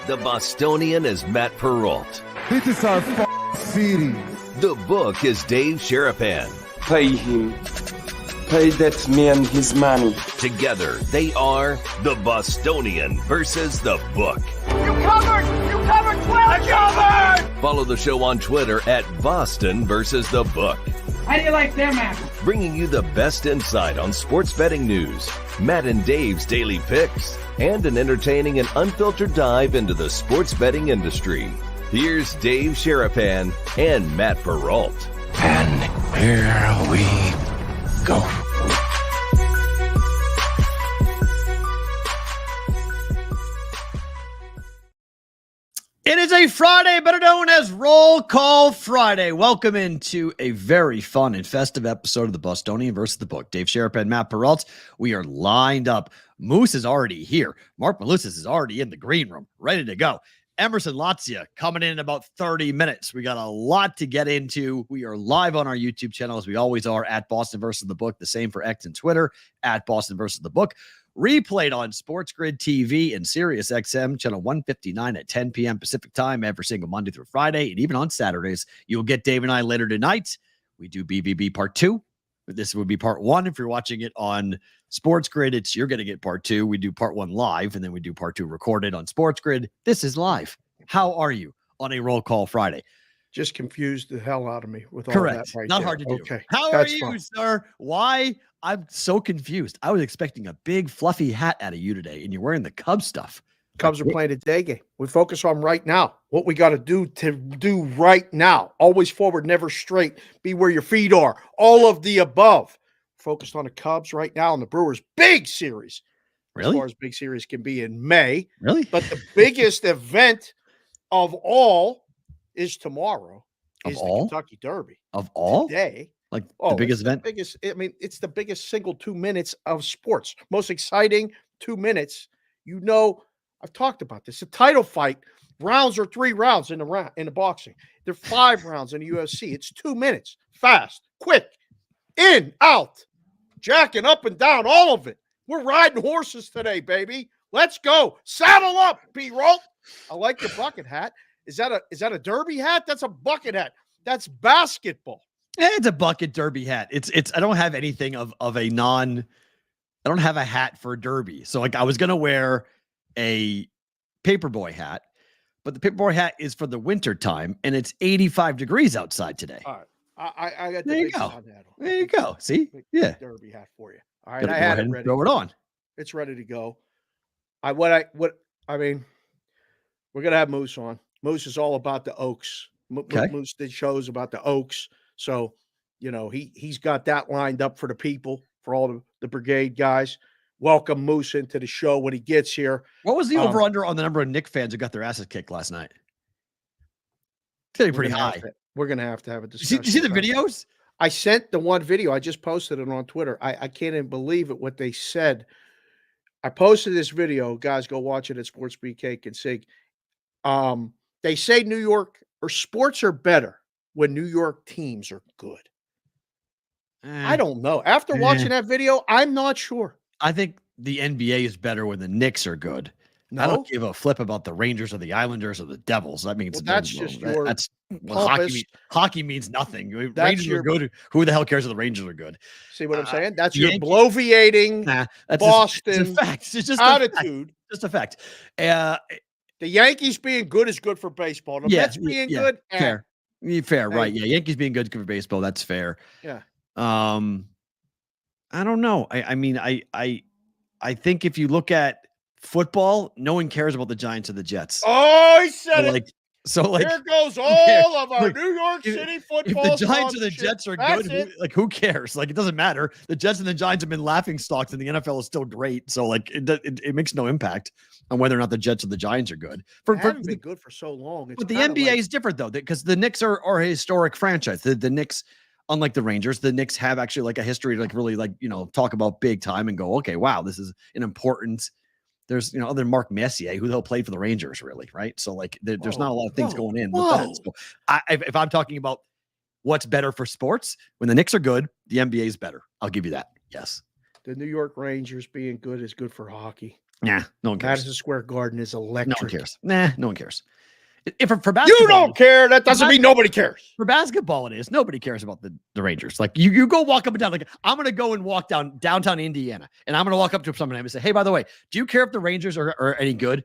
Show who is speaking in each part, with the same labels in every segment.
Speaker 1: The Bostonian is Matt Perrault.
Speaker 2: This is our city.
Speaker 1: The Book is Dave Sharapan.
Speaker 3: Pay him. Pay that man his money.
Speaker 1: Together, they are the Bostonian versus the Book.
Speaker 4: You covered! You covered 12! I covered!
Speaker 1: Follow the show on Twitter at Boston versus the Book.
Speaker 4: How do you like them apples?
Speaker 1: Bringing you the best insight on sports betting news, Matt and Dave's daily picks, and an entertaining and unfiltered dive into the sports betting industry. Here's Dave Sharapan and Matt Perrault.
Speaker 3: And here we go.
Speaker 5: It is a Friday, better known as Roll Call Friday. Welcome into a very fun and festive episode of the Bostonian versus the Book. Dave Sharapan, Matt Perrault. We are lined up. Moose is already here. Mark Malusis is already in the green room, ready to go. Emerson Latzia coming in about 30 minutes. We got a lot to get into. We are live on our YouTube channel, as we always are, at Boston versus the Book. The same for X and Twitter, at Boston versus the Book. Replayed on Sports Grid TV and Sirius XM, channel 159 at 10 p.m. Pacific time every single Monday through Friday. And even on Saturdays, you'll get Dave and I later tonight. We do BVB part 2. This would be part 1. If you're watching it on Sports Grid, you're going to get part 2. We do part 1 live, and then we do part 2 recorded on Sports Grid. This is live. How are you on a Roll Call Friday?
Speaker 6: Just confused the hell out of me with all
Speaker 5: Correct.
Speaker 6: that right
Speaker 5: Not
Speaker 6: there.
Speaker 5: hard to do.
Speaker 6: Okay.
Speaker 5: How
Speaker 6: That's
Speaker 5: are you,
Speaker 6: fine.
Speaker 5: sir? Why? I'm so confused. I was expecting a big fluffy hat out of you today, and you're wearing the Cubs stuff.
Speaker 6: Cubs are playing a day game. We focus on right now. What we got to do right now. Always forward, never straight. Be where your feet are. All of the above. Focused on the Cubs right now and the Brewers' big series. As
Speaker 5: Really?
Speaker 6: far as big series can be in May.
Speaker 5: Really?
Speaker 6: But the biggest event of all is tomorrow.
Speaker 5: Of
Speaker 6: is
Speaker 5: all?
Speaker 6: the Kentucky Derby.
Speaker 5: Of all?
Speaker 6: Today.
Speaker 5: Like
Speaker 6: Oh,
Speaker 5: the biggest
Speaker 6: it's
Speaker 5: event?
Speaker 6: Biggest. I mean, it's the biggest single 2 minutes of sports. Most exciting 2 minutes. You know, I've talked about this. The title fight rounds are 3 rounds in the boxing. They're 5 rounds in the UFC. It's 2 minutes, fast, quick, in, out, jacking up and down, all of it. We're riding horses today, baby. Let's go. Saddle up, P-Roll. I like your bucket hat. Is that a derby hat? That's a bucket hat. That's basketball.
Speaker 5: It's a bucket derby hat. It's I don't have anything of a I don't have a hat for a derby. So like I was gonna wear a paperboy hat, but the paperboy hat is for the winter time and it's 85 degrees outside today.
Speaker 6: All right. I got the
Speaker 5: There you
Speaker 6: big
Speaker 5: go.
Speaker 6: sun hat on.
Speaker 5: There you go. See?
Speaker 6: Big
Speaker 5: Yeah.
Speaker 6: derby hat for you. All right,
Speaker 5: Gotta
Speaker 6: I
Speaker 5: go
Speaker 6: had
Speaker 5: ahead
Speaker 6: it
Speaker 5: and
Speaker 6: ready.
Speaker 5: throw it on.
Speaker 6: It's ready to go. I mean, we're gonna have Moose on. Moose is all about the Oaks.
Speaker 5: Okay.
Speaker 6: Moose did shows about the Oaks, so you know he's got that lined up for the people, for all the brigade guys. Welcome Moose into the show when he gets here.
Speaker 5: What was the over under on the number of Knicks fans who got their asses kicked last night? It's gonna be pretty high.
Speaker 6: We're gonna have to have a
Speaker 5: Did you
Speaker 6: discussion.
Speaker 5: see the
Speaker 6: about that.
Speaker 5: videos?
Speaker 6: I sent the one video. I just posted it on Twitter. I can't even believe it what they said. I posted this video. Guys, go watch it at Sports BK and Sig. They say New York or sports are better when New York teams are good. I don't know. After watching that video, I'm not sure.
Speaker 5: I think the NBA is better when the Knicks are good. I
Speaker 6: No,
Speaker 5: don't give a flip about the Rangers or the Islanders or the Devils. That means
Speaker 6: Well, that's just your
Speaker 5: that's
Speaker 6: pompous-
Speaker 5: hockey means nothing.
Speaker 6: That's
Speaker 5: Rangers
Speaker 6: your-
Speaker 5: are good. Who the hell cares if the Rangers are good?
Speaker 6: see what I'm saying? That's your
Speaker 5: Yankees-
Speaker 6: bloviating
Speaker 5: Nah, that's
Speaker 6: Boston
Speaker 5: it's a fact. It's just a fact.
Speaker 6: attitude.
Speaker 5: Just a fact.
Speaker 6: The Yankees being good is good for baseball. The Mets being good,
Speaker 5: fair. Fair, right?
Speaker 6: Hey.
Speaker 5: Yeah, Yankees being good for baseball. That's fair.
Speaker 6: Yeah.
Speaker 5: I don't know. I mean, I think if you look at football, no one cares about the Giants or the Jets.
Speaker 6: Oh, he said it.
Speaker 5: So like,
Speaker 6: Here goes all of our
Speaker 5: Look,
Speaker 6: New York
Speaker 5: if-
Speaker 6: City
Speaker 5: if
Speaker 6: football.
Speaker 5: the Giants or the
Speaker 6: sponsorship.
Speaker 5: Jets are
Speaker 6: That's
Speaker 5: good,
Speaker 6: it.
Speaker 5: who cares? Like, it doesn't matter. The Jets and the Giants have been laughing stocks, and the NFL is still great. So like, it makes no impact on whether or not the Jets or the Giants are good.
Speaker 6: They haven't been good for so long. It's
Speaker 5: But the
Speaker 6: kinda
Speaker 5: NBA
Speaker 6: like-
Speaker 5: is different though, because the Knicks are a historic franchise. The Knicks, unlike the Rangers, the Knicks have actually like a history to like really like, talk about big time and go, okay, wow, this is an important. There's, other than Mark Messier, who the hell played for the Rangers, really, right? So like, there's not a lot of things going in with that. So if I'm talking about what's better for sports, when the Knicks are good, the NBA is better. I'll give you that. Yes.
Speaker 6: the New York Rangers being good is good for hockey.
Speaker 5: Nah, no one cares.
Speaker 6: Madison Square Garden is
Speaker 5: No
Speaker 6: electric.
Speaker 5: one cares. Nah, no one cares. If for basketball,
Speaker 6: You don't care. That doesn't mean nobody cares.
Speaker 5: For basketball, it is. Nobody cares about the Rangers. Like you go walk up and down. Like I'm gonna go and walk down downtown Indiana, and I'm gonna walk up to someone and say, "Hey, by the way, do you care if the Rangers are any good?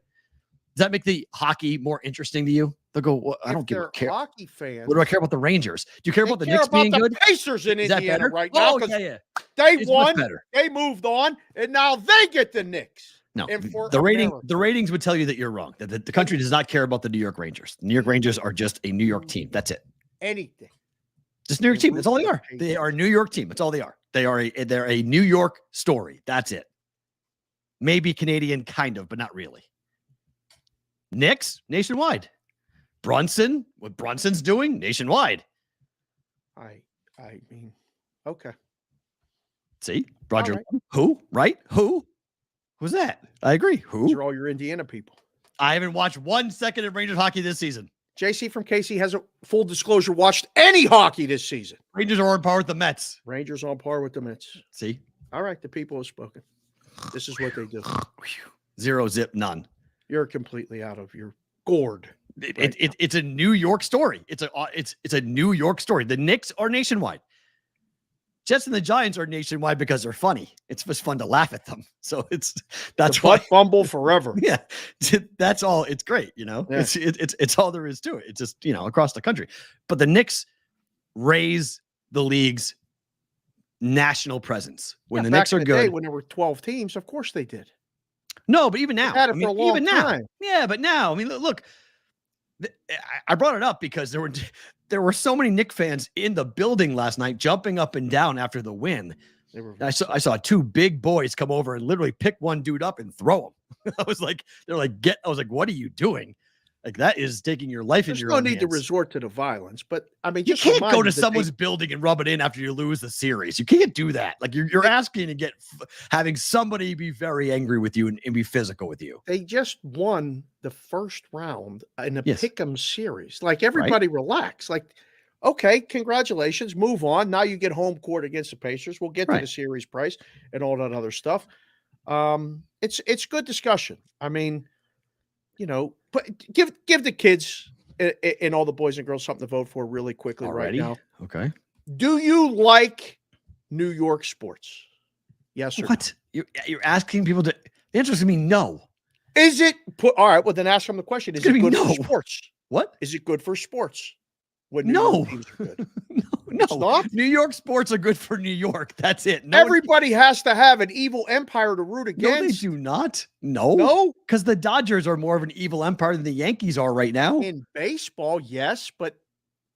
Speaker 5: Does that make the hockey more interesting to you?" They'll go, well, "I don't give a care.
Speaker 6: Hockey fans.
Speaker 5: What do I care about the Rangers? Do you care about the
Speaker 6: care
Speaker 5: Knicks
Speaker 6: about
Speaker 5: being
Speaker 6: the
Speaker 5: good?
Speaker 6: Pacers in
Speaker 5: Is that
Speaker 6: Indiana
Speaker 5: better?
Speaker 6: right now
Speaker 5: Oh,
Speaker 6: because
Speaker 5: yeah.
Speaker 6: they
Speaker 5: It's much
Speaker 6: won.
Speaker 5: better.
Speaker 6: They moved on, and now they get the Knicks.
Speaker 5: No,
Speaker 6: And for
Speaker 5: the
Speaker 6: America.
Speaker 5: ratings would tell you that you're wrong. That the country does not care about the New York Rangers. The New York Rangers are just a New York team. That's it.
Speaker 6: Anything.
Speaker 5: Just New York
Speaker 6: They
Speaker 5: team. That's all they
Speaker 6: root
Speaker 5: are.
Speaker 6: for the
Speaker 5: They are a New York team. That's all they are. They're a New York story. That's it. Maybe Canadian, kind of, but not really. Knicks, nationwide. Brunson, what Brunson's doing, nationwide.
Speaker 6: I mean, okay.
Speaker 5: See, Roger,
Speaker 6: right.
Speaker 5: who, right? Who's that? I agree.
Speaker 6: These
Speaker 5: Who?
Speaker 6: are all your Indiana people.
Speaker 5: I haven't watched 1 second of Rangers hockey this season.
Speaker 6: JC from Casey hasn't, full disclosure, watched any hockey this season.
Speaker 5: Rangers are on par with the Mets.
Speaker 6: Rangers on par with the Mets.
Speaker 5: See,
Speaker 6: All right, the people have spoken. This is what they do.
Speaker 5: zero zip none.
Speaker 6: You're completely out of your gourd.
Speaker 5: It's a New York story. It's a New York story. The Knicks are nationwide. Jets and the Giants are nationwide because they're funny. It's just fun to laugh at them. So that's
Speaker 6: The butt fumble forever.
Speaker 5: Yeah, that's all. It's great.
Speaker 6: Yeah.
Speaker 5: It's all there is to it. It's just across the country. But the Knicks raise the league's national presence when the
Speaker 6: Back
Speaker 5: Knicks
Speaker 6: in
Speaker 5: are
Speaker 6: the
Speaker 5: good.
Speaker 6: day, when there were 12 teams, of course they did.
Speaker 5: No, but even now,
Speaker 6: had it for a long
Speaker 5: even now,
Speaker 6: time.
Speaker 5: yeah, but now, I mean, look, I brought it up because there were so many Knicks fans in the building last night, jumping up and down after the win.
Speaker 6: They were
Speaker 5: I saw two big boys come over and literally pick one dude up and throw him. I was like, what are you doing? Like, that is taking your life in
Speaker 6: There's
Speaker 5: your
Speaker 6: no
Speaker 5: own
Speaker 6: need to
Speaker 5: hands.
Speaker 6: resort to the violence, but I mean,
Speaker 5: You
Speaker 6: just
Speaker 5: can't
Speaker 6: remind
Speaker 5: go
Speaker 6: you
Speaker 5: to
Speaker 6: that
Speaker 5: someone's building and rub it in after you lose the series. You can't do that. Like, you're asking to get having somebody be very angry with you and be physical with you.
Speaker 6: they just won the first round in a
Speaker 5: Yes.
Speaker 6: pick'em series. Like, everybody relax. Like, okay, congratulations, move on. Now you get home court against the Pacers. We'll get to
Speaker 5: Right.
Speaker 6: the series price and all that other stuff. It's good discussion. I mean, but give the kids and all the boys and girls something to vote for really quickly
Speaker 5: Already?
Speaker 6: right now.
Speaker 5: Okay.
Speaker 6: Do you like New York sports? Yes or no?
Speaker 5: What? You're asking people to. The answer is going to be no.
Speaker 6: Is it all right? Well, then ask them the question: Is
Speaker 5: It's
Speaker 6: it
Speaker 5: gonna be
Speaker 6: good
Speaker 5: no.
Speaker 6: for sports?
Speaker 5: What?
Speaker 6: Is it good for sports? When New
Speaker 5: No.
Speaker 6: York teams are good?
Speaker 5: No,
Speaker 6: It's not?
Speaker 5: New York sports are good for New York. That's it. No one-
Speaker 6: Everybody has to have an evil empire to root
Speaker 5: no, they
Speaker 6: against.
Speaker 5: do not. No,
Speaker 6: No,
Speaker 5: because the Dodgers are more of an evil empire than the Yankees are right now.
Speaker 6: in baseball, yes, but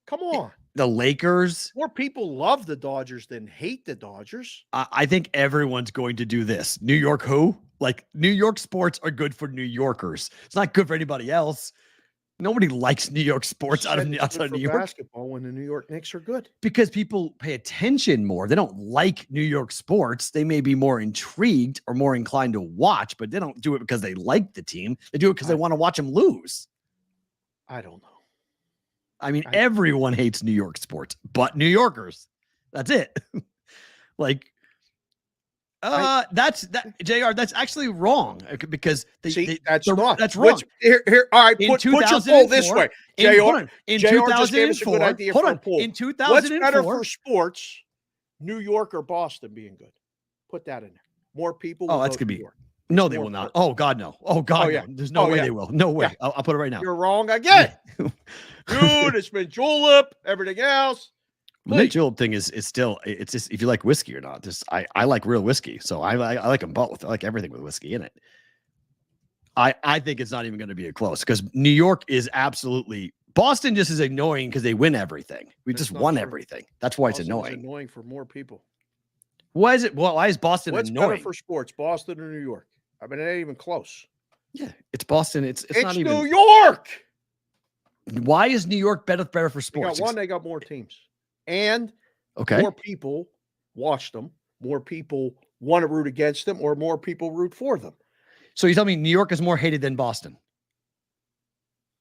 Speaker 6: come on,
Speaker 5: The Lakers.
Speaker 6: more people love the Dodgers than hate the Dodgers.
Speaker 5: I think everyone's going to do this. New York, who? Like, New York sports are good for New Yorkers. It's not good for anybody else. Nobody likes New York sports
Speaker 6: Said it's good
Speaker 5: outside of
Speaker 6: for
Speaker 5: New York
Speaker 6: basketball when the New York Knicks are good.
Speaker 5: because people pay attention more. They don't like New York sports. They may be more intrigued or more inclined to watch, but they don't do it because they like the team. They do it because they want to watch them lose.
Speaker 6: I don't know.
Speaker 5: I mean,
Speaker 6: I-
Speaker 5: everyone hates New York sports, but New Yorkers. That's it. Like, that's JR. That's actually wrong because
Speaker 6: That's
Speaker 5: the-
Speaker 6: not.
Speaker 5: that's wrong.
Speaker 6: Here, all right.
Speaker 5: In
Speaker 6: Put your poll this
Speaker 5: 2004
Speaker 6: way,
Speaker 5: in,
Speaker 6: JR.
Speaker 5: hold on, in
Speaker 6: JR just gave us a
Speaker 5: 2004,
Speaker 6: good idea
Speaker 5: hold
Speaker 6: for a
Speaker 5: on,
Speaker 6: poll.
Speaker 5: in
Speaker 6: What's better
Speaker 5: 2004.
Speaker 6: for sports, New York or Boston being good? Put that in there. More people.
Speaker 5: Oh,
Speaker 6: will
Speaker 5: that's
Speaker 6: vote
Speaker 5: gonna
Speaker 6: New
Speaker 5: be-
Speaker 6: York.
Speaker 5: No, they
Speaker 6: more
Speaker 5: will not.
Speaker 6: fun.
Speaker 5: Oh God, no. Oh God,
Speaker 6: Oh, yeah.
Speaker 5: no. There's no
Speaker 6: Oh,
Speaker 5: way
Speaker 6: yeah.
Speaker 5: they will. No way.
Speaker 6: Yeah.
Speaker 5: I'll put it right now.
Speaker 6: You're wrong again.
Speaker 5: Yeah.
Speaker 6: Dude, it's been julep, everything else.
Speaker 5: The Nick Julep thing is still, it's just if you like whiskey or not. Just I like real whiskey, so I like them both. I like everything with whiskey in it. I think it's not even going to be a close because New York is absolutely. Boston just is annoying because they win everything. We
Speaker 6: That's
Speaker 5: just
Speaker 6: not
Speaker 5: won
Speaker 6: true.
Speaker 5: everything. That's why it's
Speaker 6: Boston is
Speaker 5: annoying.
Speaker 6: annoying for more people.
Speaker 5: Why is it? Well, why is Boston
Speaker 6: What's
Speaker 5: annoying?
Speaker 6: better for sports, Boston or New York? I mean, it ain't even close.
Speaker 5: Yeah, it's Boston. It's not even.
Speaker 6: New York.
Speaker 5: Why is New York better for
Speaker 6: They
Speaker 5: sports?
Speaker 6: got one. They got more teams, and
Speaker 5: Okay.
Speaker 6: more people watch them. More people want to root against them, or more people root for them.
Speaker 5: So you tell me New York is more hated than Boston?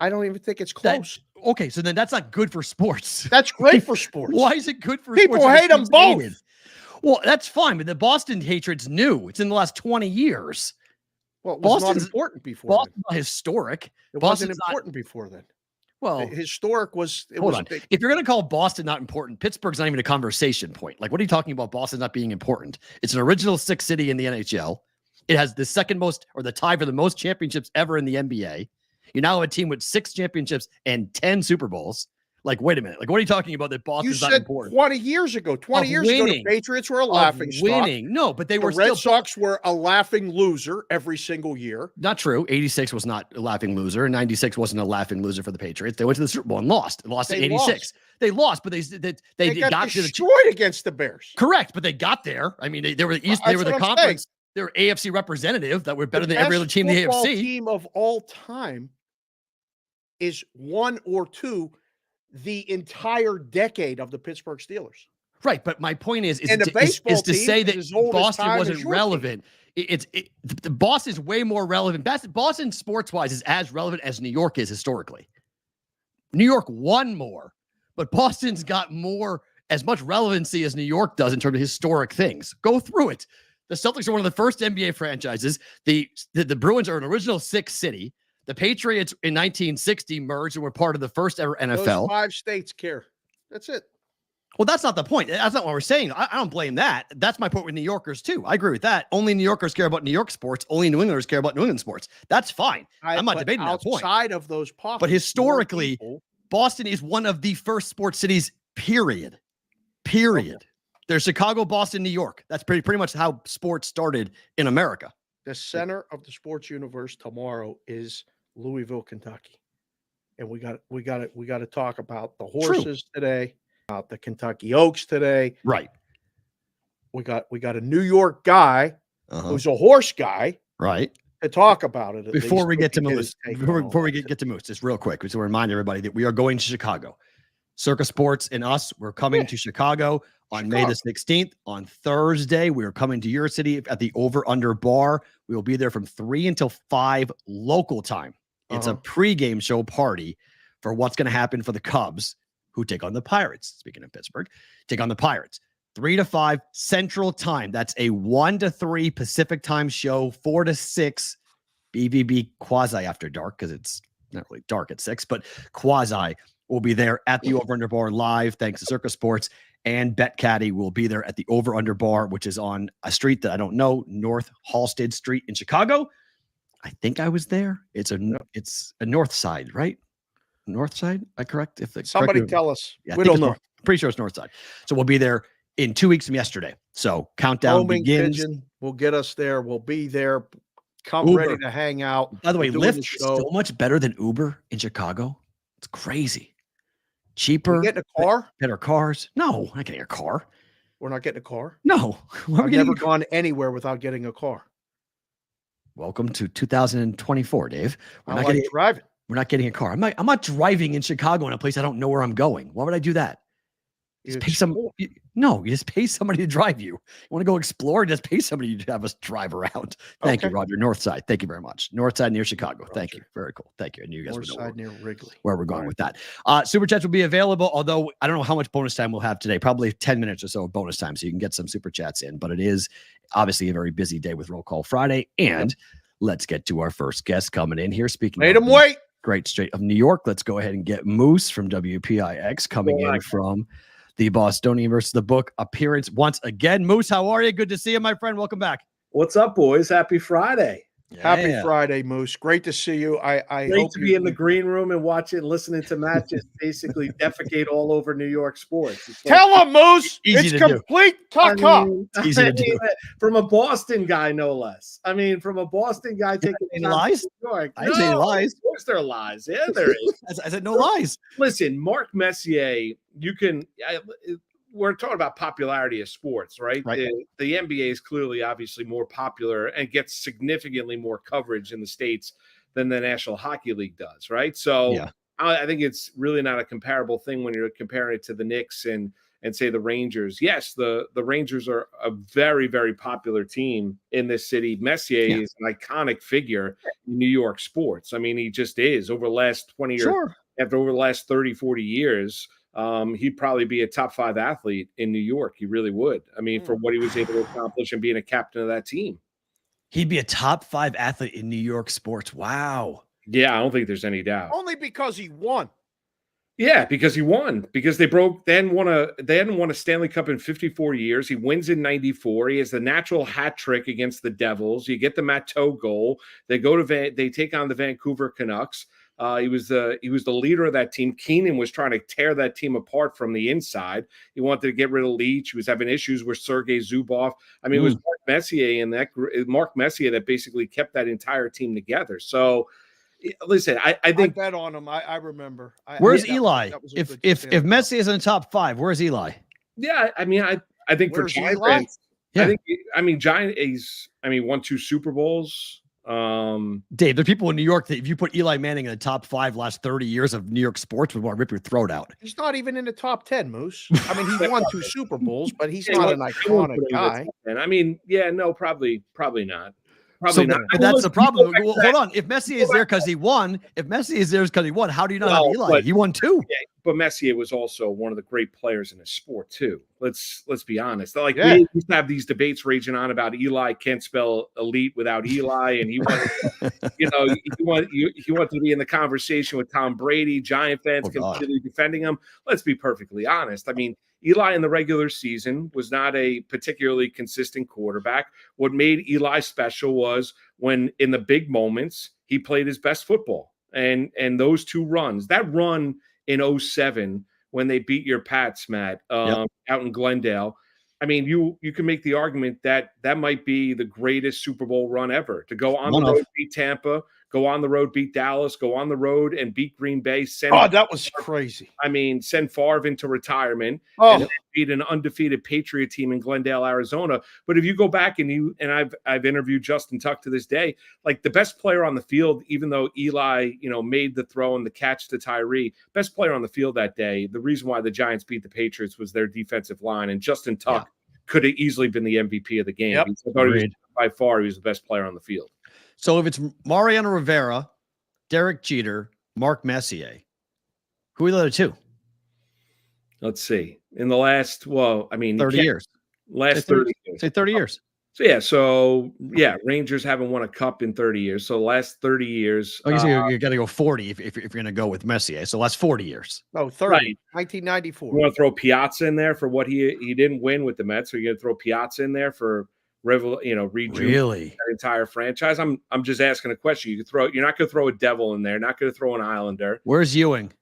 Speaker 6: I don't even think it's
Speaker 5: That-
Speaker 6: close.
Speaker 5: Okay, so then that's not good for sports.
Speaker 6: That's great for sports.
Speaker 5: Why is it good for
Speaker 6: People
Speaker 5: sports if
Speaker 6: hate 'em
Speaker 5: it's
Speaker 6: both.
Speaker 5: hated? Well, that's fine, but the Boston hatred's new. It's in the last 20 years.
Speaker 6: Well, it was not
Speaker 5: Boston's
Speaker 6: important before
Speaker 5: Boston's not historic.
Speaker 6: then. It
Speaker 5: Boston's
Speaker 6: wasn't
Speaker 5: not
Speaker 6: important before then.
Speaker 5: well.
Speaker 6: Historic was it
Speaker 5: Hold
Speaker 6: was
Speaker 5: on.
Speaker 6: a big,
Speaker 5: If you're going to call Boston not important, Pittsburgh's not even a conversation point. Like, what are you talking about? Boston not being important? It's an original 6 city in the NHL. It has the second most or the tie for the most championships ever in the NBA. You now have a team with 6 championships and 10 Super Bowls. Like, wait a minute. Like, what are you talking about that
Speaker 6: you
Speaker 5: Boston's not
Speaker 6: said
Speaker 5: important?
Speaker 6: 20 years ago. 20
Speaker 5: Of
Speaker 6: years ago, the
Speaker 5: winning.
Speaker 6: Patriots were a
Speaker 5: Of
Speaker 6: laughing stock.
Speaker 5: winning. No, but they
Speaker 6: The
Speaker 5: were
Speaker 6: Red
Speaker 5: still
Speaker 6: Sox were a laughing loser every single year.
Speaker 5: not true. 86 was not a laughing loser. 96 wasn't a laughing loser for the Patriots. They went to the Super Bowl and lost. They lost
Speaker 6: They
Speaker 5: to 86.
Speaker 6: lost.
Speaker 5: They lost, but they
Speaker 6: got
Speaker 5: to the
Speaker 6: destroyed against the Bears.
Speaker 5: correct, but they got there. I mean, they were the East. They
Speaker 6: That's
Speaker 5: were the
Speaker 6: what I'm
Speaker 5: conference. They were AFC representative that were better than every other
Speaker 6: best
Speaker 5: team in the
Speaker 6: football
Speaker 5: AFC.
Speaker 6: team of all time is 1 or 2 the entire decade of the Pittsburgh Steelers.
Speaker 5: Right, but my point is
Speaker 6: And the baseball
Speaker 5: to
Speaker 6: team
Speaker 5: say
Speaker 6: is
Speaker 5: that
Speaker 6: as old as
Speaker 5: Boston
Speaker 6: time as
Speaker 5: wasn't
Speaker 6: your team.
Speaker 5: relevant. The Boston is way more relevant. Boston sports wise is as relevant as New York is historically. New York won more, but Boston's got more as much relevancy as New York does in terms of historic things. Go through it. The Celtics are one of the first NBA franchises. The Bruins are an original 6 city. The Patriots in 1960 merged and were part of the first ever NFL.
Speaker 6: Those 5 states care. That's it.
Speaker 5: Well, that's not the point. That's not what we're saying. I don't blame that. That's my point with New Yorkers, too. I agree with that. Only New Yorkers care about New York sports. Only New Englanders care about New England sports. That's fine. I'm not
Speaker 6: But
Speaker 5: debating that point.
Speaker 6: outside of those pockets,
Speaker 5: But historically,
Speaker 6: more people-
Speaker 5: Boston is one of the first sports cities, period. Period.
Speaker 6: Okay.
Speaker 5: There's Chicago, Boston, New York. That's pretty much how sports started in America.
Speaker 6: the center of the sports universe tomorrow is Louisville, Kentucky. And we got to talk about the horses today, about the Kentucky Oaks today.
Speaker 5: Right.
Speaker 6: We got a New York guy who's a horse guy
Speaker 5: Right.
Speaker 6: to talk about it.
Speaker 5: Before we get to Moose, before we get to Moose, just real quick, we just want to remind everybody that we are going to Chicago. Circus Sports and us, we're coming to Chicago on May the 16th. On Thursday, we are coming to your city at the Over Under Bar. We will be there from 3 until 5 local time. It's a pregame show party for what's going to happen for the Cubs, who take on the Pirates. Speaking of Pittsburgh, take on the Pirates. 3 to 5 Central Time. That's a 1 to 3 Pacific Time show. 4 to 6 BVB quasi after dark, because it's not really dark at 6, but quasi will be there at the Over Under Bar live, thanks to Circus Sports. And Bet Caddy will be there at the Over Under Bar, which is on a street that I don't know, North Halsted Street in Chicago. I think I was there. It's a north side, right? North side, I correct? If
Speaker 6: Somebody tell us.
Speaker 5: Yeah,
Speaker 6: We don't know.
Speaker 5: Pretty sure it's north side. So we'll be there in 2 weeks from yesterday. So countdown
Speaker 6: Homing
Speaker 5: begins.
Speaker 6: Pigeon will get us there. We'll be there. Come
Speaker 5: Uber.
Speaker 6: ready to hang out.
Speaker 5: By the way,
Speaker 6: We're doing
Speaker 5: Lyft
Speaker 6: the
Speaker 5: is
Speaker 6: show.
Speaker 5: so much better than Uber in Chicago. It's crazy. Cheaper.
Speaker 6: We getting a car?
Speaker 5: Better cars. No, I'm not getting a car.
Speaker 6: We're not getting a car.
Speaker 5: No. Why are we
Speaker 6: I've
Speaker 5: getting
Speaker 6: never
Speaker 5: a car?
Speaker 6: gone anywhere without getting a car.
Speaker 5: Welcome to 2024, Dave.
Speaker 6: I like driving.
Speaker 5: We're not getting a car. I'm not driving in Chicago in a place I don't know where I'm going. Why would I do that? Just pay you just pay somebody to drive you. You want to go explore? Just pay somebody to have us drive around. Thank you, Roger. North side. Thank you very much. North side near Chicago. Thank you. Very cool. Thank you. I knew you guys
Speaker 6: North
Speaker 5: would know
Speaker 6: side near Wrigley.
Speaker 5: where we're going with that. Super chats will be available, although I don't know how much bonus time we'll have today. Probably 10 minutes or so of bonus time, so you can get some super chats in. But it is obviously a very busy day with Roll Call Friday. And let's get to our first guest coming in here. Speaking
Speaker 6: Made
Speaker 5: of
Speaker 6: him wait.
Speaker 5: great state of New York, let's go ahead and get Moose from WPIX coming in from the Bostonian versus the Book appearance once again. Moose, how are you? Good to see you, my friend. Welcome back.
Speaker 7: What's up, boys? Happy Friday.
Speaker 6: Happy Friday, Moose. Great to see you. I
Speaker 7: Great
Speaker 6: hope
Speaker 7: to be in the green room and watching, listening to Matt just basically defecate all over New York sports. It's like-
Speaker 6: Tell him, Moose.
Speaker 5: Easy
Speaker 6: It's
Speaker 5: to do.
Speaker 6: complete
Speaker 7: I
Speaker 6: caca.
Speaker 7: mean,
Speaker 5: Easy to do.
Speaker 7: From a Boston guy, no less. I mean, from a Boston guy taking
Speaker 5: Any
Speaker 7: shots at
Speaker 5: lies?
Speaker 7: New York.
Speaker 5: I didn't say any lies.
Speaker 7: Of course there are lies. Yeah, there is.
Speaker 5: I said no lies.
Speaker 7: Listen, Mark Messier, we're talking about popularity of sports, right?
Speaker 5: Right.
Speaker 7: The NBA is clearly, obviously, more popular and gets significantly more coverage in the States than the National Hockey League does, right? So
Speaker 5: Yeah.
Speaker 7: I think it's really not a comparable thing when you're comparing it to the Knicks and say the Rangers. Yes, the Rangers are a very, very popular team in this city. Messier is an iconic figure in New York sports. I mean, he just is. Over the last 20 years, over the last 30, 40 years, he'd probably be a top 5 athlete in New York. He really would. I mean, for what he was able to accomplish and being a captain of that team.
Speaker 5: He'd be a top 5 athlete in New York sports. Wow.
Speaker 7: Yeah, I don't think there's any doubt.
Speaker 6: Only because he won.
Speaker 7: Yeah, because he won. Because they hadn't won a Stanley Cup in 54 years. He wins in 94. He has the natural hat trick against the Devils. You get the Matteau goal. They take on the Vancouver Canucks. He was the leader of that team. Keenan was trying to tear that team apart from the inside. He wanted to get rid of Leach. He was having issues with Sergei Zubov. I mean, it was Mark Messier that basically kept that entire team together. So, listen, I think
Speaker 6: I bet on him. I remember.
Speaker 5: Where's Eli? If Messier is in the top 5, where's Eli?
Speaker 7: Yeah, I mean, I think for Giant fans,
Speaker 5: yeah.
Speaker 7: Giant. He's won 2 Super Bowls.
Speaker 5: Dave, there are people in New York that if you put Eli Manning in the top 5 last 30 years of New York sports, would want to rip your throat out.
Speaker 6: He's not even in the top 10, Moose. I mean, he won 2 Super Bowls, but he's not an iconic guy.
Speaker 7: And I mean, yeah, no, probably not.
Speaker 5: Probably not. But that's the problem. Well, hold on. If Messi is there because he won, how do you not have Eli? He won 2.
Speaker 7: Yeah, but Messier was also one of the great players in the sport too. Let's be honest. Like we used to have these debates raging on about Eli can't spell elite without Eli, and he wanted, he wanted to be in the conversation with Tom Brady. Giant fans completely defending him. Let's be perfectly honest. I mean, Eli in the regular season was not a particularly consistent quarterback. What made Eli special was when in the big moments he played his best football. And those 2 runs, that run in 2007 when they beat your Pats, Matt, out in Glendale. I mean, you can make the argument that might be the greatest Super Bowl run ever, to go on the road, beat Tampa, go on the road, beat Dallas, go on the road and beat Green Bay.
Speaker 6: That was crazy.
Speaker 7: I mean, send Favre into retirement and beat an undefeated Patriot team in Glendale, Arizona. But if you go back and I've interviewed Justin Tuck to this day, like the best player on the field, even though Eli, made the throw and the catch to Tyree, best player on the field that day, the reason why the Giants beat the Patriots was their defensive line. And Justin Tuck could have easily been the MVP of the game.
Speaker 5: Yep.
Speaker 7: By far, he was the best player on the field.
Speaker 5: So if it's Mariano Rivera, Derek Jeter, Mark Messier, who are the other 2?
Speaker 7: Let's see. In the last,
Speaker 5: 30 years.
Speaker 7: Last 30 years.
Speaker 5: Say 30 years.
Speaker 7: So Rangers haven't won a cup in 30 years. So last 30 years.
Speaker 5: I guess you got to go 40 if you're going to go with Messier. So last 40 years.
Speaker 6: No, 30. Right. 1994.
Speaker 7: You want to throw Piazza in there for what he didn't win with the Mets? So you're going to throw Piazza in there for rejuvenate that entire franchise. I'm just asking a question. You're not going to throw a Devil in there. Not going to throw an Islander.
Speaker 5: Where's Ewing?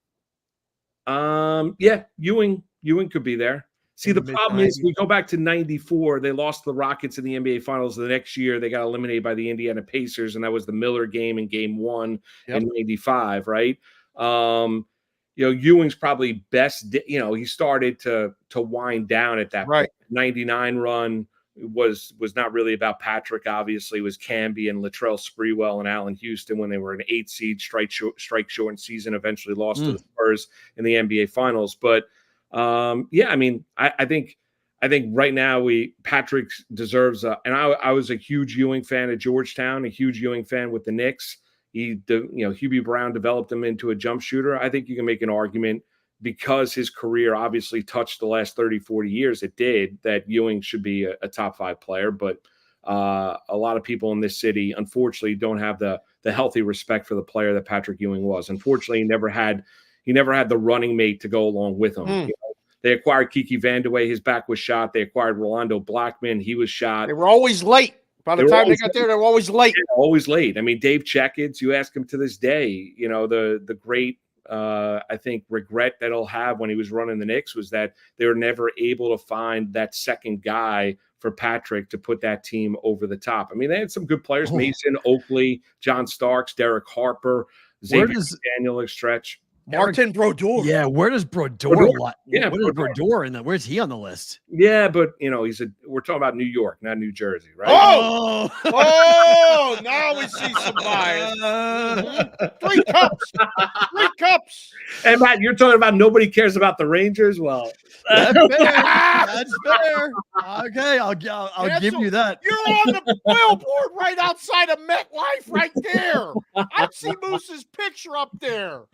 Speaker 7: Ewing could be there. See, the problem is we go back to 94. They lost the Rockets in the NBA Finals. The next year, they got eliminated by the Indiana Pacers, and that was the Miller game in Game 1 in 95, right? Ewing's probably best. He started to wind down at that point. 99 run was not really about Patrick. Obviously, it was Camby and Latrell Sprewell and Allen Houston when they were an 8 seed, strike short season. Eventually lost to the Spurs in the NBA Finals, but. I think right now Patrick deserves and I was a huge Ewing fan at Georgetown, a huge Ewing fan with the Knicks. Hubie Brown developed him into a jump shooter. I think you can make an argument because his career obviously touched the last 30, 40 years. It did, that Ewing should be a top 5 player, but a lot of people in this city, unfortunately, don't have the healthy respect for the player that Patrick Ewing was. Unfortunately, he never had the running mate to go along with him. They acquired Kiki Vandeweghe. His back was shot. They acquired Rolando Blackman. He was shot.
Speaker 6: They were always late. By the time they got there, they were always late.
Speaker 7: Always late. I mean, Dave Checketts, you ask him to this day, the great, I think, regret that he'll have when he was running the Knicks was that they were never able to find that second guy for Patrick to put that team over the top. I mean, they had some good players, Mason, Oakley, John Starks, Derek Harper, Xavier Daniel stretch.
Speaker 6: Martin Brodeur.
Speaker 5: Yeah, where does Brodeur? Brodeur in that? Where's he on the list?
Speaker 7: Yeah, but we're talking about New York, not New Jersey, right?
Speaker 6: Oh, now we see some bias. 3 cups. 3 cups.
Speaker 7: And Matt, you're talking about nobody cares about the Rangers? Well,
Speaker 5: that's fair. That's fair. Okay, I'll give you that.
Speaker 6: You're on the billboard right outside of MetLife right there. I see Moose's picture up there.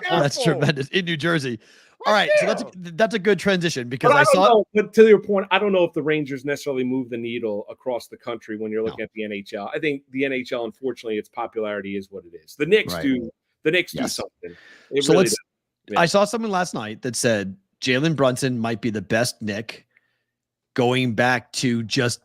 Speaker 5: That's tremendous. In New Jersey. All right, so that's a good transition because
Speaker 7: But
Speaker 5: I saw.
Speaker 7: know, but to your point, I don't know if the Rangers necessarily move the needle across the country when you're looking at the NHL. I think the NHL, unfortunately, its popularity is what it is. The Knicks do. The Knicks do something.
Speaker 5: So really I saw something last night that said Jalen Brunson might be the best Knick going back to just,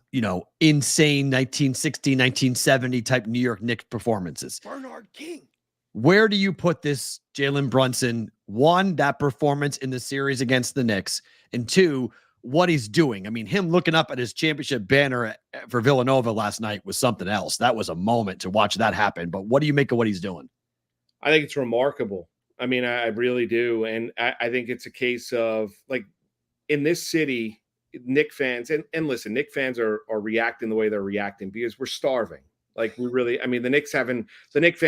Speaker 5: insane 1960, 1970 type New York Knicks performances.
Speaker 6: Bernard King.
Speaker 5: Where do you put this Jalen Brunson? One, that performance in the series against the Knicks, and two, what he's doing. I mean, him looking up at his championship banner for Villanova last night was something else. That was a moment to watch that happen. But what do you make of what he's doing?
Speaker 7: I think it's remarkable. I mean, I really do. And I think it's a case of, like, in this city, Knick fans, and listen, Knick fans are reacting the way they're reacting because we're starving. Like, we really, I mean, the Knick fan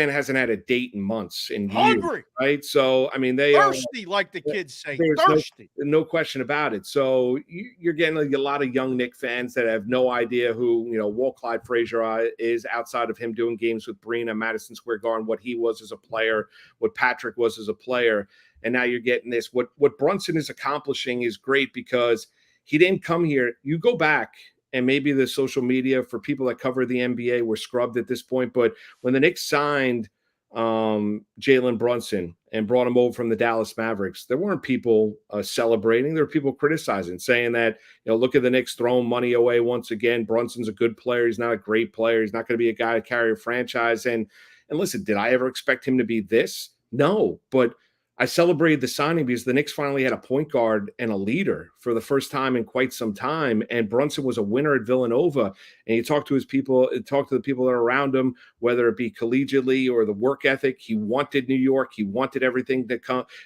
Speaker 7: hasn't had a date in months, in
Speaker 6: hungry,
Speaker 7: years, right? So, I mean, they
Speaker 6: thirsty, like the kids say, thirsty.
Speaker 7: No question about it. So you're getting a lot of young Knick fans that have no idea who, Walt Clyde Frazier is outside of him doing games with Brina, Madison Square Garden, what he was as a player, what Patrick was as a player. And now you're getting this. What Brunson is accomplishing is great because he didn't come here. You go back, and maybe the social media for people that cover the NBA were scrubbed at this point. But when the Knicks signed Jalen Brunson and brought him over from the Dallas Mavericks, there weren't people celebrating. There were people criticizing, saying that, look at the Knicks throwing money away once again. Brunson's a good player. He's not a great player. He's not going to be a guy to carry a franchise. And listen, did I ever expect him to be this? No, but I celebrated the signing because the Knicks finally had a point guard and a leader for the first time in quite some time. And Brunson was a winner at Villanova. And you talk to the people that are around him, whether it be collegiately or the work ethic. He wanted New York. He wanted everything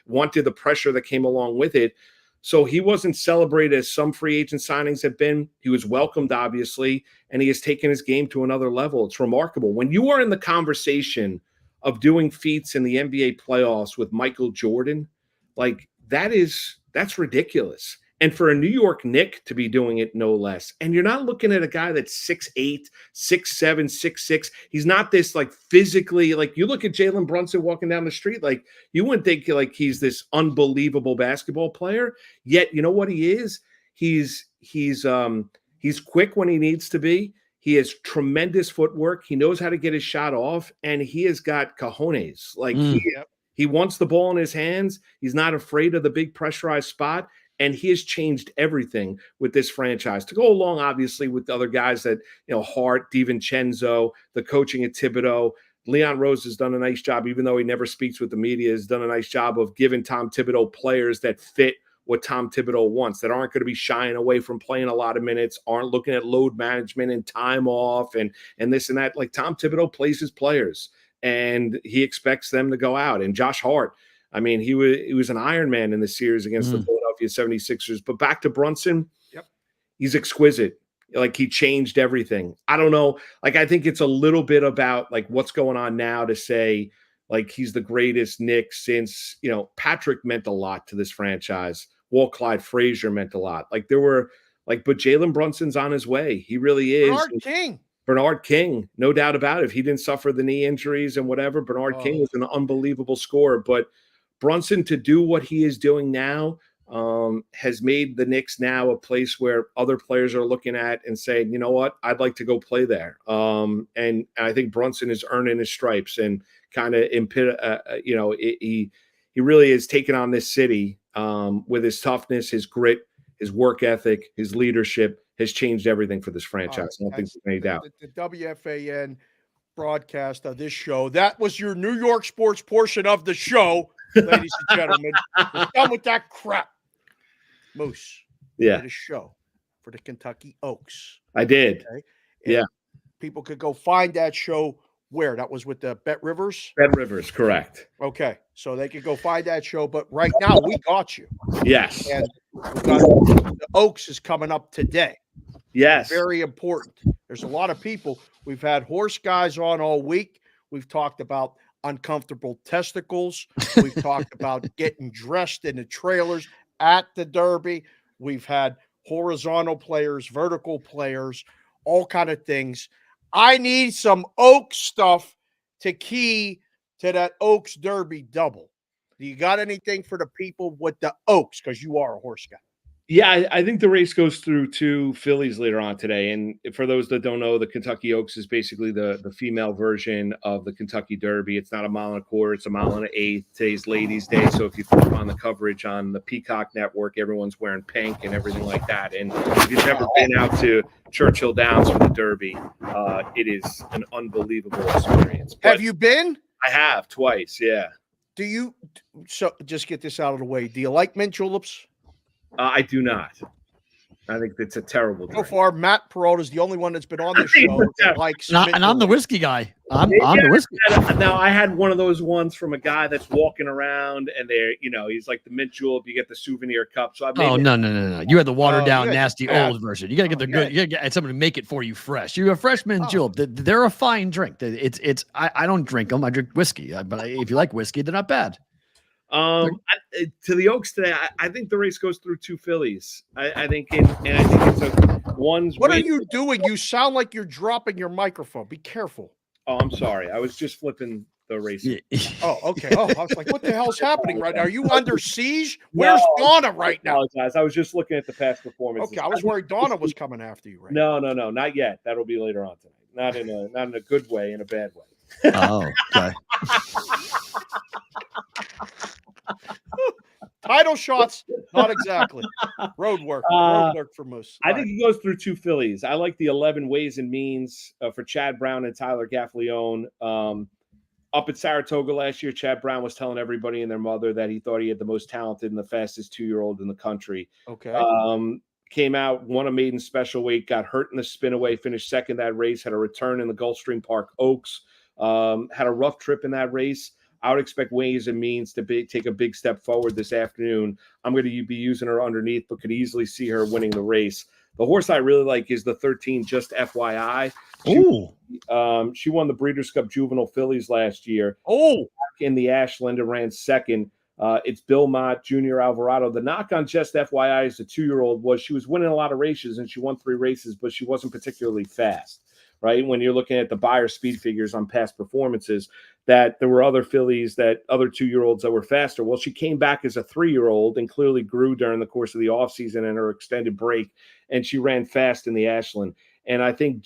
Speaker 7: wanted the pressure that came along with it. So he wasn't celebrated as some free agent signings have been. He was welcomed, obviously, and he has taken his game to another level. It's remarkable. When you are in the conversation of doing feats in the NBA playoffs with Michael Jordan, like that's ridiculous. And for a New York Knick to be doing it, no less. And you're not looking at a guy that's 6'8", 6'7", 6'6". He's not this, like, physically, like, you look at Jalen Brunson walking down the street, like, you wouldn't think like he's this unbelievable basketball player. Yet, you know what he is? He's quick when he needs to be. He has tremendous footwork. He knows how to get his shot off, and he has got cojones. Like, he wants the ball in his hands. He's not afraid of the big pressurized spot, and he has changed everything with this franchise. To go along, obviously, with the other guys that, Hart, DiVincenzo, the coaching at Thibodeau. Leon Rose has done a nice job, even though he never speaks with the media, has done a nice job of giving Tom Thibodeau players that fit what Tom Thibodeau wants, that aren't going to be shying away from playing a lot of minutes, aren't looking at load management and time off and this and that. Like, Tom Thibodeau plays his players, and he expects them to go out. And Josh Hart, I mean, he was an Iron Man in the series against the Philadelphia 76ers. But back to Brunson, he's exquisite. Like, he changed everything. I don't know. Like, I think it's a little bit about, like, what's going on now to say, like, he's the greatest Knick since, Patrick meant a lot to this franchise. Walt Clyde Frazier meant a lot. Like, but Jalen Brunson's on his way. He really is. Bernard King, no doubt about it. If he didn't suffer the knee injuries and whatever, Bernard King was an unbelievable scorer. But Brunson, to do what he is doing now, has made the Knicks now a place where other players are looking at and saying, you know what, I'd like to go play there. And I think Brunson is earning his stripes and kind of, he really has taken on this city with his toughness, his grit, his work ethic, his leadership has changed everything for this franchise. I don't think there's any doubt.
Speaker 6: The WFAN broadcast of this show, that was your New York sports portion of the show, ladies and gentlemen. We're done with that crap. Moose, did a show for the Kentucky Oaks.
Speaker 7: I did.
Speaker 6: Okay? People could go find that show where? That was with the Bet Rivers?
Speaker 7: Bet Rivers, correct.
Speaker 6: Okay, so they could go find that show. But right now, we got you.
Speaker 7: Yes.
Speaker 6: And the Oaks is coming up today.
Speaker 7: Yes.
Speaker 6: Very important. There's a lot of people. We've had horse guys on all week. We've talked about uncomfortable testicles. We've talked about getting dressed in the trailers at the Derby. We've had horizontal players, vertical players, all kind of things. I need some Oaks stuff to key to that Oaks Derby double. Do you got anything for the people with the Oaks? Because you are a horse guy.
Speaker 7: Yeah, I think the race goes through 2 fillies later on today. And for those that don't know, the Kentucky Oaks is basically the female version of the Kentucky Derby. It's not a mile and a quarter, it's a mile and an eighth. Today's Ladies' Day. So if you flip on the coverage on the Peacock Network, everyone's wearing pink and everything like that. And if you've never been out to Churchill Downs for the Derby, it is an unbelievable experience. But
Speaker 6: Have you been?
Speaker 7: I have twice, yeah.
Speaker 6: Do you? So just get this out of the way. Do you like mint juleps?
Speaker 7: I do not. I think it's a terrible
Speaker 6: So
Speaker 7: drink.
Speaker 6: far, Matt Peralta is the only one that's been on this show that likes.
Speaker 5: And I'm the whiskey guy. I'm the whiskey.
Speaker 7: Now I had one of those ones from a guy that's walking around, and they're, he's like the mint julep. You get the souvenir cup. So I made
Speaker 5: No. You had the watered down,
Speaker 6: good.
Speaker 5: nasty old version. You got to get the good. You got to get someone to make it for you fresh. You're a fresh mint julep. They're a fine drink. I don't drink them. I drink whiskey. But if you like whiskey, they're not bad.
Speaker 7: To the Oaks today, I think the race goes through 2 fillies. I think it's a one's.
Speaker 6: What are you doing? You sound like you're dropping your microphone. Be careful.
Speaker 7: Oh, I'm sorry. I was just flipping the race.
Speaker 6: Oh, okay. Oh, I was like, what the hell's happening right now? Are you under siege? Where's Donna right
Speaker 7: I
Speaker 6: now?
Speaker 7: apologize. I was just looking at the past performances.
Speaker 6: Okay, I was worried Donna was coming after you. Right?
Speaker 7: No, not yet. That'll be later on tonight. Not in a good way, in a bad way.
Speaker 5: Oh, okay.
Speaker 6: Title shots, not exactly. Road work for Moose.
Speaker 7: I think he goes through 2 fillies. I like the 11 Ways and Means for Chad Brown and Tyler Gaffalione. Up at Saratoga last year, Chad Brown was telling everybody and their mother that he thought he had the most talented and the fastest 2-year-old in the country.
Speaker 6: Okay.
Speaker 7: Came out, won a maiden special weight, got hurt in the spin-away, finished second that race, had a return in the Gulfstream Park Oaks, had a rough trip in that race. I would expect Ways and Means to take a big step forward this afternoon. I'm going to be using her underneath, but could easily see her winning the race. The horse I really like is the 13, Just FYI. She won the Breeders' Cup Juvenile Fillies last year. In the Ashland and ran second. It's Bill Mott, Junior Alvarado. The knock on Just FYI as a 2-year-old was she was winning a lot of races, and she won 3 races, but she wasn't particularly fast. Right, when you're looking at the buyer speed figures on past performances, that there were other fillies, that other 2-year-olds that were faster. Well, she came back as a 3-year-old and clearly grew during the course of the offseason and her extended break, and she ran fast in the Ashland. And I think,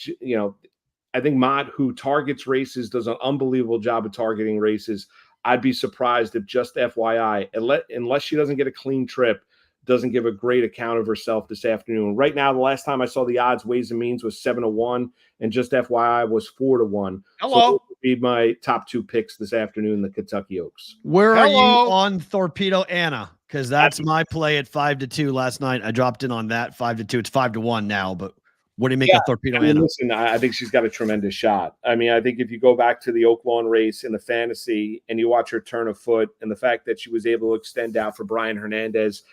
Speaker 7: Mott, who targets races, does an unbelievable job of targeting races. I'd be surprised if Just FYI, unless she doesn't get a clean trip, doesn't give a great account of herself this afternoon. Right now, the last time I saw the odds, Ways and Means was 7-1, and Just FYI was 4-1.
Speaker 6: Hello.
Speaker 7: So those would be my top 2 picks this afternoon, the Kentucky Oaks.
Speaker 5: Where are you on Torpedo Anna? Because that's my play at 5-2 last night. I dropped in on that 5-2. It's 5-1 now, but what do you make of Torpedo Anna?
Speaker 7: Listen, I think she's got a tremendous shot. I mean, I think if you go back to the Oak Lawn race in the fantasy and you watch her turn a foot and the fact that she was able to extend out for Brian Hernandez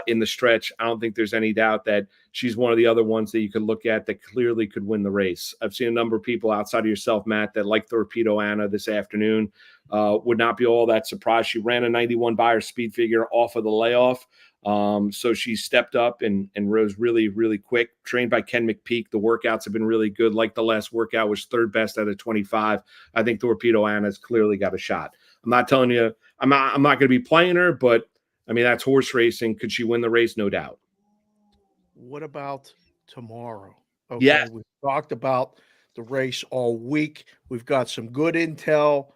Speaker 7: in the stretch, I don't think there's any doubt that she's one of the other ones that you could look at that clearly could win the race. I've seen a number of people outside of yourself, Matt, that like Torpedo Anna this afternoon. Would not be all that surprised. She ran a 91 buyer speed figure off of the layoff. So she stepped up and rose really, really quick. Trained by Ken McPeak. The workouts have been really good. Like the last workout was 3rd best out of 25. I think Torpedo Anna's clearly got a shot. I'm not telling you, I'm not going to be playing her, but I mean, that's horse racing. Could she win the race? No doubt.
Speaker 6: What about tomorrow? Okay,
Speaker 7: yeah.
Speaker 6: We've talked about the race all week. We've got some good intel,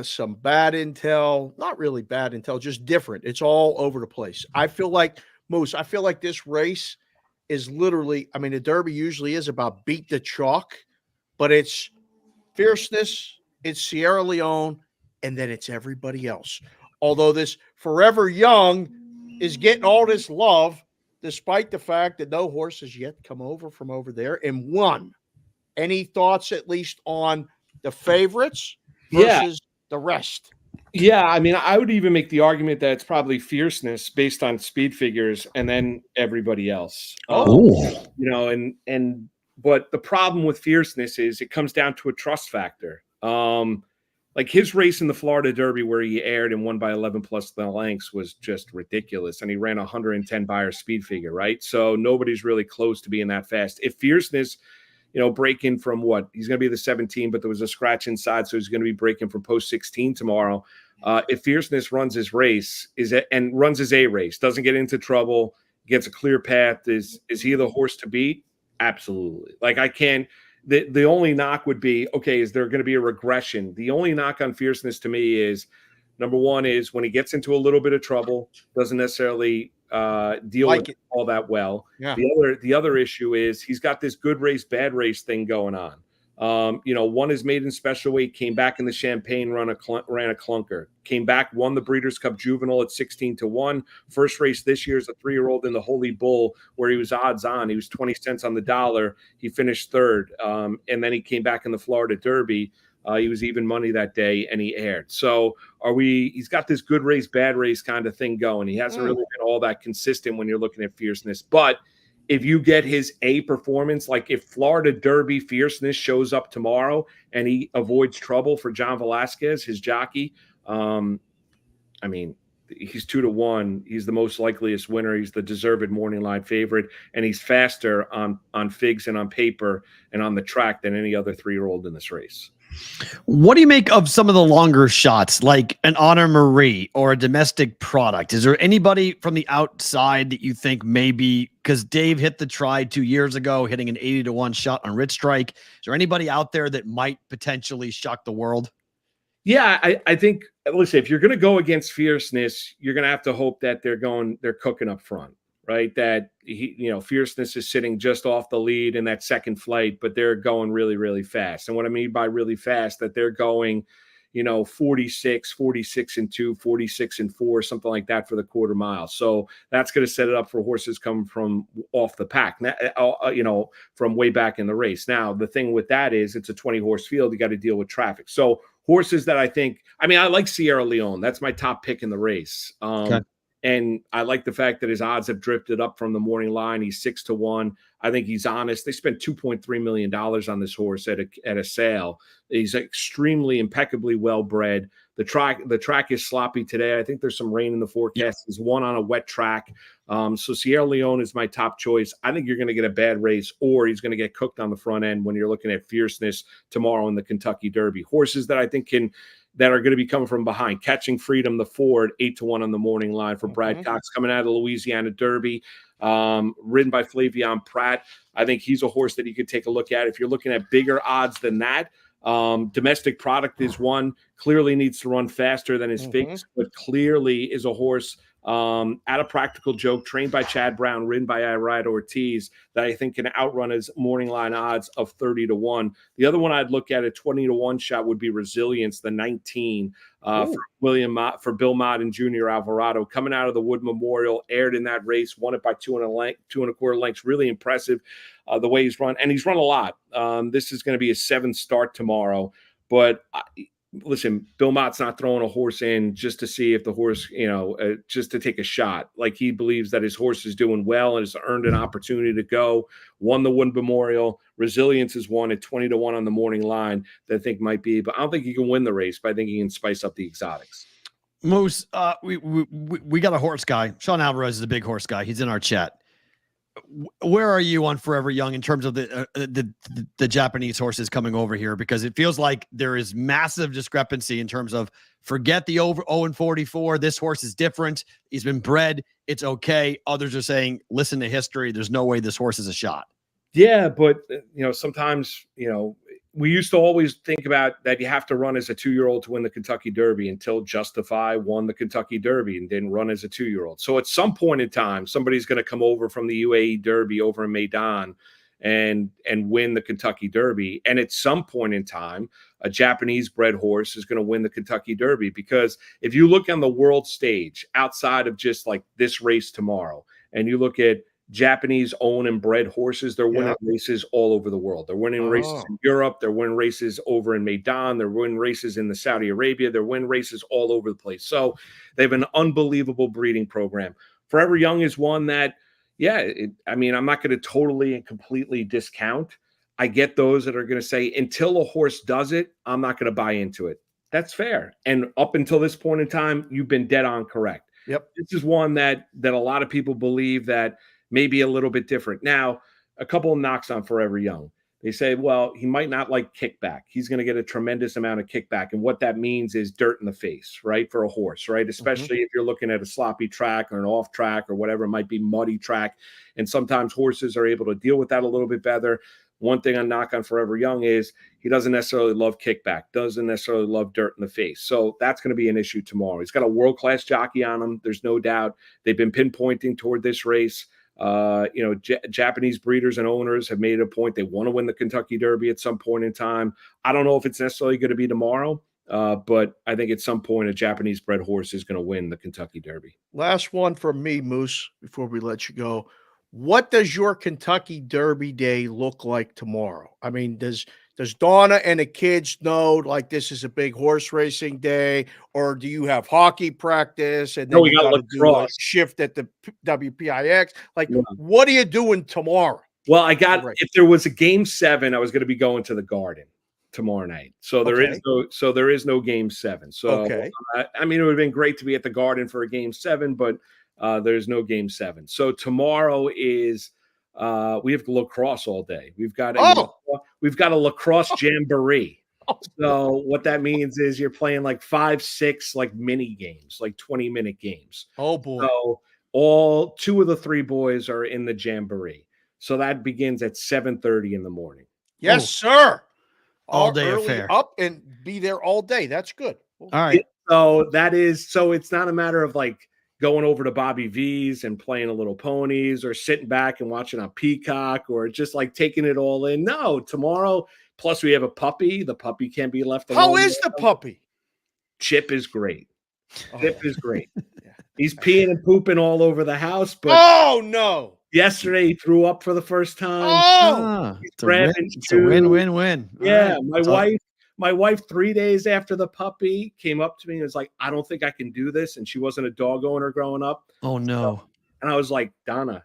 Speaker 6: some bad intel, not really bad intel, just different. It's all over the place. I feel like, Moose, this race is literally, I mean, the Derby usually is about beat the chalk, but it's fierceness, it's Sierra Leone, and then it's everybody else. Although this Forever Young is getting all this love, despite the fact that no horse has yet come over from over there and won. Any thoughts, at least, on the favorites versus the rest?
Speaker 7: Yeah, I mean, I would even make the argument that it's probably fierceness based on speed figures and then everybody else. But the problem with fierceness is it comes down to a trust factor. Like his race in the Florida Derby where he aired and won by 11 plus the lengths was just ridiculous. And he ran 110 buyer speed figure, right? So nobody's really close to being that fast. If fierceness breaking from what? He's going to be the 17, but there was a scratch inside, so he's going to be breaking from post 16 tomorrow. If Fierceness runs his race and runs his A race, doesn't get into trouble, gets a clear path, is he the horse to beat? Absolutely. Like I can't. The only knock would be, okay, is there going to be a regression? The only knock on Fierceness to me is, number one is when he gets into a little bit of trouble, doesn't necessarily deal with it all that well.
Speaker 6: Yeah.
Speaker 7: The other issue is he's got this good race, bad race thing going on. Won his maiden special weight, came back in the Champagne ran a clunker, came back, won the Breeders' Cup Juvenile at 16-1. First race this year is a 3-year-old in the Holy Bull, where he was odds on. He was 20 cents on the dollar. He finished third. And then he came back in the Florida Derby. He was even money that day, and he aired. So he's got this good race, bad race kind of thing going. He hasn't really been all that consistent when you're looking at Fierceness. But if you get his A performance, like if Florida Derby Fierceness shows up tomorrow and he avoids trouble for John Velasquez, his jockey, he's 2-1. He's the most likeliest winner. He's the deserved morning line favorite, and he's faster on figs and on paper and on the track than any other 3-year-old in this race.
Speaker 5: What do you make of some of the longer shots, like an Honor Marie or a Domestic Product? Is there anybody from the outside that you think maybe, because Dave hit the try 2 years ago, hitting an 80-1 shot on Rich Strike? Is there anybody out there that might potentially shock the world?
Speaker 7: Yeah, I think, listen, if you're going to go against Fierceness, you're going to have to hope that they're cooking up front, right? That Fierceness is sitting just off the lead in that second flight, but they're going really, really fast. And what I mean by really fast, that they're going, 46, 46-2, 46-4, something like that for the quarter mile. So that's going to set it up for horses coming from off the pack, from way back in the race. Now, the thing with that is it's a 20-horse field. You got to deal with traffic. So horses that I like Sierra Leone. That's my top pick in the race.
Speaker 5: Okay.
Speaker 7: And I like the fact that his odds have drifted up from the morning line. He's 6-1. I think he's honest. They spent $2.3 million on this horse at a sale. He's extremely impeccably well bred. The track is sloppy today. I think there's some rain in the forecast. He's won on a wet track. So Sierra Leone is my top choice. I think you're going to get a bad race, or he's going to get cooked on the front end when you're looking at Fierceness tomorrow in the Kentucky Derby. Horses that I think that are going to be coming from behind. Catching Freedom, the Ford, 8-1 on the morning line for Brad Cox, coming out of the Louisiana Derby, ridden by Flavian Pratt. I think he's a horse that you could take a look at. If you're looking at bigger odds than that, Domestic Product is one, clearly needs to run faster than his figs, but clearly is a horse at a Practical Joke, trained by Chad Brown, ridden by Irad Ortiz, that I think can outrun his morning line odds of 30-1. The other one I'd look at, a 20-1 shot, would be Resilience, the 19 for Bill Mott and Junior Alvarado, coming out of the Wood Memorial, aired in that race, won it by 2.25 lengths. Really impressive the way he's run, and he's run a lot. This is going to be his 7th start tomorrow, but listen, Bill Mott's not throwing a horse in just to see if the horse, just to take a shot. Like, he believes that his horse is doing well and has earned an opportunity to go. Won the Wood Memorial. Resilience is won at 20-1 on the morning line that I think might be, but I don't think he can win the race, but I think he can spice up the exotics.
Speaker 5: Moose, we got a horse guy. Sean Alvarez is a big horse guy. He's in our chat. Where are you on Forever Young in terms of the Japanese horses coming over here? Because it feels like there is massive discrepancy in terms of, forget the over 0-44. This horse is different. He's been bred. It's okay. Others are saying, listen to history. There's no way this horse is a shot.
Speaker 7: Yeah, but sometimes we used to always think about that you have to run as a 2-year-old to win the Kentucky Derby, until Justify won the Kentucky Derby and didn't run as a 2-year-old. So at some point in time, somebody's going to come over from the UAE Derby over in Maidan and win the Kentucky Derby. And at some point in time, a Japanese bred horse is going to win the Kentucky Derby. Because if you look on the world stage outside of just like this race tomorrow, and you look at Japanese owned and bred horses, they're winning races all over the world. They're winning races in Europe. They're winning races over in Maidan. They're winning races in the Saudi Arabia. They're winning races all over the place. So they have an unbelievable breeding program. Forever Young is one that, I'm not going to totally and completely discount. I get those that are going to say, until a horse does it, I'm not going to buy into it. That's fair. And up until this point in time, you've been dead on correct.
Speaker 6: Yep.
Speaker 7: This is one that a lot of people believe that maybe a little bit different. Now, a couple of knocks on Forever Young. They say, well, he might not like kickback. He's going to get a tremendous amount of kickback. And what that means is dirt in the face, right? For a horse, right? Especially if you're looking at a sloppy track or an off track or whatever, it might be muddy track. And sometimes horses are able to deal with that a little bit better. One thing I knock on Forever Young is he doesn't necessarily love kickback, doesn't necessarily love dirt in the face. So that's going to be an issue tomorrow. He's got a world-class jockey on him. There's no doubt. They've been pinpointing toward this race. Japanese breeders and owners have made it a point they want to win the Kentucky Derby at some point in time. I don't know if it's necessarily going to be tomorrow, but I think at some point a Japanese bred horse is going to win the Kentucky Derby.
Speaker 6: Last one from me, Moose, before we let you go. What does your Kentucky Derby day look like tomorrow? I mean, does Donna and the kids know like this is a big horse racing day, or do you have hockey practice and then
Speaker 7: No, we got
Speaker 6: to do a
Speaker 7: lacrosse.
Speaker 6: shift at the WPIX? Like, what are you doing tomorrow?
Speaker 7: Well, if there was a game 7, I was going to be going to the Garden tomorrow night. So there is no game 7. So I mean, it would have been great to be at the Garden for a game 7, but there's no game 7. So tomorrow is we have lacrosse all day. We've got a lacrosse jamboree. So what that means is you're playing like 5, 6 like mini games, like 20-minute games.
Speaker 6: Oh boy.
Speaker 7: So 2 of the 3 boys are in the jamboree. So that begins at 7:30 in the morning.
Speaker 6: Yes, sir.
Speaker 5: All day
Speaker 6: early
Speaker 5: affair.
Speaker 6: Up and be there all day. That's good.
Speaker 5: All right.
Speaker 7: So it's not a matter of like going over to Bobby V's and playing a little ponies or sitting back and watching on Peacock or just like taking it all in. No, tomorrow, plus we have a puppy. The puppy can't be left alone.
Speaker 6: How is the puppy?
Speaker 7: Chip is great. Chip is great. He's peeing and pooping all over the house. But
Speaker 6: no.
Speaker 7: Yesterday he threw up for the first time.
Speaker 5: It's a win-win-win.
Speaker 7: Yeah, my wife 3 days after the puppy came up to me and was like, I don't think I can do this. And she wasn't a dog owner growing up.
Speaker 5: Oh, no.
Speaker 7: And I was like, Donna,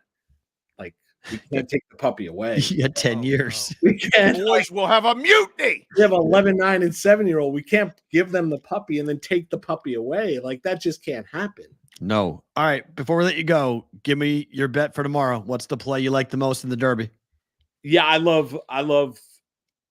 Speaker 7: like, we can't take the puppy away.
Speaker 5: You had 10 years.
Speaker 7: No. We can't.
Speaker 6: Boys will have a mutiny.
Speaker 7: We have 11, 9, and 7-year-old. We can't give them the puppy and then take the puppy away. Like, that just can't happen.
Speaker 5: No. All right. Before we let you go, give me your bet for tomorrow. What's the play you like the most in the Derby?
Speaker 7: Yeah,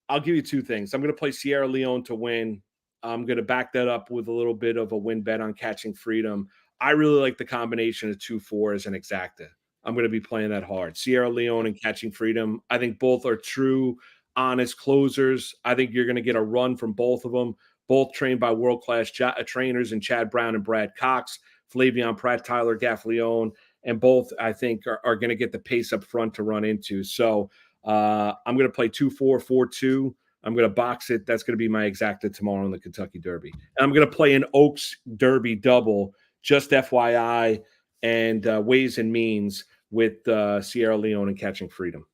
Speaker 7: I'll give you 2 things. I'm going to play Sierra Leone to win. I'm going to back that up with a little bit of a win bet on Catching Freedom. I really like the combination of 2-4 as an exacta. I'm going to be playing that hard. Sierra Leone and Catching Freedom. I think both are true, honest closers. I think you're going to get a run from both of them. Both trained by world-class trainers in Chad Brown and Brad Cox, Flavian Pratt, Tyler Gaffleone, and both I think are going to get the pace up front to run into. So I'm going to play 2-4, 4-2. I'm going to box it. That's going to be my exacta tomorrow in the Kentucky Derby. And I'm going to play an Oaks Derby double, just FYI, and Ways and Means with Sierra Leone and Catching Freedom.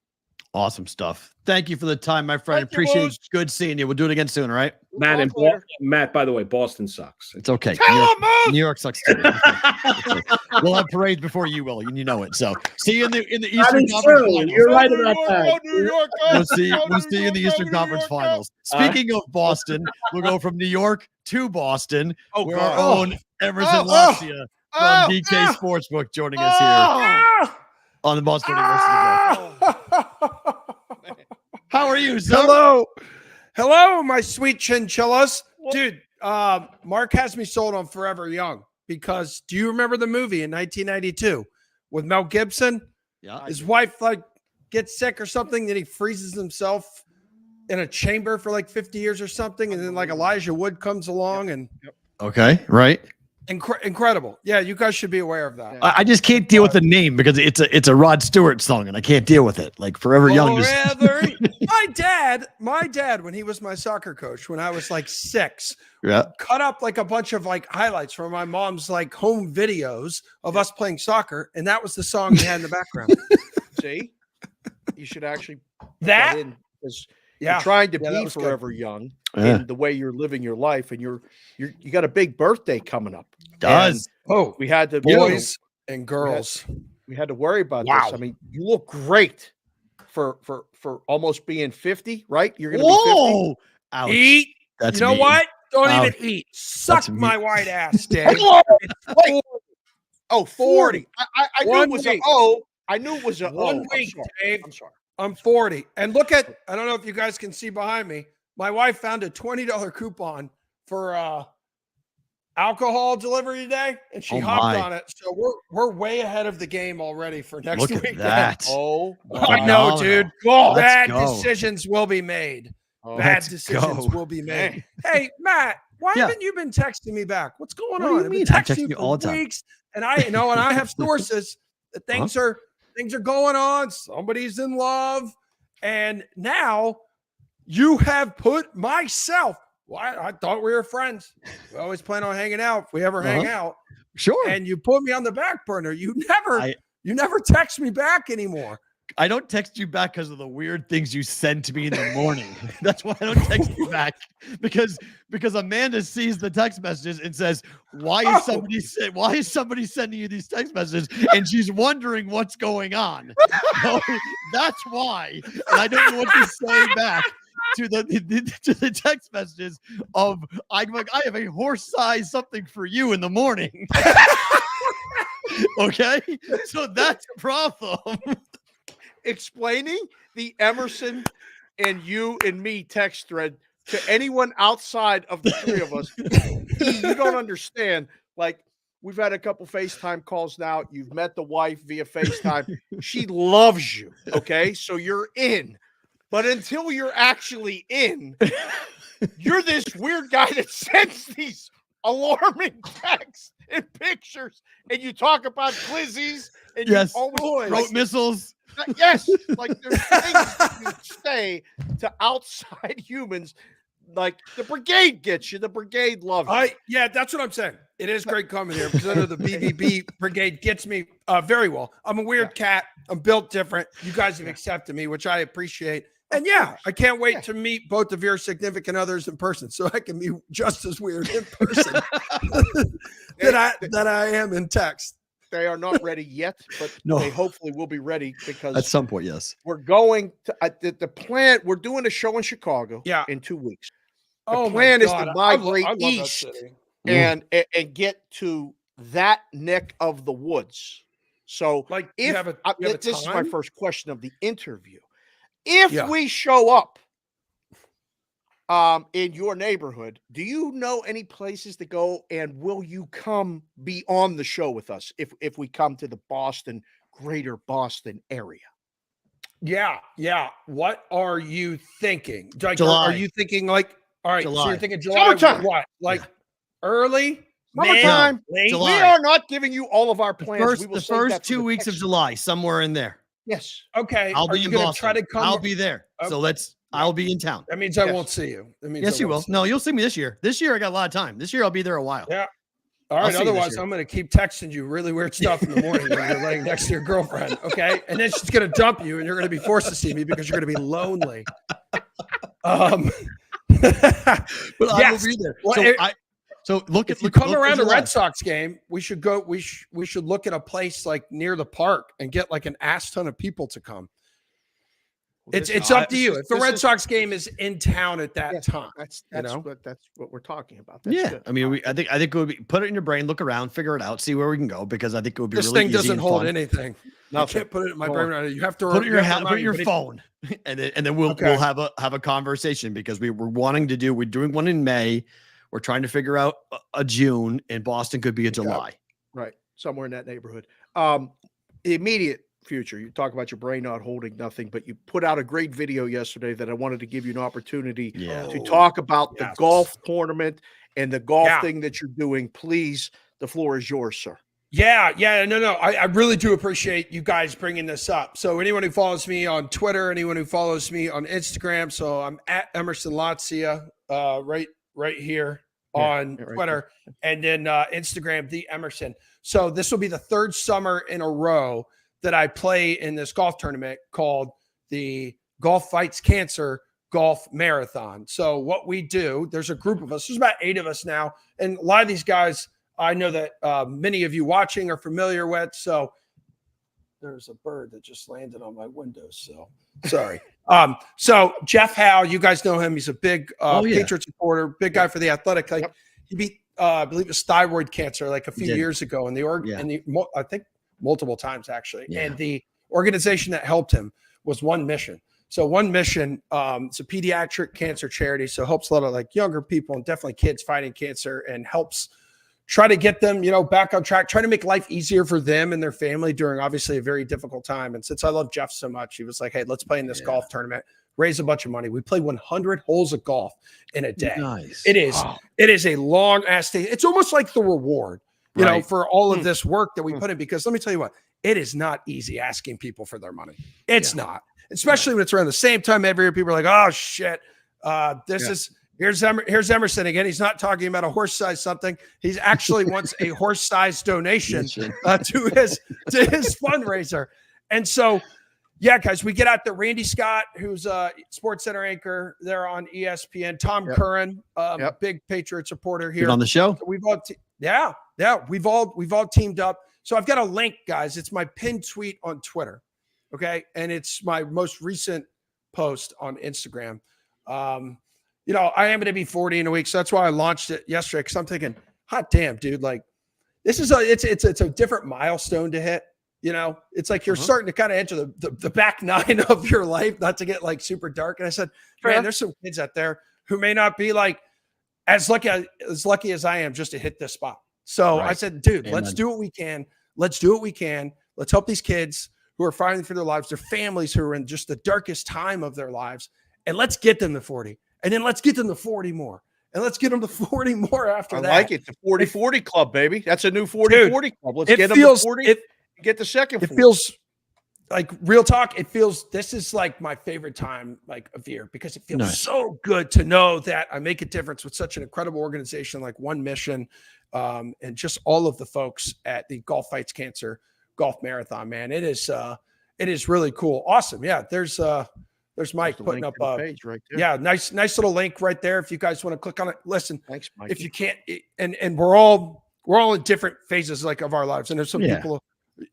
Speaker 5: Awesome stuff. Thank you for the time, my friend. Appreciate it. Good seeing you. We'll do it again soon, all right?
Speaker 7: Matt, by the way, Boston sucks.
Speaker 5: It's okay. New York sucks too. We'll have parades before you will. You know it. So see you in the Eastern Conference Finals.
Speaker 7: You're right about that.
Speaker 5: We'll see you in the Eastern Conference Finals. Speaking of Boston, we'll go from New York to Boston. Where our own Emerson Lacia from DK Sportsbook joining us here on the Boston University. How are you, sir?
Speaker 8: Hello, my sweet chinchillas. Dude, Mark has me sold on Forever Young because do you remember the movie in 1992 with Mel Gibson?
Speaker 5: Yeah.
Speaker 8: His wife gets sick or something, then he freezes himself in a chamber for 50 years or something, and then Elijah Wood comes along and
Speaker 5: okay, right.
Speaker 8: Incredible. Yeah, you guys should be aware of that.
Speaker 5: I just can't deal with the name because it's a Rod Stewart song and I can't deal with it. Like Forever Young.
Speaker 8: My dad, when he was my soccer coach, when I was 6, cut up a bunch of highlights from my mom's home videos of us playing soccer, and that was the song he had in the background.
Speaker 6: See, you should actually put
Speaker 8: that
Speaker 6: in because you're trying to be Forever Young in the way you're living your life, and you got a big birthday coming up. We had to
Speaker 8: boys and girls.
Speaker 6: We had to worry about this. I mean, you look great for almost being 50, right? You're going to be 50.
Speaker 5: Ouch.
Speaker 8: Eat.
Speaker 5: That's
Speaker 8: you know
Speaker 5: mean.
Speaker 8: what? Don't
Speaker 5: Ouch.
Speaker 8: even eat. Suck my white ass, Dave.
Speaker 6: 40. I knew it was a O. I knew it was a
Speaker 8: 1
Speaker 6: O.
Speaker 8: week, Dave.
Speaker 6: I'm sorry.
Speaker 8: I'm 40. And look at, I don't know if you guys can see behind me. My wife found a $20 coupon for alcohol delivery today, and she hopped on it. So we're way ahead of the game already for next
Speaker 5: Look
Speaker 8: week.
Speaker 5: at that.
Speaker 6: Oh,
Speaker 8: I know, dude. Bad
Speaker 5: go.
Speaker 8: decisions will be made.
Speaker 6: oh.
Speaker 8: Bad decisions will be made. Hey, Matt, why
Speaker 5: Yeah.
Speaker 8: haven't you been texting me back? What's going
Speaker 5: What do
Speaker 8: on?
Speaker 5: you
Speaker 8: I've
Speaker 5: mean?
Speaker 8: been
Speaker 5: I
Speaker 8: texting
Speaker 5: text
Speaker 8: you
Speaker 5: you
Speaker 8: for
Speaker 5: all the time.
Speaker 8: weeks, and I and I have sources that things are going on. Somebody's in love, and now you have put myself. Well, I thought we were friends. We always plan on hanging out if we ever hang out.
Speaker 5: Sure.
Speaker 8: And you put me on the back burner. You never text me back anymore.
Speaker 5: I don't text you back because of the weird things you send to me in the morning. That's why I don't text you back, because Amanda sees the text messages and says, why is somebody sending you these text messages? And she's wondering what's going on. So that's why. And I don't know what to say back to the text messages of, I have a horse size something for you in the morning. Okay, so that's a problem.
Speaker 6: Explaining the Emerson and you and me text thread to anyone outside of the three of us, you don't understand. Like, we've had a couple FaceTime calls now. You've met the wife via FaceTime. She loves you. Okay, so you're in. But until you're actually in, you're this weird guy that sends these alarming texts and pictures, and you talk about glizzies, and
Speaker 5: Yes,
Speaker 6: you always
Speaker 5: throat missiles.
Speaker 6: Yes, like there's things that you say to outside humans, like the brigade gets you. The brigade loves you.
Speaker 8: Yeah, that's what I'm saying. It is great coming here because I know the BBB brigade gets me very well. I'm a weird cat. I'm built different. You guys have accepted me, which I appreciate. And yeah, I can't wait to meet both of your significant others in person, so I can be just as weird in person that I am in text.
Speaker 6: They are not ready yet, but they hopefully will be ready, because
Speaker 5: At some point, yes.
Speaker 6: we're going to the plan. We're doing a show in Chicago in 2 weeks. The plan is to migrate east and get to that neck of the woods. So,
Speaker 8: like,
Speaker 6: this is my first question of the interview. If we show up in your neighborhood, do you know any places to go, and will you come be on the show with us if we come to the greater Boston area?
Speaker 8: Yeah. What are you thinking? Like,
Speaker 5: July.
Speaker 8: Are you thinking like, all right,
Speaker 5: July.
Speaker 8: so you're thinking July?
Speaker 6: Summertime.
Speaker 8: What? Like early?
Speaker 6: Summertime.
Speaker 8: Late?
Speaker 5: July.
Speaker 6: We are not giving you all of our
Speaker 5: The
Speaker 6: plans. We will
Speaker 5: first
Speaker 6: save that for
Speaker 5: 2
Speaker 6: the
Speaker 5: weeks of
Speaker 6: next-
Speaker 5: July, somewhere in there.
Speaker 6: Yes.
Speaker 8: Okay.
Speaker 5: I'll
Speaker 8: Are
Speaker 5: be
Speaker 8: you
Speaker 5: in
Speaker 8: gonna
Speaker 5: Boston.
Speaker 8: try to come?
Speaker 5: I'll be there. So I'll be in town.
Speaker 8: That means I won't see you. That means
Speaker 5: Yes,
Speaker 8: I
Speaker 5: you
Speaker 8: won't
Speaker 5: will.
Speaker 8: see
Speaker 5: No, you'll see me this year. This year I got a lot of time. This year I'll be there a while.
Speaker 8: Yeah. All
Speaker 5: I'll
Speaker 8: right.
Speaker 5: see you this
Speaker 8: Otherwise,
Speaker 5: year.
Speaker 8: I'm going to keep texting you really weird stuff in the morning when you're laying next to your girlfriend. Okay. And then she's going to dump you, and you're going to be forced to see me because you're going to be lonely.
Speaker 5: But I will be there.
Speaker 8: Well,
Speaker 5: So look
Speaker 8: if
Speaker 5: at
Speaker 8: you
Speaker 5: look,
Speaker 8: come
Speaker 5: look
Speaker 8: around
Speaker 5: for
Speaker 8: a
Speaker 5: July.
Speaker 8: Red Sox game, we should go. We should look at a place like near the park and get like an ass ton of people to come. It's up to you. If the Red Sox game is in town at that time,
Speaker 6: that's what we're talking about. That's good.
Speaker 5: I mean, I think it would be, put it in your brain, look around, figure it out, see where we can go, because I think it would be
Speaker 8: this
Speaker 5: really
Speaker 8: thing
Speaker 5: easy
Speaker 8: doesn't
Speaker 5: and
Speaker 8: hold
Speaker 5: fun.
Speaker 8: anything. I can't put it in my brain. You have to
Speaker 5: Put it in your
Speaker 8: have
Speaker 5: put it in your phone, and then we'll have a conversation, because we're doing one in May. We're trying to figure out a June, and Boston could be a July.
Speaker 6: Right, somewhere in that neighborhood. The immediate future, you talk about your brain not holding nothing, but you put out a great video yesterday that I wanted to give you an opportunity to talk about the golf tournament and the golf thing that you're doing. Please, the floor is yours, sir.
Speaker 8: No. I really do appreciate you guys bringing this up. So anyone who follows me on Twitter, anyone who follows me on Instagram, so I'm at Emerson Latzia, right here on Twitter, and then Instagram, the Emerson. So this will be the third summer in a row that I play in this golf tournament called the Golf Fights Cancer Golf Marathon. So what we do, there's a group of us, there's about 8 of us now. And a lot of these guys, I know that many of you watching are familiar with. So there's a bird that just landed on my windowsill. Sorry. So Jeff Howe, you guys know him. He's a big Patriot supporter, big guy for the Athletic. Like he beat, I believe it was thyroid cancer like a few years ago in the I think multiple times actually. And the organization that helped him was One Mission. So One Mission, it's a pediatric cancer charity. So helps a lot of like younger people and definitely kids fighting cancer, and helps try to get them, back on track, try to make life easier for them and their family during obviously a very difficult time. And since I love Jeff so much, he was like, hey, let's play in this golf tournament, raise a bunch of money. We play 100 holes of golf in a day.
Speaker 5: Nice.
Speaker 8: It is a long ass day. It's almost like the reward, you know, for all of this work that we put in, because let me tell you what, it is not easy asking people for their money. It's not, especially when it's around the same time every year. People are like, oh shit, here's Emerson again. He's not talking about a horse-sized something. He's actually wants a horse-sized donation to his fundraiser. And so, yeah, guys, we get out there. Randy Scott, who's a Sports Center anchor there on ESPN. Tom Curran, big Patriot supporter here
Speaker 5: on the show.
Speaker 8: So we've all, we've all teamed up. So I've got a link, guys. It's my pinned tweet on Twitter, okay, and it's my most recent post on Instagram. I am going to be 40 in a week, so that's why I launched it yesterday, because I'm thinking, hot damn, dude, like this is it's a different milestone to hit. It's like you're starting to kind of enter the back nine of your life, not to get like super dark. And I said, man, there's some kids out there who may not be like as lucky as I am just to hit this spot. So I said, dude, let's do what we can. Let's do what we can. Let's help these kids who are fighting for their lives, their families who are in just the darkest time of their lives, and let's get them to 40. And then let's get them to 40 more. And let's get them to 40 more after that.
Speaker 6: I like it. The 40-40 club, baby. That's a new 40-40 club. Let's get them to 40. Get the second.
Speaker 8: It feels like, real talk. This is like my favorite time of year, because it feels so good to know that I make a difference with such an incredible organization like One Mission, and just all of the folks at the Golf Fights Cancer Golf Marathon, man. It is really cool. Awesome. Yeah. There's Mike putting up a page right there. Yeah, nice little link right there. If you guys want to click on it, listen. Thanks, Mike. If you can't, and we're all in different phases of our lives, and there's some people,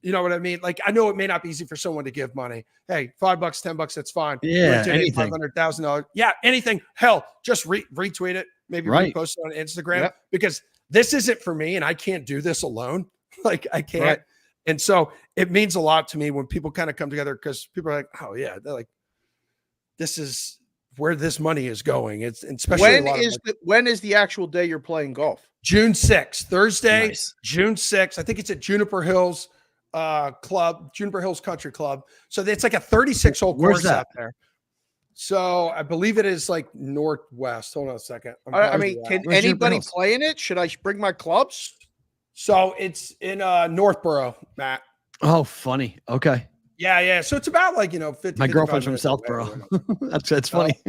Speaker 8: you know what I mean. Like, I know it may not be easy for someone to give money. Hey, $5, $10, that's fine.
Speaker 5: Yeah, anything.
Speaker 8: $500,000. Yeah, anything. Hell, just retweet it. Maybe repost it on Instagram, because this isn't for me, and I can't do this alone. Like, I can't. Right. And so it means a lot to me when people kind of come together, because people are like, oh yeah, they're like, this is where this money is going. It's especially
Speaker 6: when is the actual day you're playing golf?
Speaker 8: June 6th, Thursday, June 6th. I think it's at Juniper Hills Club, Juniper Hills Country Club. So it's like a 36-hole course out there. So I believe it is like northwest. Hold on a second.
Speaker 6: Can anybody play in it? Should I bring my clubs? So
Speaker 8: it's in Northborough, Matt.
Speaker 5: Oh, funny. Okay.
Speaker 8: Yeah. So it's about 50.
Speaker 5: My girlfriend's from Southborough. That's funny.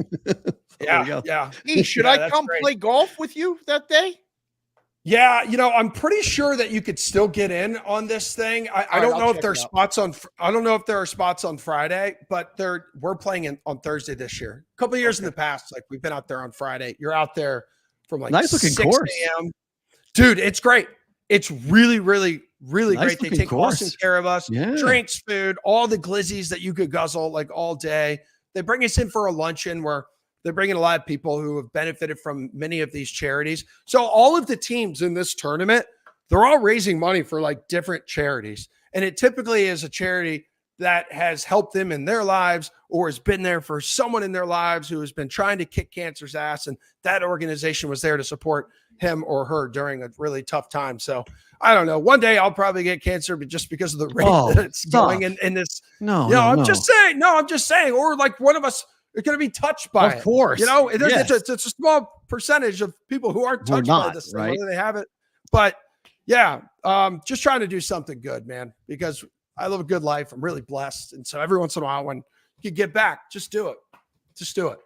Speaker 8: Yeah.
Speaker 6: Hey, should I come play golf with you that day?
Speaker 8: Yeah, I'm pretty sure that you could still get in on this thing. I don't know if there are spots on. I don't know if there are spots on Friday, but we're playing on Thursday this year. A couple of years in the past, we've been out there on Friday. You're out there from
Speaker 5: nice looking
Speaker 8: 6
Speaker 5: course,
Speaker 8: a.m. Dude, it's great. It's really, really, really nice great. They take awesome care of us. Yeah. Drinks, food, all the glizzies that you could guzzle all day. They bring us in for a luncheon where they're bringing a lot of people who have benefited from many of these charities. So all of the teams in this tournament, they're all raising money for different charities. And it typically is a charity that has helped them in their lives or has been there for someone in their lives who has been trying to kick cancer's ass. And that organization was there to support him or her during a really tough time. So I don't know. One day I'll probably get cancer, but just because of the rate that it's going in this. I'm just saying. Or one of us are going to be touched by it.
Speaker 5: Of course.
Speaker 8: It's a small percentage of people who aren't touched by this thing, whether they have it. But yeah, just trying to do something good, man, because I live a good life. I'm really blessed. And so every once in a while, when you get back, just do it. Just do it.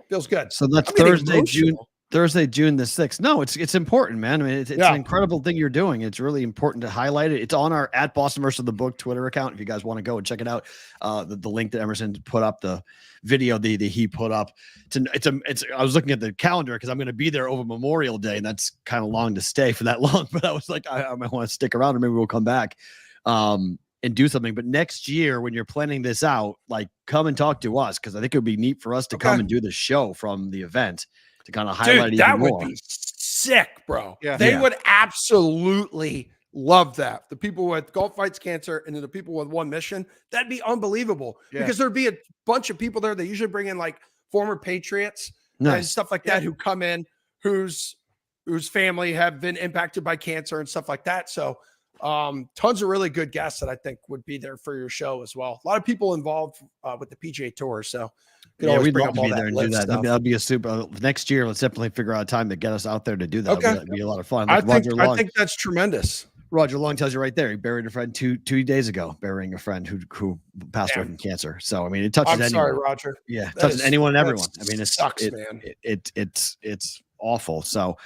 Speaker 8: Feels good.
Speaker 5: So that's Thursday, June the 6th. No, it's important, man. I mean, it's an incredible thing you're doing. It's really important to highlight it. It's on our @BostonVersusTheBook Twitter account. If you guys want to go and check it out, the link that Emerson put up, the video that he put up. I was looking at the calendar because I'm going to be there over Memorial Day, and that's kind of long to stay for that long. But I was like, I might want to stick around, or maybe we'll come back and do something. But next year, when you're planning this out, come and talk to us, because I think it would be neat for us to come and do the show from the event, to kind of highlight it even more.
Speaker 8: That would be sick, bro. Yeah. They would absolutely love that. The people with Golf Fights Cancer and then the people with One Mission, that'd be unbelievable because there'd be a bunch of people there. They usually bring in like former Patriots and stuff like that who come in whose family have been impacted by cancer and stuff like that. So tons of really good guests that I think would be there for your show as well. A lot of people involved with the PGA Tour. So
Speaker 5: we'd love to be there and do that. That'd be a super next year. Let's definitely figure out a time to get us out there to do that.
Speaker 8: Okay.
Speaker 5: That'd be a lot of fun.
Speaker 8: I think that's tremendous.
Speaker 5: Roger Long tells you right there. He buried a friend two days ago, burying a friend who passed away from cancer. So I mean, it touches anyone.
Speaker 8: Sorry, Roger.
Speaker 5: Yeah, it touches anyone and everyone. I mean, it
Speaker 8: sucks, man.
Speaker 5: It's awful. So,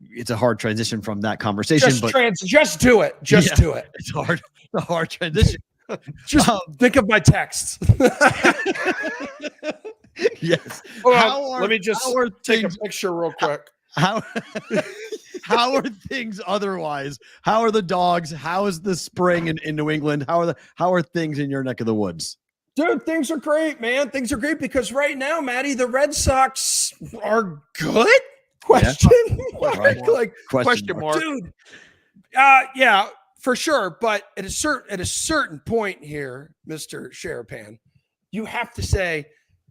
Speaker 5: it's a hard transition from that conversation.
Speaker 8: Just do it. Just do it.
Speaker 5: It's hard. A hard transition.
Speaker 8: Just think of my texts.
Speaker 5: Yes.
Speaker 8: Let me just take a picture real quick.
Speaker 5: How are things otherwise? How are the dogs? How is the spring in New England? How are things in your neck of the woods?
Speaker 8: Dude, things are great, man. Things are great because right now, Maddie, the Red Sox are good? Question?
Speaker 6: Question mark.
Speaker 8: Dude. Yeah, for sure. But at a certain point here, Mr. Sherapan, you have to say,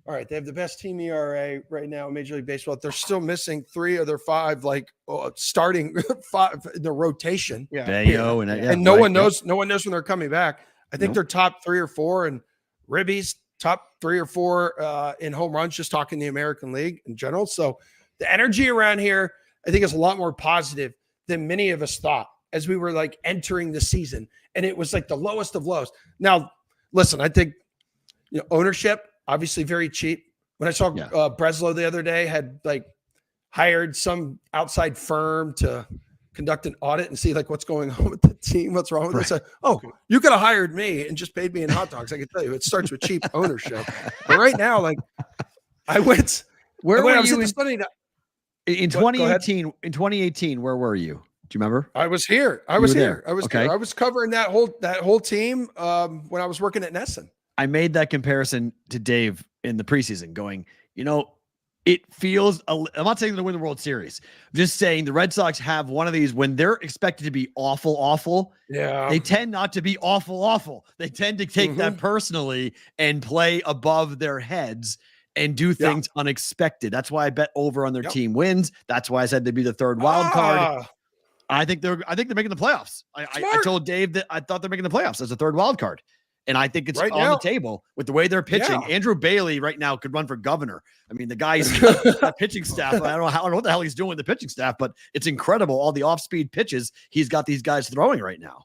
Speaker 8: all right, they have the best team ERA right now in Major League Baseball. They're still missing 3 of their 5, starting 5 in the rotation.
Speaker 5: Yeah, Bayo
Speaker 8: and no one knows when they're coming back. I think they're top 3 or 4 in ribbies, top 3 or 4 in home runs. Just talking the American League in general. So the energy around here, I think, is a lot more positive than many of us thought as we were entering the season, and it was the lowest of lows. Now, listen, I think ownership. Obviously very cheap. When I saw Breslow the other day had hired some outside firm to conduct an audit and see what's going on with the team, what's wrong with it. I said, oh, you could have hired me and just paid me in hot dogs. I can tell you, it starts with cheap ownership. But right now, I went.
Speaker 5: Where were you in
Speaker 8: 2018?
Speaker 5: In 2018, where were you? Do you remember?
Speaker 8: I was here. I was here.
Speaker 5: Okay.
Speaker 8: I was covering that whole team when I was working at Nesson.
Speaker 5: I made that comparison to Dave in the preseason going, it feels, I'm not saying they're going to win the World Series. I'm just saying the Red Sox have one of these when they're expected to be awful.
Speaker 8: Yeah.
Speaker 5: They tend not to be awful. They tend to take that personally and play above their heads and do things unexpected. That's why I bet over on their team wins. That's why I said they'd be the third wild card. I think they're making the playoffs. I told Dave that I thought they're making the playoffs as a third wild card. And I think it's on the table with the way they're pitching. Yeah. Andrew Bailey right now could run for governor. I mean, the guy's pitching staff. I don't know what the hell he's doing with the pitching staff, but it's incredible. All the off-speed pitches he's got these guys throwing right now.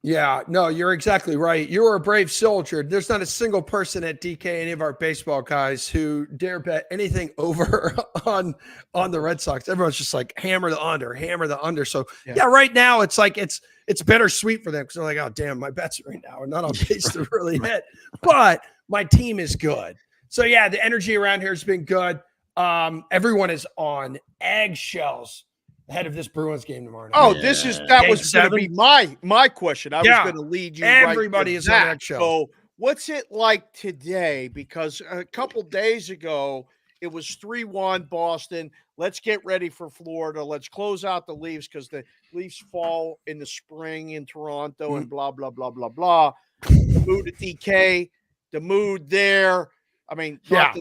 Speaker 8: Yeah, no, you're exactly right. You're a brave soldier. There's not a single person at DK, any of our baseball guys, who dare bet anything over on the Red Sox. Everyone's just hammer the under. So yeah, right now it's it's bittersweet for them because they're like, oh damn, my bets right now are not on pace to really hit. But my team is good. So yeah, the energy around here has been good. Everyone is on eggshells ahead of this Bruins game tomorrow night.
Speaker 6: Oh, that was going to be my question. I was going to lead you.
Speaker 8: Everybody is on eggshells.
Speaker 6: So what's it like today? Because a couple days ago, it was 3-1 Boston. Let's get ready for Florida. Let's close out the Leafs because the Leafs fall in the spring in Toronto and blah, blah, blah, blah, blah. The mood at DK, the mood there. I mean, your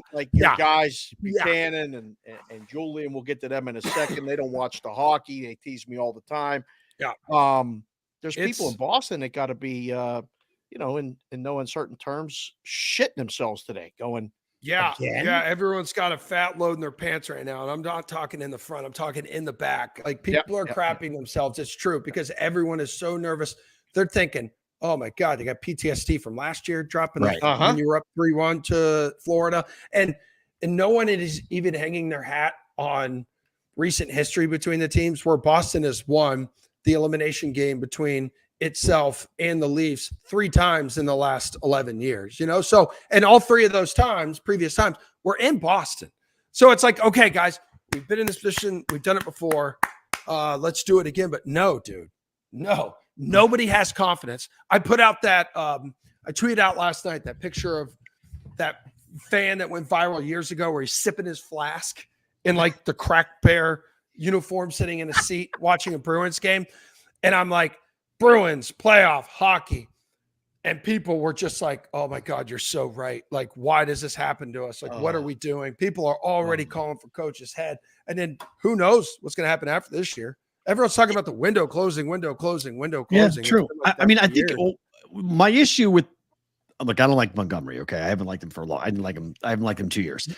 Speaker 6: guys, Buchanan and Julian, we'll get to them in a second. They don't watch the hockey. They tease me all the time.
Speaker 8: Yeah.
Speaker 6: There's people in Boston that got to be, in no uncertain terms, shitting themselves today, going,
Speaker 8: yeah,
Speaker 6: again?
Speaker 8: Yeah. Everyone's got a fat load in their pants right now. And I'm not talking in the front. I'm talking in the back. People are crapping themselves. It's true because everyone is so nervous. They're thinking, oh my God, they got PTSD from last year dropping when you were up 3-1 to Florida. And no one is even hanging their hat on recent history between the teams where Boston has won the elimination game between itself and the Leafs 3 times in the last 11 years, So, and all 3 of those previous times, were in Boston. So it's okay, guys, we've been in this position. We've done it before. Let's do it again. But no, dude, no. Nobody has confidence. I put out that I tweeted out last night that picture of that fan that went viral years ago where he's sipping his flask in the crack bear uniform sitting in a seat watching a Bruins game. And I'm like, Bruins, playoff, hockey. And people were just like, oh my God, you're so right. Like, why does this happen to us? Like, what are we doing? People are already calling for coach's head. And then who knows what's going to happen after this year? Everyone's talking about the window closing.
Speaker 5: Yeah, true. I mean, I think my issue with, look, I don't like Montgomery. Okay, I haven't liked him for a long. I didn't like him. I haven't liked him 2 years.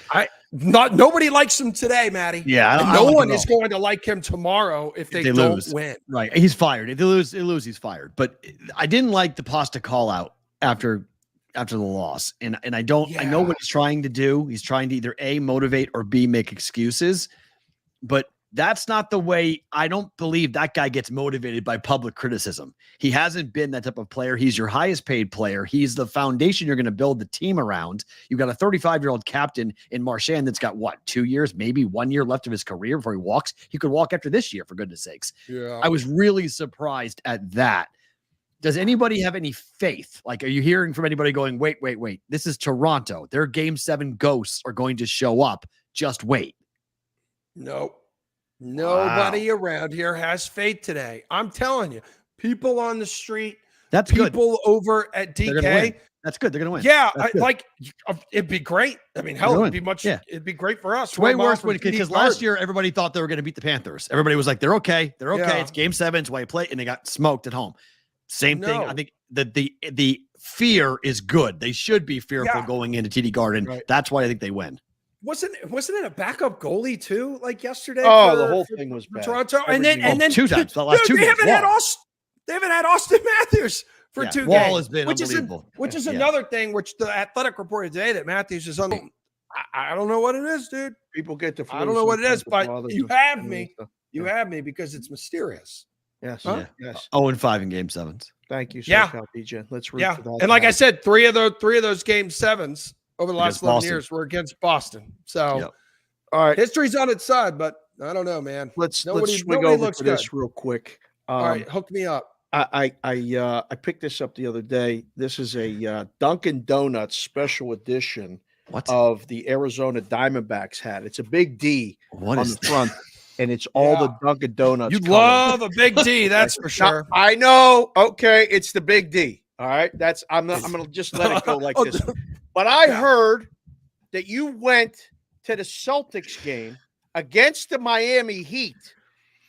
Speaker 8: Nobody likes him today, Matty.
Speaker 5: Yeah,
Speaker 8: no one is going to like him tomorrow if they don't
Speaker 5: lose.
Speaker 8: Win.
Speaker 5: Right, he's fired. If they lose, he's fired. But I didn't like the Pasta call out after the loss, and I don't. Yeah. I know what he's trying to do. He's trying to either A, motivate, or B, make excuses. But that's not the way. I don't believe that guy gets motivated by public criticism. He hasn't been that type of player. He's your highest paid player. He's the foundation you're going to build the team around. You've got a 35-year-old captain in Marchand that's got, 2 years, maybe 1 year left of his career before he walks. He could walk after this year, for goodness sakes. Yeah. I was really surprised at that. Does anybody have any faith? Like, are you hearing from anybody going, wait, this is Toronto. Their Game 7 ghosts are going to show up. Just wait.
Speaker 8: Nope. Nobody around here has faith today. I'm telling you, people on the street, people over at DK.
Speaker 5: That's good. They're going to win.
Speaker 8: Yeah. It'd be great. I mean, hell, it'd be great for us.
Speaker 5: It's way worse because last year, everybody thought they were going to beat the Panthers. Everybody was like, they're okay. Yeah. It's Game 7. It's why you play. And they got smoked at home. Same thing. I think that the fear is good. They should be fearful going into TD Garden. Right. That's why I think they win.
Speaker 8: Wasn't it a backup goalie too? Like yesterday?
Speaker 6: Oh, the whole thing was bad.
Speaker 8: Toronto, and then
Speaker 5: 2 times. The last 2
Speaker 8: games. They haven't had Austin Matthews for 2
Speaker 5: Wall
Speaker 8: games.
Speaker 5: Has been unbelievable.
Speaker 8: Which is another thing. Which the Athletic reported today that Matthews is on. I don't know what it is, dude.
Speaker 6: People get the.
Speaker 8: I don't know what it is, but you have me. You have me because it's mysterious.
Speaker 6: Yes.
Speaker 5: Huh? Yes. 0-5 in Game 7s.
Speaker 6: Thank you, SoCal DJ. Let's root for that.
Speaker 8: And like I said, three of those Game 7s over the last 11 years were against Boston. So,
Speaker 6: all right,
Speaker 8: history's on its side, but I don't know, man.
Speaker 6: Let's swing over to this real quick.
Speaker 8: All right, hook me up.
Speaker 6: I picked this up the other day. This is a Dunkin' Donuts special edition of the Arizona Diamondbacks hat. It's a big D on the front. And it's all the Dunkin' Donuts.
Speaker 8: You love a big D, that's for sure.
Speaker 6: I know. Okay, it's the big D. All right, I'm gonna just let it go like this. But I heard that you went to the Celtics game against the Miami Heat,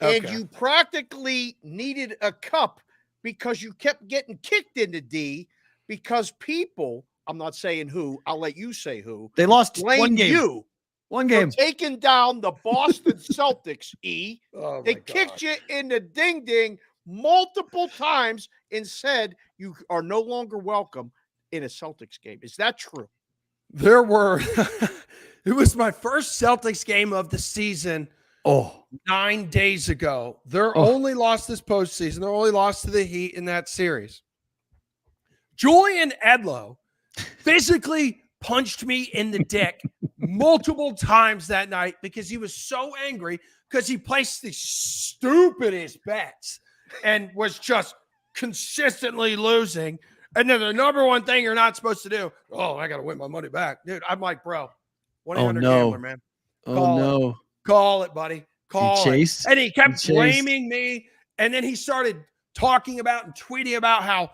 Speaker 6: and you practically needed a cup because you kept getting kicked in the D because people. I'm not saying who. I'll let you say who.
Speaker 5: They lost one game. One game.
Speaker 6: Taking down the Boston Celtics, They kicked you in the ding-ding multiple times and said you are no longer welcome in a Celtics game. Is that true?
Speaker 8: There were – it was my first Celtics game of the season 9 days ago. They're only lost this postseason. They're only lost to the Heat in that series. Julian Edlow physically punched me in the dick multiple times that night because he was so angry because he placed the stupidest bets and was just consistently losing. And then the number one thing you're not supposed to do, I got to win my money back. Dude, I'm like, bro, 1-800-GAMBLER, man. Call it, buddy. Call it. And he kept blaming me. And then he started talking about and tweeting about how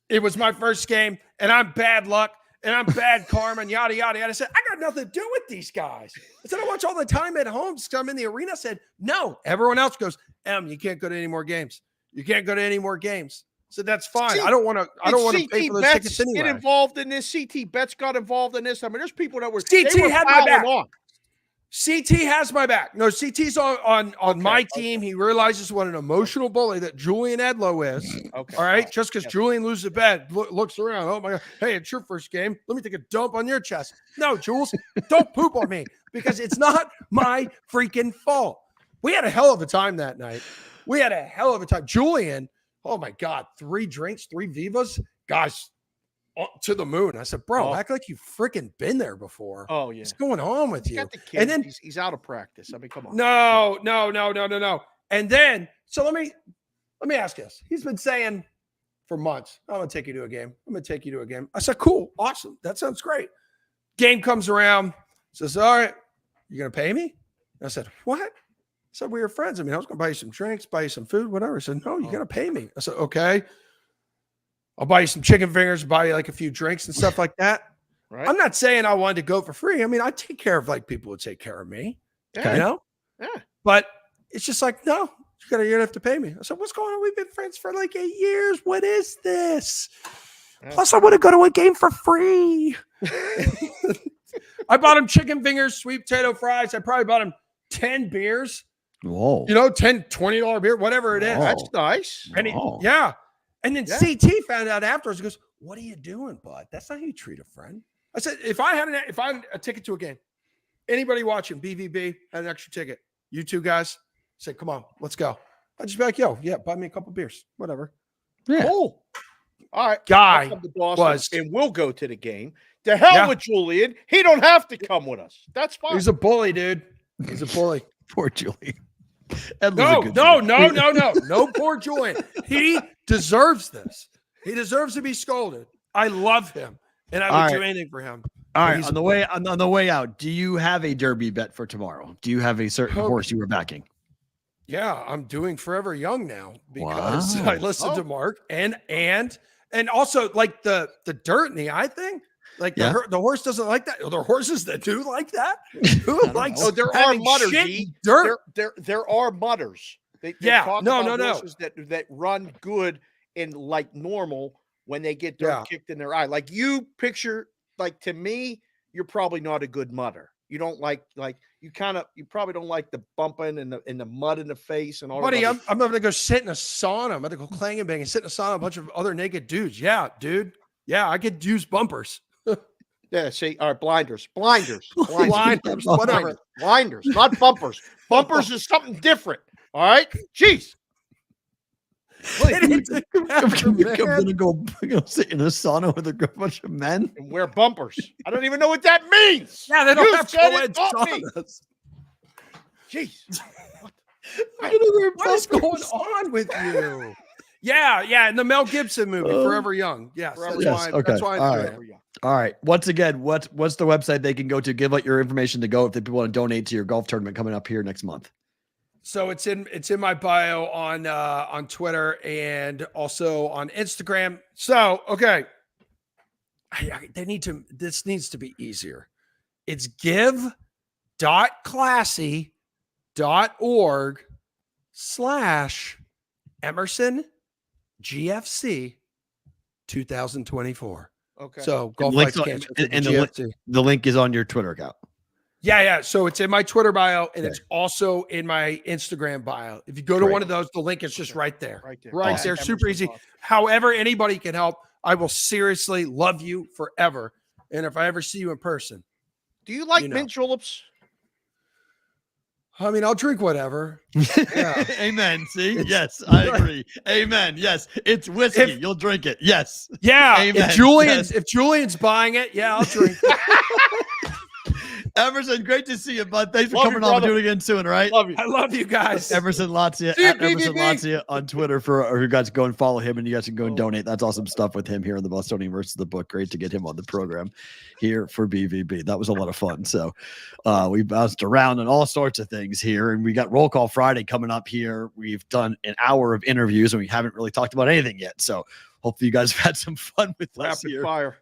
Speaker 8: it was my first game and I'm bad luck. And I'm bad karma and yada, yada, yada. I said, I got nothing to do with these guys. I said, I watch all the time at home because I'm in the arena. I said, no. Everyone else goes, you can't go to any more games. You can't go to any more games. So that's fine. I don't want to pay for those tickets anyway.
Speaker 6: Get involved in this. CT Bets got involved in this. I mean, there's people that were
Speaker 8: CT had my back. CT has my back. No, CT's on my team. He realizes what an emotional bully that Julian Edlow is. Okay. All right. Just because Julian loses a bet, looks around. Oh my God. Hey, it's your first game. Let me take a dump on your chest. No, Jules, don't poop on me because it's not my freaking fault. We had a hell of a time that night. We had a hell of a time. Julian, oh my God, 3 drinks, 3 Vivas. Guys, to the moon. I said, bro, act like you've freaking been there before.
Speaker 6: Oh, yeah.
Speaker 8: What's going on with you?
Speaker 6: Got the kid. And then he's out of practice. I mean, come on.
Speaker 8: No. And then, so let me ask you this. He's been saying for months, I'm going to take you to a game. I'm going to take you to a game. I said, cool. Awesome. That sounds great. Game comes around. Says, all right, you going to pay me? And I said, what? I said, we were friends. I mean, I was going to buy you some drinks, buy you some food, whatever. He said, no, you got to pay me. I said, okay. I'll buy you some chicken fingers, buy you like a few drinks and stuff like that.
Speaker 6: Right.
Speaker 8: I'm not saying I wanted to go for free. I mean, I take care of like people would take care of me, you know?
Speaker 6: Yeah.
Speaker 8: But it's just like, no, you're going to have to pay me. I said, what's going on? We've been friends for like 8 years. What is this?
Speaker 6: Yeah.
Speaker 8: Plus, I want to go to a game for free. I bought him chicken fingers, sweet potato fries. I probably bought him 10 beers.
Speaker 5: Whoa.
Speaker 8: You know, $10, $20 beer, whatever it is.
Speaker 5: Whoa.
Speaker 6: That's nice.
Speaker 8: And he-
Speaker 5: Oh.
Speaker 8: yeah. And then
Speaker 6: Yeah.
Speaker 8: CT found out afterwards. He goes, what are you doing, bud? That's not how you treat a friend. I said, if I had a ticket to a game, anybody watching BVB had an extra ticket, you two guys say, come on, let's go. I'd just be like, yo, yeah, buy me a couple beers, whatever.
Speaker 5: Yeah.
Speaker 6: Cool. All right.
Speaker 8: Guy
Speaker 6: I'll come to Boston
Speaker 8: was-
Speaker 6: and we'll go to the game. To hell
Speaker 8: Yeah.
Speaker 6: with Julian. He don't have to come with us. That's fine.
Speaker 8: He's a bully, dude. He's a bully.
Speaker 5: Poor Julie. Ed was a
Speaker 8: No,
Speaker 5: good
Speaker 8: no,
Speaker 5: dude.
Speaker 8: no, no, no. No poor Julian. He deserves this. He deserves to be scolded. I love him. And I
Speaker 5: All
Speaker 8: would do
Speaker 5: right.
Speaker 8: anything for him.
Speaker 5: All
Speaker 8: But
Speaker 5: right,
Speaker 8: he's
Speaker 5: on
Speaker 8: a
Speaker 5: the way out, do you have a derby bet for tomorrow? Do you have a certain
Speaker 8: Oh.
Speaker 5: horse you were backing?
Speaker 8: Yeah, I'm doing Forever Young now because
Speaker 5: Wow.
Speaker 8: I listened to Mark and also like the dirt in the eye thing. Like
Speaker 5: Yeah.
Speaker 8: the horse doesn't like that. Are there horses that do like that? Who
Speaker 5: don't
Speaker 8: likes?
Speaker 6: Oh, there are
Speaker 8: having
Speaker 6: mutters.
Speaker 8: shit
Speaker 6: G.
Speaker 8: and dirt.
Speaker 6: There are mutters. They
Speaker 8: Yeah,
Speaker 6: talk
Speaker 8: no,
Speaker 6: about
Speaker 8: no.
Speaker 6: horses that run good and like normal when they get dirt
Speaker 8: Yeah.
Speaker 6: kicked in their eye. Like you picture, like to me, you're probably not a good mutter. You don't like you probably don't like the bumping and the mud in the face and all.
Speaker 8: Buddy,
Speaker 6: that
Speaker 8: I'm going to go sit in a sauna. I'm going to go clang and bang and sit in a sauna. A bunch of other naked dudes. Yeah, dude. Yeah, I could use bumpers.
Speaker 6: Yeah, see, all right, blinders, whatever. Blinders, not bumpers. Bumpers is something different. All right, jeez.
Speaker 5: You're gonna go sit in a sauna with a bunch of men.
Speaker 6: And wear bumpers. I don't even know what that means.
Speaker 8: Yeah, they don't
Speaker 6: You
Speaker 8: have
Speaker 6: said it,
Speaker 8: co-ed
Speaker 6: not me.
Speaker 8: saunas.
Speaker 6: Jeez.
Speaker 8: What is going on with you? Yeah, in the Mel Gibson movie, Forever Young. Yes,
Speaker 6: Forever
Speaker 8: that's
Speaker 5: Young.
Speaker 8: why.
Speaker 5: Yes, okay.
Speaker 8: That's why
Speaker 5: All
Speaker 8: I'm
Speaker 5: right.
Speaker 8: doing it.
Speaker 5: All right. Once again, what's the website they can go to? Give out your information to go if people want to donate to your golf tournament coming up here next month.
Speaker 8: So it's in my bio on Twitter and also on Instagram. So okay, this needs to be easier. It's give.classy.org/Emerson GFC 2024.
Speaker 6: Okay.
Speaker 8: So golf
Speaker 5: Links
Speaker 8: fights
Speaker 5: on-
Speaker 8: cancer
Speaker 5: and
Speaker 8: for
Speaker 5: the
Speaker 8: GFC.
Speaker 5: The link is on your Twitter account.
Speaker 8: Yeah. So it's in my Twitter bio and
Speaker 5: Okay.
Speaker 8: it's also in my Instagram bio. If you go to
Speaker 5: Great.
Speaker 8: one of those, the link is just right there.
Speaker 6: Right there.
Speaker 8: Right
Speaker 5: Awesome.
Speaker 8: there. Super
Speaker 6: Emerson
Speaker 8: easy.
Speaker 6: Fox.
Speaker 8: However, anybody can help. I will seriously love you forever. And if I ever see you in person,
Speaker 6: Do you like
Speaker 8: You know.
Speaker 6: mint juleps?
Speaker 8: I mean, I'll drink whatever. Yeah.
Speaker 5: Amen. See? Yes, I agree. Amen. Yes. It's whiskey.
Speaker 8: If-
Speaker 5: You'll drink it. Yes.
Speaker 8: Yeah.
Speaker 5: Amen.
Speaker 8: If Julian's buying it, yeah, I'll drink.
Speaker 5: Emerson, great to see you, bud. Thanks for
Speaker 6: Love you,
Speaker 5: coming on. We'll
Speaker 6: brother.
Speaker 5: do it again soon, all right?
Speaker 6: Love you.
Speaker 8: I love you guys.
Speaker 5: Emerson Latzia
Speaker 6: See you,
Speaker 5: at Emerson
Speaker 6: BBB.
Speaker 5: Latzia on Twitter for you guys go and follow him and you guys can go and donate. That's awesome stuff with him here in the Bostonian versus the book. Great to get him on the program here for BVB. That was a lot of fun. So we bounced around on all sorts of things here, and we got Roll Call Friday coming up here. We've done an hour of interviews and we haven't really talked about anything yet. So hopefully you guys have had some fun with us
Speaker 6: Rapid
Speaker 5: here
Speaker 6: fire.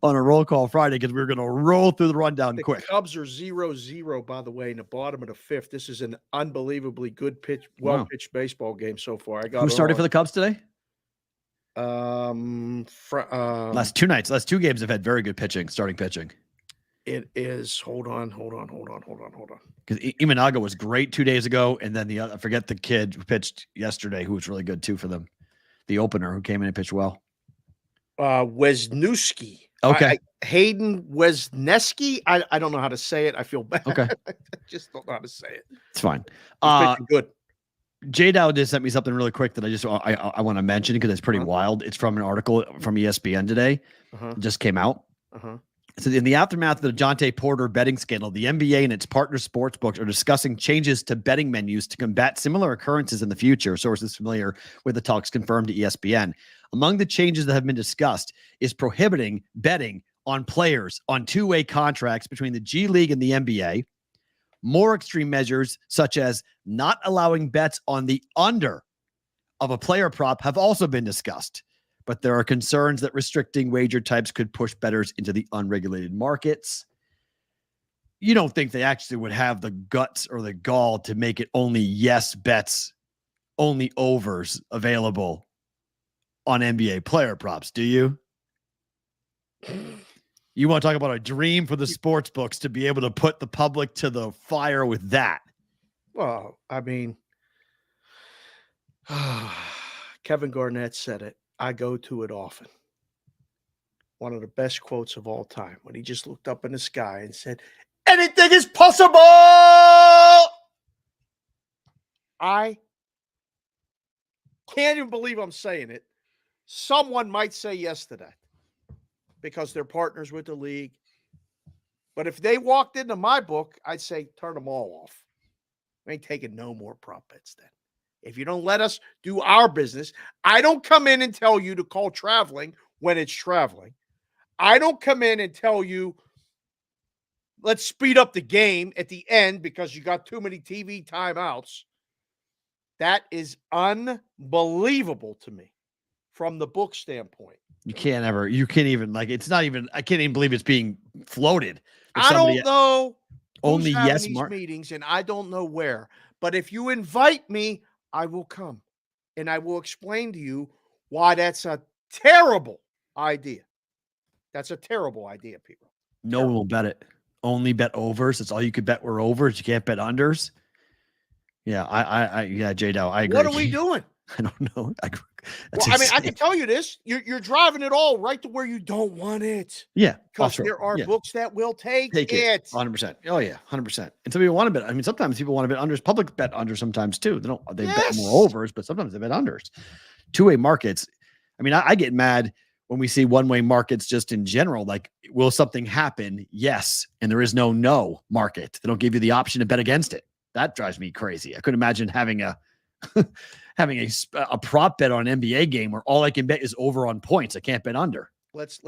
Speaker 5: on a Roll Call Friday because we're going to roll through the rundown
Speaker 6: The
Speaker 5: quick.
Speaker 6: Cubs are 0-0, by the way, in the bottom of the fifth. This is an unbelievably good pitch,
Speaker 5: Wow.
Speaker 6: well-pitched baseball game so far. I got
Speaker 5: Who started for the Cubs today? Last two nights, last two games have had very good pitching, starting pitching.
Speaker 6: It is. Hold on.
Speaker 5: Because Imanaga was great 2 days ago, and then I forget the kid who pitched yesterday, who was really good too for them. The opener who came in and pitched well.
Speaker 6: Wisniewski.
Speaker 5: Okay.
Speaker 6: Hayden Wisniewski. I don't know how to say it. I feel bad.
Speaker 5: Okay.
Speaker 6: I just don't know how to say it.
Speaker 5: It's fine.
Speaker 6: He's pitching good.
Speaker 5: J Dow just sent me something really quick that I want to mention because it's pretty wild. It's from an article from ESPN today.
Speaker 6: Uh-huh.
Speaker 5: It just came out.
Speaker 6: Uh-huh.
Speaker 5: So in the aftermath of the Jonte Porter betting scandal, the NBA and its partner sportsbooks are discussing changes to betting menus to combat similar occurrences in the future. Sources familiar with the talks confirmed to ESPN. Among the changes that have been discussed is prohibiting betting on players on two-way contracts between the G League and the NBA, More extreme measures, such as not allowing bets on the under of a player prop, have also been discussed. But there are concerns that restricting wager types could push bettors into the unregulated markets. You don't think they actually would have the guts or the gall to make it only yes bets, only overs available on NBA player props, do you? You want to talk about a dream for the sports books to be able to put the public to the fire with that?
Speaker 6: Well, I mean, Kevin Garnett said it. I go to it often. One of the best quotes of all time, when he just looked up in the sky and said, "Anything is possible." I can't even believe I'm saying it. Someone might say yes to that because they're partners with the league. But if they walked into my book, I'd say turn them all off. I ain't taking no more prop bets then. If you don't let us do our business, I don't come in and tell you to call traveling when it's traveling. I don't come in and tell you, let's speed up the game at the end because you got too many TV timeouts. That is unbelievable to me from the book standpoint.
Speaker 5: You can't even, like, it's not even, I can't even believe it's being floated.
Speaker 6: I don't know.
Speaker 5: Only
Speaker 6: who's having
Speaker 5: yes,
Speaker 6: these
Speaker 5: Mark.
Speaker 6: meetings, and I don't know where. But if you invite me, I will come, and I will explain to you why that's a terrible idea. That's a terrible idea, people.
Speaker 5: No one will bet it. Only bet overs. That's all you could bet were overs. You can't bet unders. Yeah, yeah, J-Dow, I agree.
Speaker 6: What are we doing?
Speaker 5: I don't know.
Speaker 6: I can tell you this. You're driving it all right to where you don't want it.
Speaker 5: Yeah.
Speaker 6: Because there are books that will take it.
Speaker 5: 100%. Oh, yeah, 100%. And some people want to bet. I mean, sometimes people want to bet unders. Public bet unders sometimes, too. They bet more overs, but sometimes they bet unders. Two-way markets. I mean, I get mad when we see one-way markets just in general. Like, will something happen? Yes. And there is no market. They don't give you the option to bet against it. That drives me crazy. I couldn't imagine having a prop bet on an NBA game where all I can bet is over on points. I can't bet under.
Speaker 6: Let's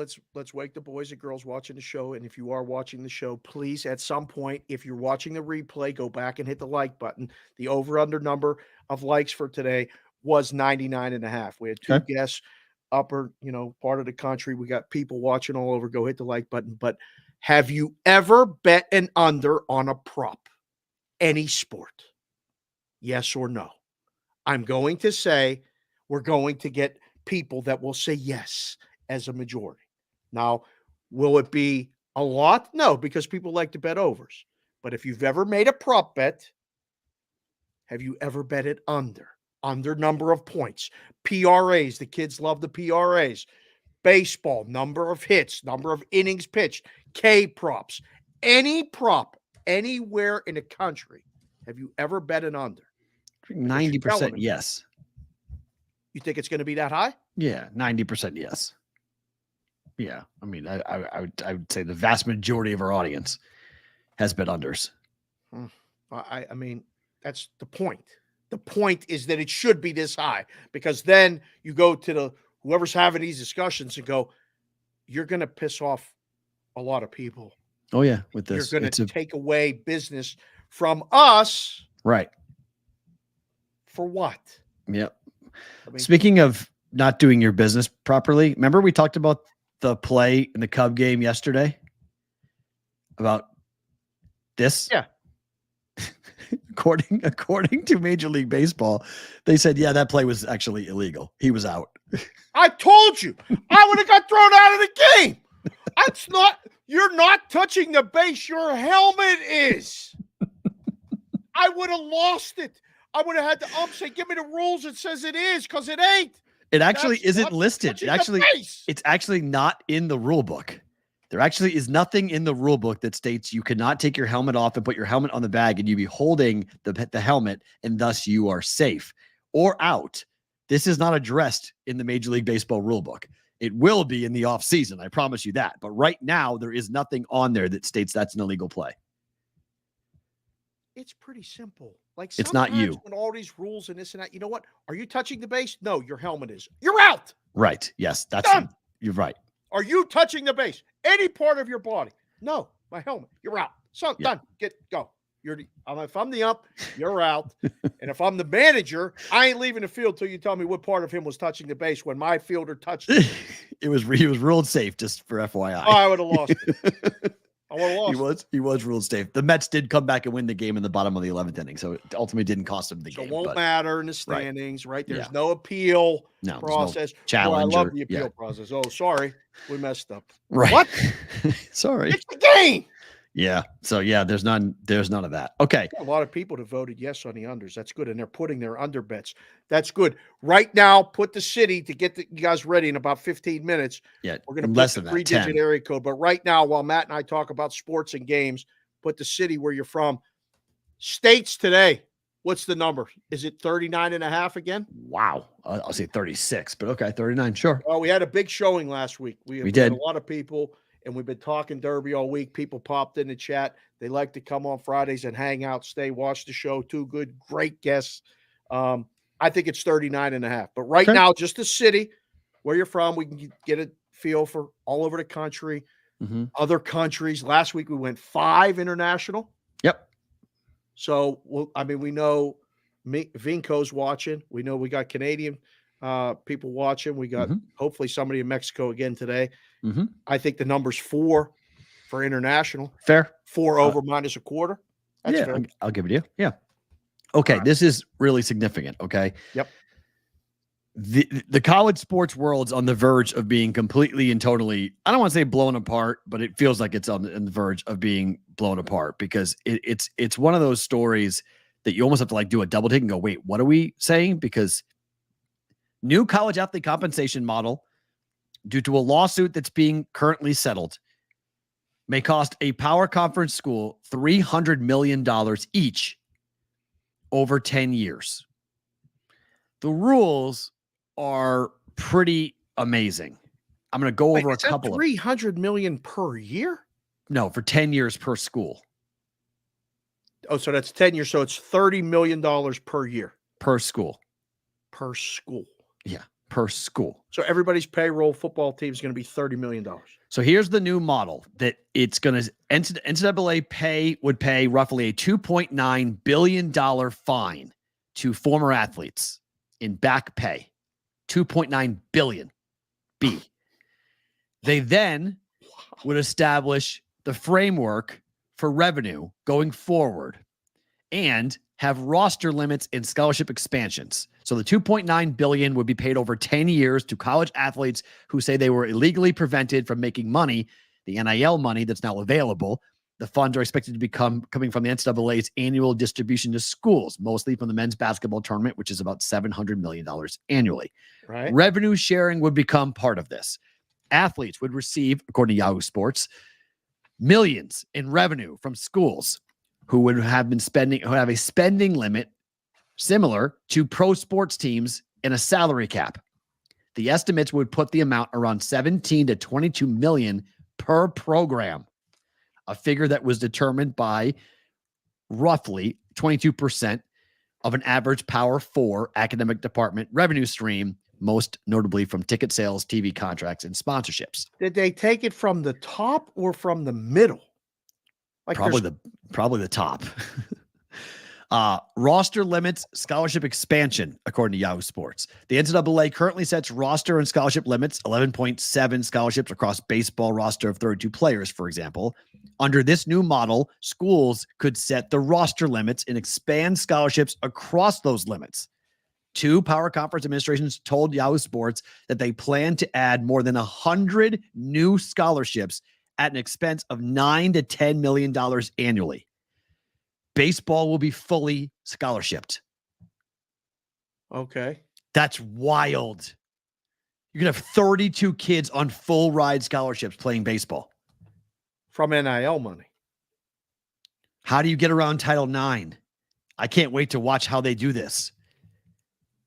Speaker 6: wake the boys and girls watching the show. And if you are watching the show, please, at some point, if you're watching the replay, go back and hit the like button. The over-under number of likes for today was 99.5. We had two guests upper, part of the country. We got people watching all over. Go hit the like button. But have you ever bet an under on a prop? Any sport? Yes or no? I'm going to say we're going to get people that will say yes as a majority. Now, will it be a lot? No, because people like to bet overs. But if you've ever made a prop bet, have you ever bet it under number of points? PRAs, the kids love the PRAs. Baseball, number of hits, number of innings pitched, K props. Any prop anywhere in the country, have you ever bet an under?
Speaker 5: 90% yes.
Speaker 6: You think it's going to be that high?
Speaker 5: Yeah, 90% yes. Yeah, I mean, I would say the vast majority of our audience has bet unders.
Speaker 6: I mean, that's the point. The point is that it should be this high, because then you go to whoever's having these discussions and go, you're going to piss off a lot of people.
Speaker 5: Oh yeah, with this,
Speaker 6: you're going to take away business from us.
Speaker 5: Right.
Speaker 6: For what?
Speaker 5: Yep. I mean, speaking of not doing your business properly, remember we talked about the play in the Cub game yesterday? About this?
Speaker 6: Yeah.
Speaker 5: According to Major League Baseball, they said, yeah, that play was actually illegal. He was out.
Speaker 6: I told you. I would have got thrown out of the game. That's not, you're not touching the base. Your helmet is. I would have lost it. I would have had the ump say, give me the rules. It says it is, because it ain't.
Speaker 5: It actually isn't listed. It's actually not in the rule book. There actually is nothing in the rule book that states you cannot take your helmet off and put your helmet on the bag and you be holding the helmet, and thus you are safe or out. This is not addressed in the Major League Baseball rule book. It will be in the offseason. I promise you that. But right now, there is nothing on there that states that's an illegal play.
Speaker 6: It's pretty simple. Like,
Speaker 5: it's not you.
Speaker 6: When all these rules and this and that, you know what? Are you touching the base? No, your helmet is. You're out.
Speaker 5: Right. Yes, that's done. You're right.
Speaker 6: Are you touching the base? Any part of your body? No, my helmet. You're out. So done. Go. If I'm the ump, you're out. And if I'm the manager, I ain't leaving the field till you tell me what part of him was touching the base when my fielder touched it.
Speaker 5: He was ruled safe, just for FYI.
Speaker 6: Oh, I would have lost it. I would have lost.
Speaker 5: He was ruled safe. The Mets did come back and win the game in the bottom of the 11th inning, so it ultimately didn't cost them the game.
Speaker 6: It won't matter in the standings, right? There's
Speaker 5: Yeah.
Speaker 6: no appeal
Speaker 5: No
Speaker 6: process.
Speaker 5: challenge.
Speaker 6: I love the appeal process. Oh, sorry, we messed up.
Speaker 5: Right.
Speaker 6: What?
Speaker 5: Sorry.
Speaker 6: It's the game.
Speaker 5: Yeah. So yeah, there's none of that. Okay.
Speaker 6: A lot of people that voted yes on the unders. That's good. And they're putting their under bets. That's good. Right now, put the city to get you guys ready in about 15 minutes.
Speaker 5: Yeah.
Speaker 6: We're going to
Speaker 5: less
Speaker 6: put
Speaker 5: than
Speaker 6: the 3-digit area code. But right now, while Matt and I talk about sports and games, put the city where you're from. States today. What's the number? Is it 39.5 again?
Speaker 5: Wow. I'll say 36, but okay. 39. Sure.
Speaker 6: Well, we had a big showing last week. We
Speaker 5: did.
Speaker 6: had a lot of people. And we've been talking Derby all week. People popped in the chat. They like to come on Fridays and hang out, stay, watch the show. Two good, great guests. I think it's 39.5. But right now, just the city, where you're from, we can get a feel for all over the country, other countries. Last week, we went 5 international.
Speaker 5: Yep.
Speaker 6: So, we know Vinco's watching. We know we got Canadian people watching. We got hopefully somebody in Mexico again today. I think the number's 4 for international.
Speaker 5: Fair.
Speaker 6: 4 over minus a quarter. That's fair.
Speaker 5: I'll give it to you. Yeah. Okay. Right. This is really significant. Okay.
Speaker 6: Yep.
Speaker 5: The college sports world's on the verge of being completely and totally, I don't want to say blown apart, but it feels like it's on the verge of being blown apart because it's one of those stories that you almost have to like do a double take and go, wait, what are we saying? Because new college athlete compensation model, due to a lawsuit that's being currently settled, may cost a power conference school $300 million each over 10 years. The rules are pretty amazing. I'm going to go over a couple of
Speaker 6: $300 million per year?
Speaker 5: No, for 10 years per school.
Speaker 6: Oh, so that's 10 years. So it's $30 million per year.
Speaker 5: Per school.
Speaker 6: Per school.
Speaker 5: Yeah. Per school.
Speaker 6: So everybody's payroll football team is going to be $30 million.
Speaker 5: So here's the new model that it's going to NCAA would pay roughly a $2.9 billion fine to former athletes in back pay. 2.9 billion. B. They then would establish the framework for revenue going forward and have roster limits and scholarship expansions. So the 2.9 billion would be paid over 10 years to college athletes who say they were illegally prevented from making money, the NIL money that's now available. The funds are expected to be coming from the NCAA's annual distribution to schools, mostly from the men's basketball tournament, which is about $700 million annually.
Speaker 6: Right.
Speaker 5: Revenue sharing would become part of this. Athletes would receive, according to Yahoo Sports, millions in revenue from schools who have a spending limit similar to pro sports teams and a salary cap. The estimates would put the amount around 17 to 22 million per program, a figure that was determined by roughly 22% of an average Power 4 academic department revenue stream, most notably from ticket sales, TV contracts, and sponsorships.
Speaker 6: Did they take it from the top or from the middle? Like
Speaker 5: probably the top. Roster limits, scholarship expansion, according to Yahoo Sports. The NCAA currently sets roster and scholarship limits, 11.7 scholarships across baseball roster of 32 players, for example. Under this new model, schools could set the roster limits and expand scholarships across those limits. 2 power conference administrations told Yahoo Sports that they plan to add more than 100 new scholarships at an expense of $9 to $10 million annually. Baseball will be fully scholarshiped.
Speaker 6: Okay.
Speaker 5: That's wild. You're going to have 32 kids on full ride scholarships playing baseball.
Speaker 6: From NIL money.
Speaker 5: How do you get around Title IX? I can't wait to watch how they do this.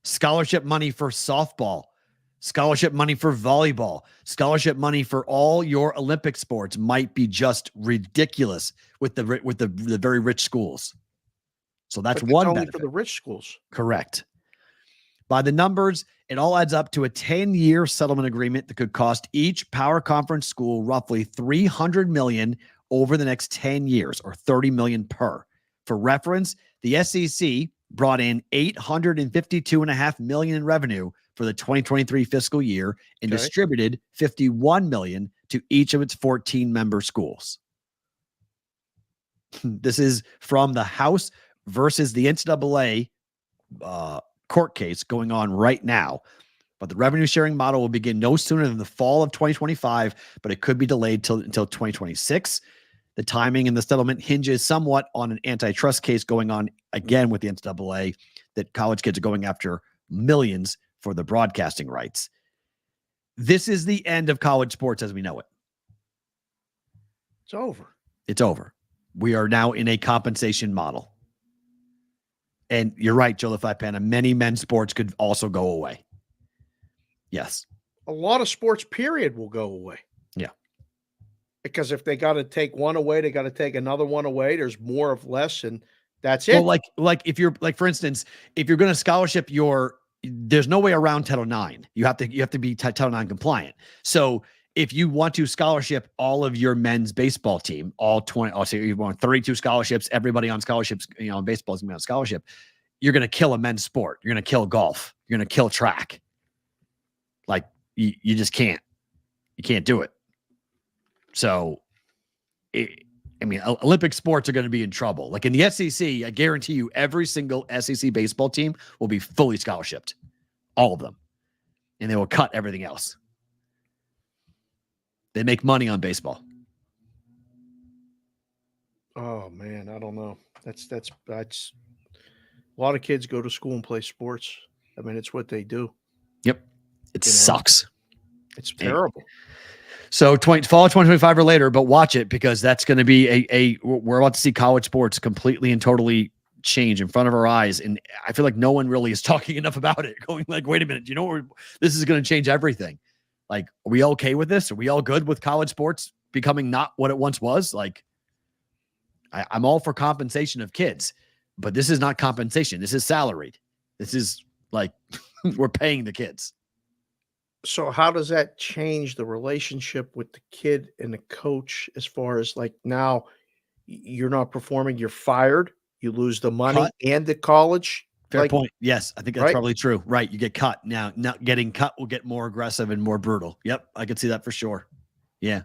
Speaker 5: Scholarship money for softball, scholarship money for volleyball, scholarship money for all your Olympic sports might be just ridiculous with the very rich schools. So that's one
Speaker 6: only
Speaker 5: benefit
Speaker 6: for the rich schools.
Speaker 5: Correct. By the numbers, it all adds up to a 10-year settlement agreement that could cost each power conference school roughly $300 million over the next 10 years, or $30 million per. For reference, the SEC brought in $852.5 million in revenue for the 2023 fiscal year and distributed $51 million to each of its 14 member schools. This is from the House versus the NCAA court case going on right now. But the revenue sharing model will begin no sooner than the fall of 2025, but it could be delayed until 2026. The timing and the settlement hinges somewhat on an antitrust case going on again with the NCAA that college kids are going after millions for the broadcasting rights. This is the end of college sports as we know it.
Speaker 6: It's over.
Speaker 5: It's over. We are now in a compensation model. And you're right, Joe LaFlapana, many men's sports could also go away. Yes.
Speaker 6: A lot of sports, period, will go away.
Speaker 5: Yeah.
Speaker 6: Because if they got to take one away, they got to take another one away. There's more of less, and that's it.
Speaker 5: Well, like if you're like, for instance, if you're going to scholarship there's no way around Title IX. You have to be Title IX compliant. So if you want to scholarship all of your men's baseball team, all 20, I'll say you want 32 scholarships, everybody on scholarships, in baseball is going to be on scholarship. You're going to kill a men's sport. You're going to kill golf. You're going to kill track. Like you just can't. You can't do it. So, Olympic sports are going to be in trouble. Like in the SEC, I guarantee you every single SEC baseball team will be fully scholarshiped. All of them. And they will cut everything else. They make money on baseball.
Speaker 6: Oh man, I don't know. That's a lot of kids go to school and play sports. I mean, it's what they do.
Speaker 5: Yep. It sucks.
Speaker 6: It's terrible.
Speaker 5: So fall of 2025 or later, but watch it because that's going to be we're about to see college sports completely and totally change in front of our eyes. And I feel like no one really is talking enough about it, going like, wait a minute, this is going to change everything. Like, are we okay with this? Are we all good with college sports becoming not what it once was? Like, I'm all for compensation of kids, but this is not compensation. This is salaried. This is like, we're paying the kids.
Speaker 6: So how does that change the relationship with the kid and the coach as far as like now you're not performing, you're fired, you lose the money and the college?
Speaker 5: Fair point. Yes, I think that's probably true. Right. You get cut. Now getting cut will get more aggressive and more brutal. Yep. I could see that for sure. Yeah.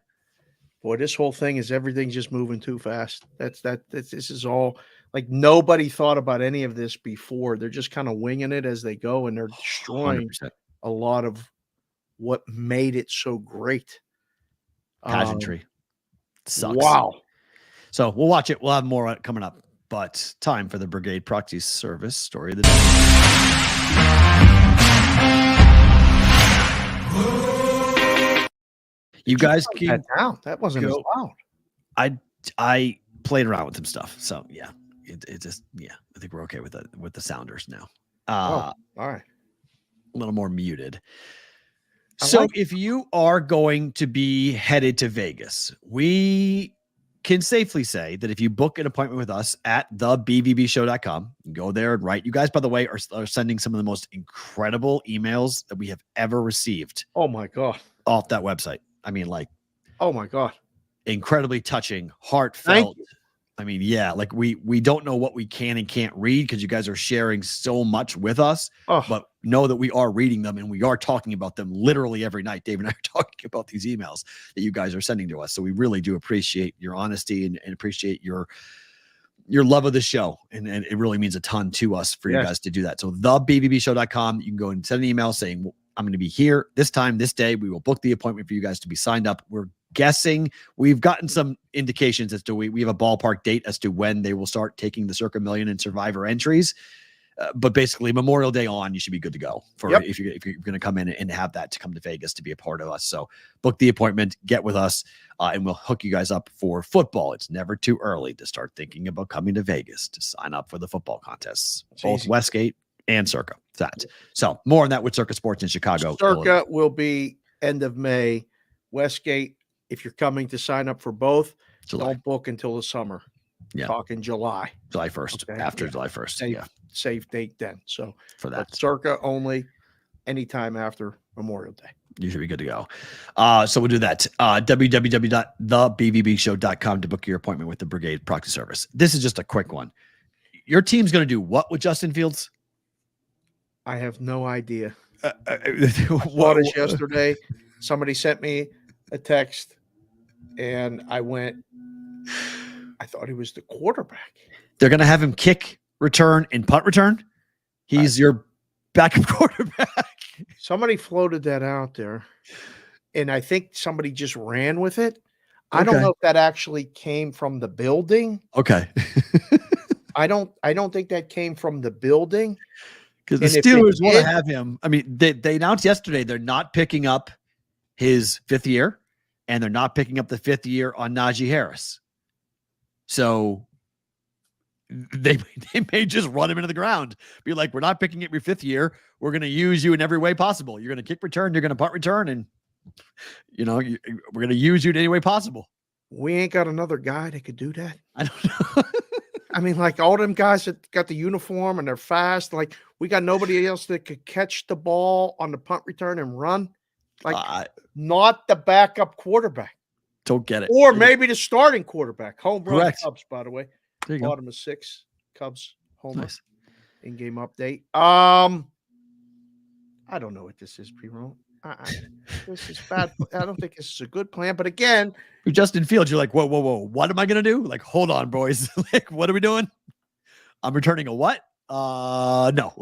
Speaker 6: Boy, this whole thing is everything's just moving too fast. This is all like nobody thought about any of this before. They're just kind of winging it as they go, and they're destroying
Speaker 5: 100%.
Speaker 6: A lot of what made it so great.
Speaker 5: Pageantry. Sucks.
Speaker 6: Wow.
Speaker 5: So we'll watch it. We'll have more coming up. But time for the Brigade Proxy Service story of the day. You guys keep
Speaker 6: that wasn't as loud.
Speaker 5: I played around with some stuff. So yeah, it just I think we're okay with the sounders now.
Speaker 6: All right.
Speaker 5: A little more muted. So if you are going to be headed to Vegas, we can safely say that if you book an appointment with us at thebvbshow.com, go there and write. You guys, by the way, are sending some of the most incredible emails that we have ever received.
Speaker 6: Oh my God.
Speaker 5: Off that website. I mean, like,
Speaker 6: oh my God.
Speaker 5: Incredibly touching, heartfelt. I mean, yeah, like we don't know what we can and can't read because you guys are sharing so much with us, but know that we are reading them and we are talking about them literally every night. Dave and I are talking about these emails that you guys are sending to us. So we really do appreciate your honesty and appreciate your love of the show. And it really means a ton to us for you guys to do that. So thebvbshow.com, you can go and send an email saying, I'm going to be here this time, this day. We will book the appointment for you guys to be signed up. We're guessing we've gotten some indications as to we have a ballpark date as to when they will start taking the Circa Million and Survivor entries. But basically Memorial Day on, you should be good to go for if you're going to come in and have that to come to Vegas to be a part of us. So book the appointment, get with us, and we'll hook you guys up for football. It's never too early to start thinking about coming to Vegas to sign up for the football contests, both Westgate and Circa. So more on that with Circa Sports in Chicago.
Speaker 6: Circa will be end of May. Westgate, if you're coming to sign up for both, don't book until the summer.
Speaker 5: Yeah.
Speaker 6: Talking July
Speaker 5: 1st, after July 1st.
Speaker 6: Safe date then. So
Speaker 5: for that,
Speaker 6: Circa only anytime after Memorial Day.
Speaker 5: You should be good to go. So we'll do that. www.thebvbshow.com to book your appointment with the Brigade Proxy Service. This is just a quick one. Your team's going to do what with Justin Fields?
Speaker 6: I have no idea.
Speaker 5: What
Speaker 6: What is yesterday? Somebody sent me a text, and I thought he was the quarterback.
Speaker 5: They're going to have him kick, return, and punt return. He's your backup quarterback.
Speaker 6: Somebody floated that out there, and I think somebody just ran with it. I don't
Speaker 5: Okay.
Speaker 6: know if that actually came from the building.
Speaker 5: Okay.
Speaker 6: I don't think that came from the building.
Speaker 5: Because the
Speaker 6: And if they
Speaker 5: Steelers want to
Speaker 6: did-
Speaker 5: have him. I mean, they announced yesterday they're not picking up his 5th year, and they're not picking up the 5th year on Najee Harris. So they may just run him into the ground. Be like, we're not picking up your 5th year. We're going to use you in every way possible. You're going to kick return. You're going to punt return. And, we're going to use you in any way possible.
Speaker 6: We ain't got another guy that could do that.
Speaker 5: I don't know.
Speaker 6: I mean, like all them guys that got the uniform and they're fast. Like we got nobody else that could catch the ball on the punt return and run. Like
Speaker 5: I
Speaker 6: not the backup quarterback,
Speaker 5: don't get it.
Speaker 6: or maybe the starting quarterback. Home run
Speaker 5: Correct.
Speaker 6: Cubs, by the way.
Speaker 5: There you go.
Speaker 6: Bottom of 6 Cubs homer.
Speaker 5: Nice.
Speaker 6: In-game update. I don't know what this is, P-Roll. This is bad. I don't think this is a good plan. But again,
Speaker 5: With Justin Fields, you're like, whoa. What am I going to do? Like, hold on, boys. Like, what are we doing? I'm returning a what? No.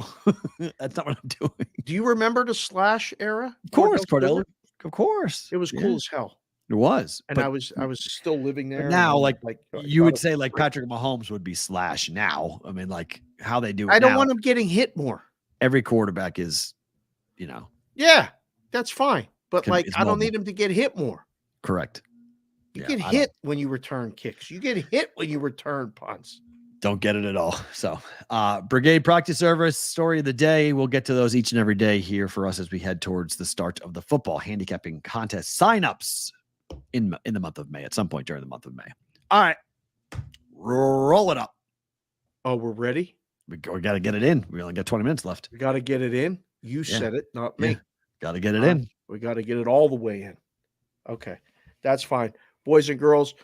Speaker 5: That's not what I'm doing.
Speaker 6: do you remember the Slash era?
Speaker 5: Of course,
Speaker 6: Cordell
Speaker 5: Cordell.
Speaker 6: Stewart?
Speaker 5: Of course.
Speaker 6: It was
Speaker 5: Yeah.
Speaker 6: cool as hell.
Speaker 5: It was.
Speaker 6: And
Speaker 5: but
Speaker 6: I was still living there.
Speaker 5: now,
Speaker 6: and
Speaker 5: like,
Speaker 6: I
Speaker 5: you
Speaker 6: thought
Speaker 5: would
Speaker 6: it was
Speaker 5: say, like,
Speaker 6: great.
Speaker 5: Patrick Mahomes would be Slash now. I mean, like, how they do it
Speaker 6: I don't
Speaker 5: now,
Speaker 6: want him getting hit more.
Speaker 5: every quarterback is,
Speaker 6: Yeah, that's fine. But
Speaker 5: It's
Speaker 6: I don't
Speaker 5: mobile.
Speaker 6: need him to get hit more.
Speaker 5: correct.
Speaker 6: You
Speaker 5: Yeah,
Speaker 6: get
Speaker 5: I don't-
Speaker 6: hit when you return kicks. You get hit when you return punts.
Speaker 5: Don't get it at all. So, Brigade Proxy Service story of the day. We'll get to those each and every day here for us as we head towards the start of the football handicapping contest signups in the month of May, at some point during the month of May. All right, roll it up.
Speaker 6: Oh, we're ready?
Speaker 5: We got to get it in. We only got 20 minutes left.
Speaker 6: We got to get it in. You
Speaker 5: Yeah.
Speaker 6: said it, not me.
Speaker 5: Yeah. Got to get it
Speaker 6: Uh,
Speaker 5: in.
Speaker 6: We got to get it all the way in. Okay. That's fine. Boys and girls,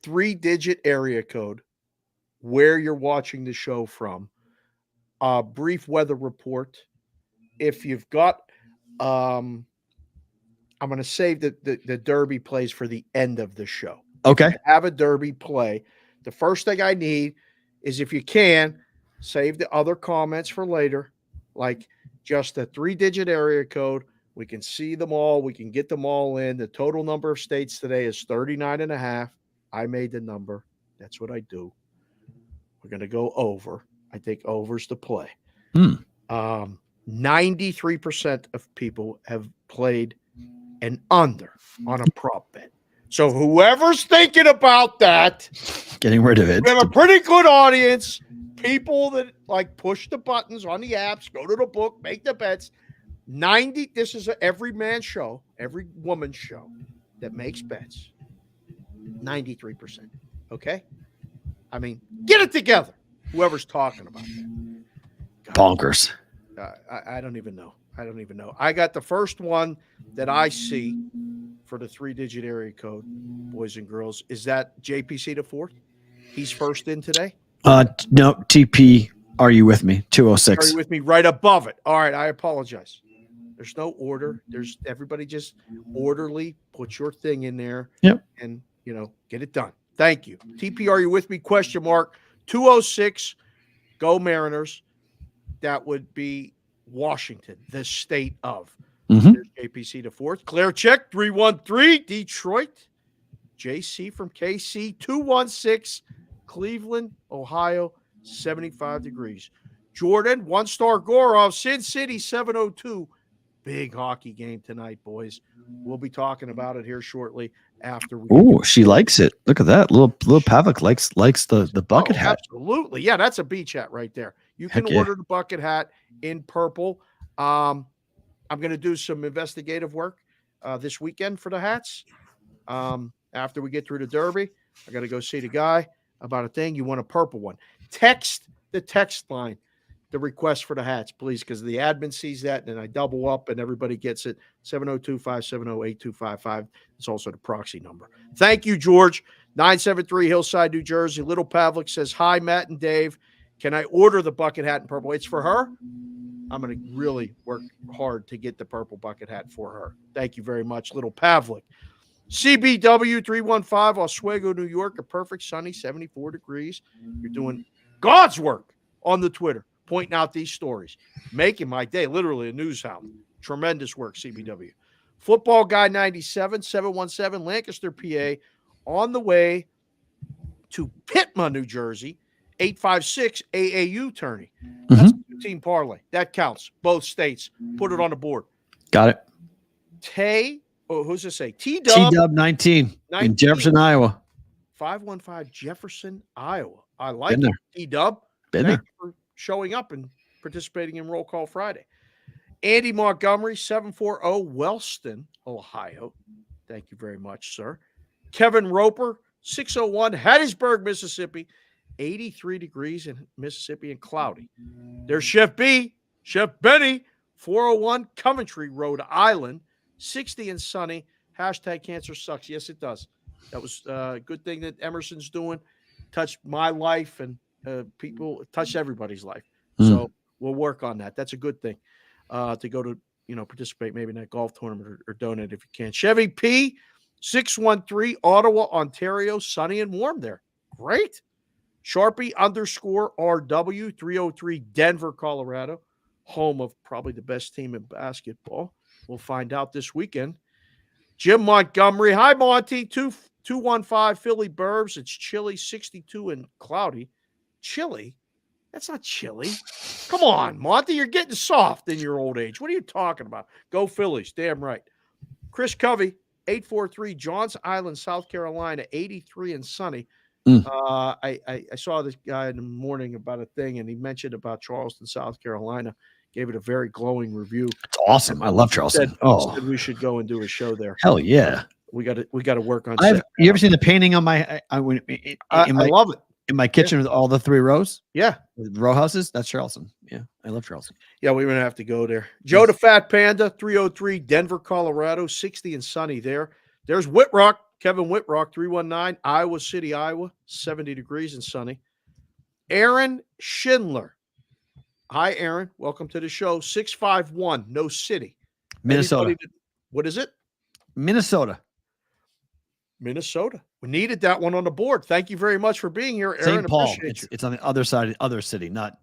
Speaker 6: 3-digit area code, where you're watching the show from, brief weather report. If you've got, I'm going to save the Derby plays for the end of the show.
Speaker 5: Okay.
Speaker 6: Have a Derby play. The first thing I need is, if you can, save the other comments for later, like just a 3-digit area code. We can see them all. We can get them all in. The total number of states today is 39.5. I made the number. That's what I do. We're going to go over. I think over's the play. 93% of people have played an under on a prop bet. So whoever's thinking about that,
Speaker 5: Getting rid of it.
Speaker 6: we have a pretty good audience. People that like push the buttons on the apps, go to the book, make the bets. This is every man show, every woman show that makes bets. 93%. Okay? I mean, get it together. Whoever's talking about that.
Speaker 5: Bonkers.
Speaker 6: I don't even know. I got the first one that I see for the 3-digit area code, boys and girls. Is that JPC the fourth? He's first in today.
Speaker 5: No, TP. Are you with me?
Speaker 6: Are
Speaker 5: 206.
Speaker 6: you with me? Right above it. All right. I apologize. There's no order. There's everybody just orderly. Put your thing in there.
Speaker 5: Yep.
Speaker 6: And get it done. Thank you. TP, are you with me? Question mark. 206. Go Mariners. That would be Washington, the state of.
Speaker 5: Mhm.
Speaker 6: There's JPC the fourth. Claire check 313. Detroit. JC from KC 216. Cleveland, Ohio 75 degrees. Jordan, 1-star Gorov, Sin City 702. Big hockey game tonight, boys. We'll be talking about it here shortly after we.
Speaker 5: Oh, she likes it. Look at that. Little Pavic likes the bucket
Speaker 6: Oh,
Speaker 5: hat.
Speaker 6: Absolutely. Yeah, that's a beach hat right there. You can
Speaker 5: Heck yeah.
Speaker 6: order the bucket hat in purple. I'm going to do some investigative work this weekend for the hats. After we get through the Derby, I got to go see the guy about a thing. You want a purple one. Text the text line. the request for the hats, please, because the admin sees that, and then I double up, and everybody gets it. 702-570-8255. It's also the proxy number. Thank you, George. 973 Hillside, New Jersey. Little Pavlik says, hi, Matt and Dave. Can I order the bucket hat in purple? It's for her. I'm going to really work hard to get the purple bucket hat for her. Thank you very much, Little Pavlik. CBW 315, Oswego, New York. A perfect sunny 74 degrees. You're doing God's work on the Twitter, pointing out these stories, making my day, literally a news hound. Tremendous work, CBW. Football Guy 97, 717, Lancaster, PA, on the way to Pitma, New Jersey, 856 AAU tourney. That's a team parlay. That counts. Both states. Put it on the board.
Speaker 5: Got it.
Speaker 6: Who's this say? T-Dub
Speaker 5: 19 in Jefferson, Iowa.
Speaker 6: 515 Jefferson, Iowa. I like
Speaker 5: Been
Speaker 6: it. T-Dub.
Speaker 5: Been
Speaker 6: Thank
Speaker 5: there.
Speaker 6: you for showing up and participating in Roll Call Friday. Andy Montgomery, 740 Wellston, Ohio. Thank you very much, sir. Kevin Roper, 601 Hattiesburg, Mississippi. 83 degrees in Mississippi and cloudy. There's Chef B, Chef Benny, 401 Coventry, Rhode Island. 60 and sunny. Hashtag cancer sucks. Yes, it does. That was a good thing that Emerson's doing. Touched my life and people, touched everybody's life. So we'll work on that. That's a good thing to go to, participate maybe in that golf tournament or donate if you can. Chevy P, 613 Ottawa, Ontario. Sunny and warm there. Great. Sharpie _RW, 303 Denver, Colorado. Home of probably the best team in basketball. We'll find out this weekend. Jim Montgomery. Hi, Monty. 215 Philly Burbs. It's chilly, 62 and cloudy. Chilly? That's not chilly. Come on, Monty. You're getting soft in your old age. What are you talking about? Go Phillies. Damn right. Chris Covey, 843 Johns Island, South Carolina, 83 and sunny. I saw this guy in the morning about a thing, and he mentioned about Charleston, South Carolina. Gave it a very glowing review.
Speaker 5: It's awesome. I love Charleston.
Speaker 6: Said we should go and do a show there.
Speaker 5: Hell yeah.
Speaker 6: We got to work on.
Speaker 5: You ever seen the painting on my? I
Speaker 6: love it
Speaker 5: in my kitchen with all the 3 rows.
Speaker 6: Yeah,
Speaker 5: row houses. That's Charleston. Yeah, I love Charleston.
Speaker 6: Yeah, we're gonna have to go there. Joe the Fat Panda, 303 Denver, Colorado, 60 and sunny there. There's Whitrock, Kevin Whitrock, 319 Iowa City, Iowa, 70 degrees and sunny. Aaron Schindler. Hi, Aaron. Welcome to the show. 651, No City.
Speaker 5: Minnesota.
Speaker 6: What is it?
Speaker 5: Minnesota.
Speaker 6: Minnesota. We needed that one on the board. Thank you very much for being here, Aaron.
Speaker 5: St. Paul. It's on the other side, other city, not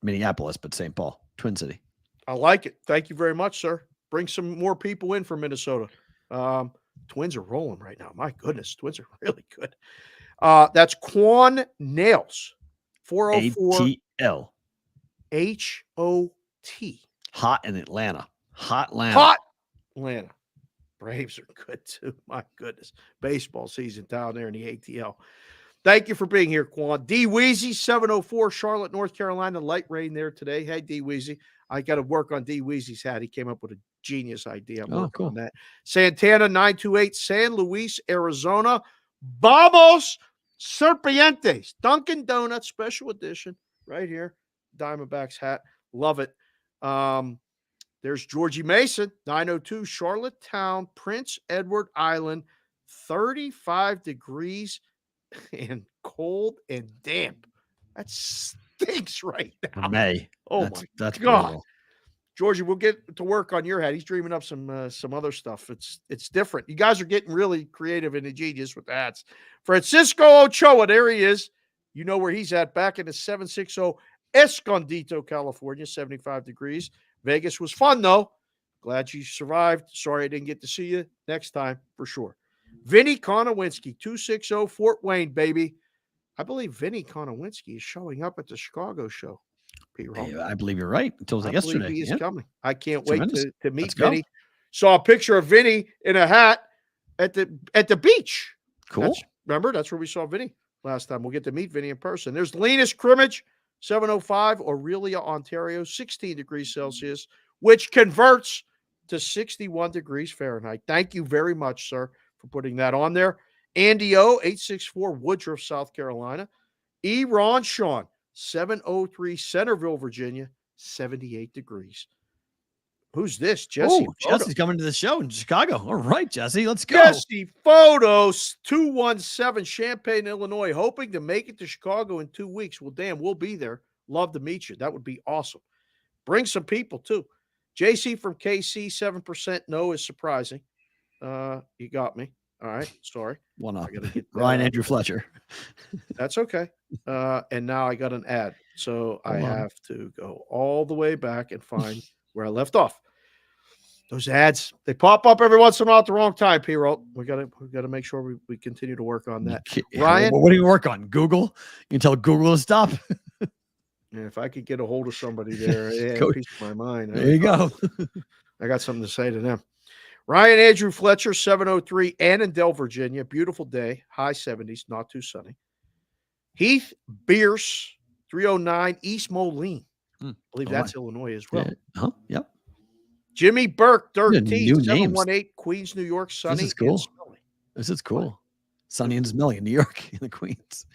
Speaker 5: Minneapolis, but St. Paul, Twin City.
Speaker 6: I like it. Thank you very much, sir. Bring some more people in from Minnesota. Twins are rolling right now. My goodness, Twins are really good. That's Quan Nails. 404
Speaker 5: ATL.
Speaker 6: HOT.
Speaker 5: Hot in Atlanta. Hot Atlanta.
Speaker 6: Braves are good too. My goodness. Baseball season down there in the ATL. Thank you for being here, Quan. D Weezy, 704 Charlotte, North Carolina. Light rain there today. Hey, D Weezy. I got to work on D Weezy's hat. He came up with a genius idea. I'm working on that. Santana, 928 San Luis, Arizona. Vamos Serpientes. Dunkin' Donuts special edition right here. Diamondbacks hat. Love it. There's Georgie Mason, 902 Charlottetown, Prince Edward Island, 35 degrees and cold and damp. That stinks right now.
Speaker 5: May.
Speaker 6: Oh,
Speaker 5: that's
Speaker 6: God.
Speaker 5: brutal.
Speaker 6: Georgie, we'll get to work on your hat. He's dreaming up some other stuff. It's different. You guys are getting really creative and ingenious with the hats. Francisco Ochoa, there he is. You know where he's at, back in the 760 Escondido, California, 75 degrees. Vegas was fun, though. Glad you survived. Sorry I didn't get to see you. Next time, for sure. Vinny Konowinski, 260 Fort Wayne, baby. I believe Vinny Konowinski is showing up at the Chicago show.
Speaker 5: I believe you're right. Until yesterday.
Speaker 6: He is coming. I can't wait to meet Vinny.
Speaker 5: Go.
Speaker 6: Saw a picture of Vinny in a hat at the beach.
Speaker 5: Cool.
Speaker 6: Remember, that's where we saw Vinny last time. We'll get to meet Vinny in person. There's Linus Crimmage, 705 Aurelia, Ontario, 16 degrees Celsius, which converts to 61 degrees Fahrenheit. Thank you very much, sir, for putting that on there. Andy O, 864 Woodruff, South Carolina. Ron Sean, 703 Centerville, Virginia, 78 degrees. Who's this? Jesse
Speaker 5: Oh,
Speaker 6: Photo.
Speaker 5: Jesse's coming to the show in Chicago. All right, Jesse, let's go.
Speaker 6: Jesse Photos, 217 Champaign, Illinois, hoping to make it to Chicago in 2 weeks. Well, damn, we'll be there. Love to meet you. That would be awesome. Bring some people, too. JC from KC, 7% no is surprising. You got me. All right. Sorry.
Speaker 5: One up.
Speaker 6: I gotta get
Speaker 5: Ryan Andrew Fletcher.
Speaker 6: That's okay. And now I got an ad. So I have to go all the way back and find where I left off. Those ads, they pop up every once in a while at the wrong time, P-Roll. We gotta make sure we continue to work on that. Ryan,
Speaker 5: what do you work on? Google? You can tell Google to stop.
Speaker 6: and if I could get a hold of somebody there, yeah,
Speaker 5: Go.
Speaker 6: peace of my mind.
Speaker 5: There you go.
Speaker 6: I got something to say to them. Ryan Andrew Fletcher, 703, Annandale, Virginia. Beautiful day, high 70s, not too sunny. Heath Bierce, 309, East Moline. I believe that's Illinois as well.
Speaker 5: Yeah. Huh? Yep.
Speaker 6: Jimmy Burke, Dirk
Speaker 5: Yeah,
Speaker 6: T,
Speaker 5: new names.
Speaker 6: 718, Queens, New York, sunny.
Speaker 5: This is cool.
Speaker 6: and smelly.
Speaker 5: This is cool. Sunny and Smelly in New York in the Queens.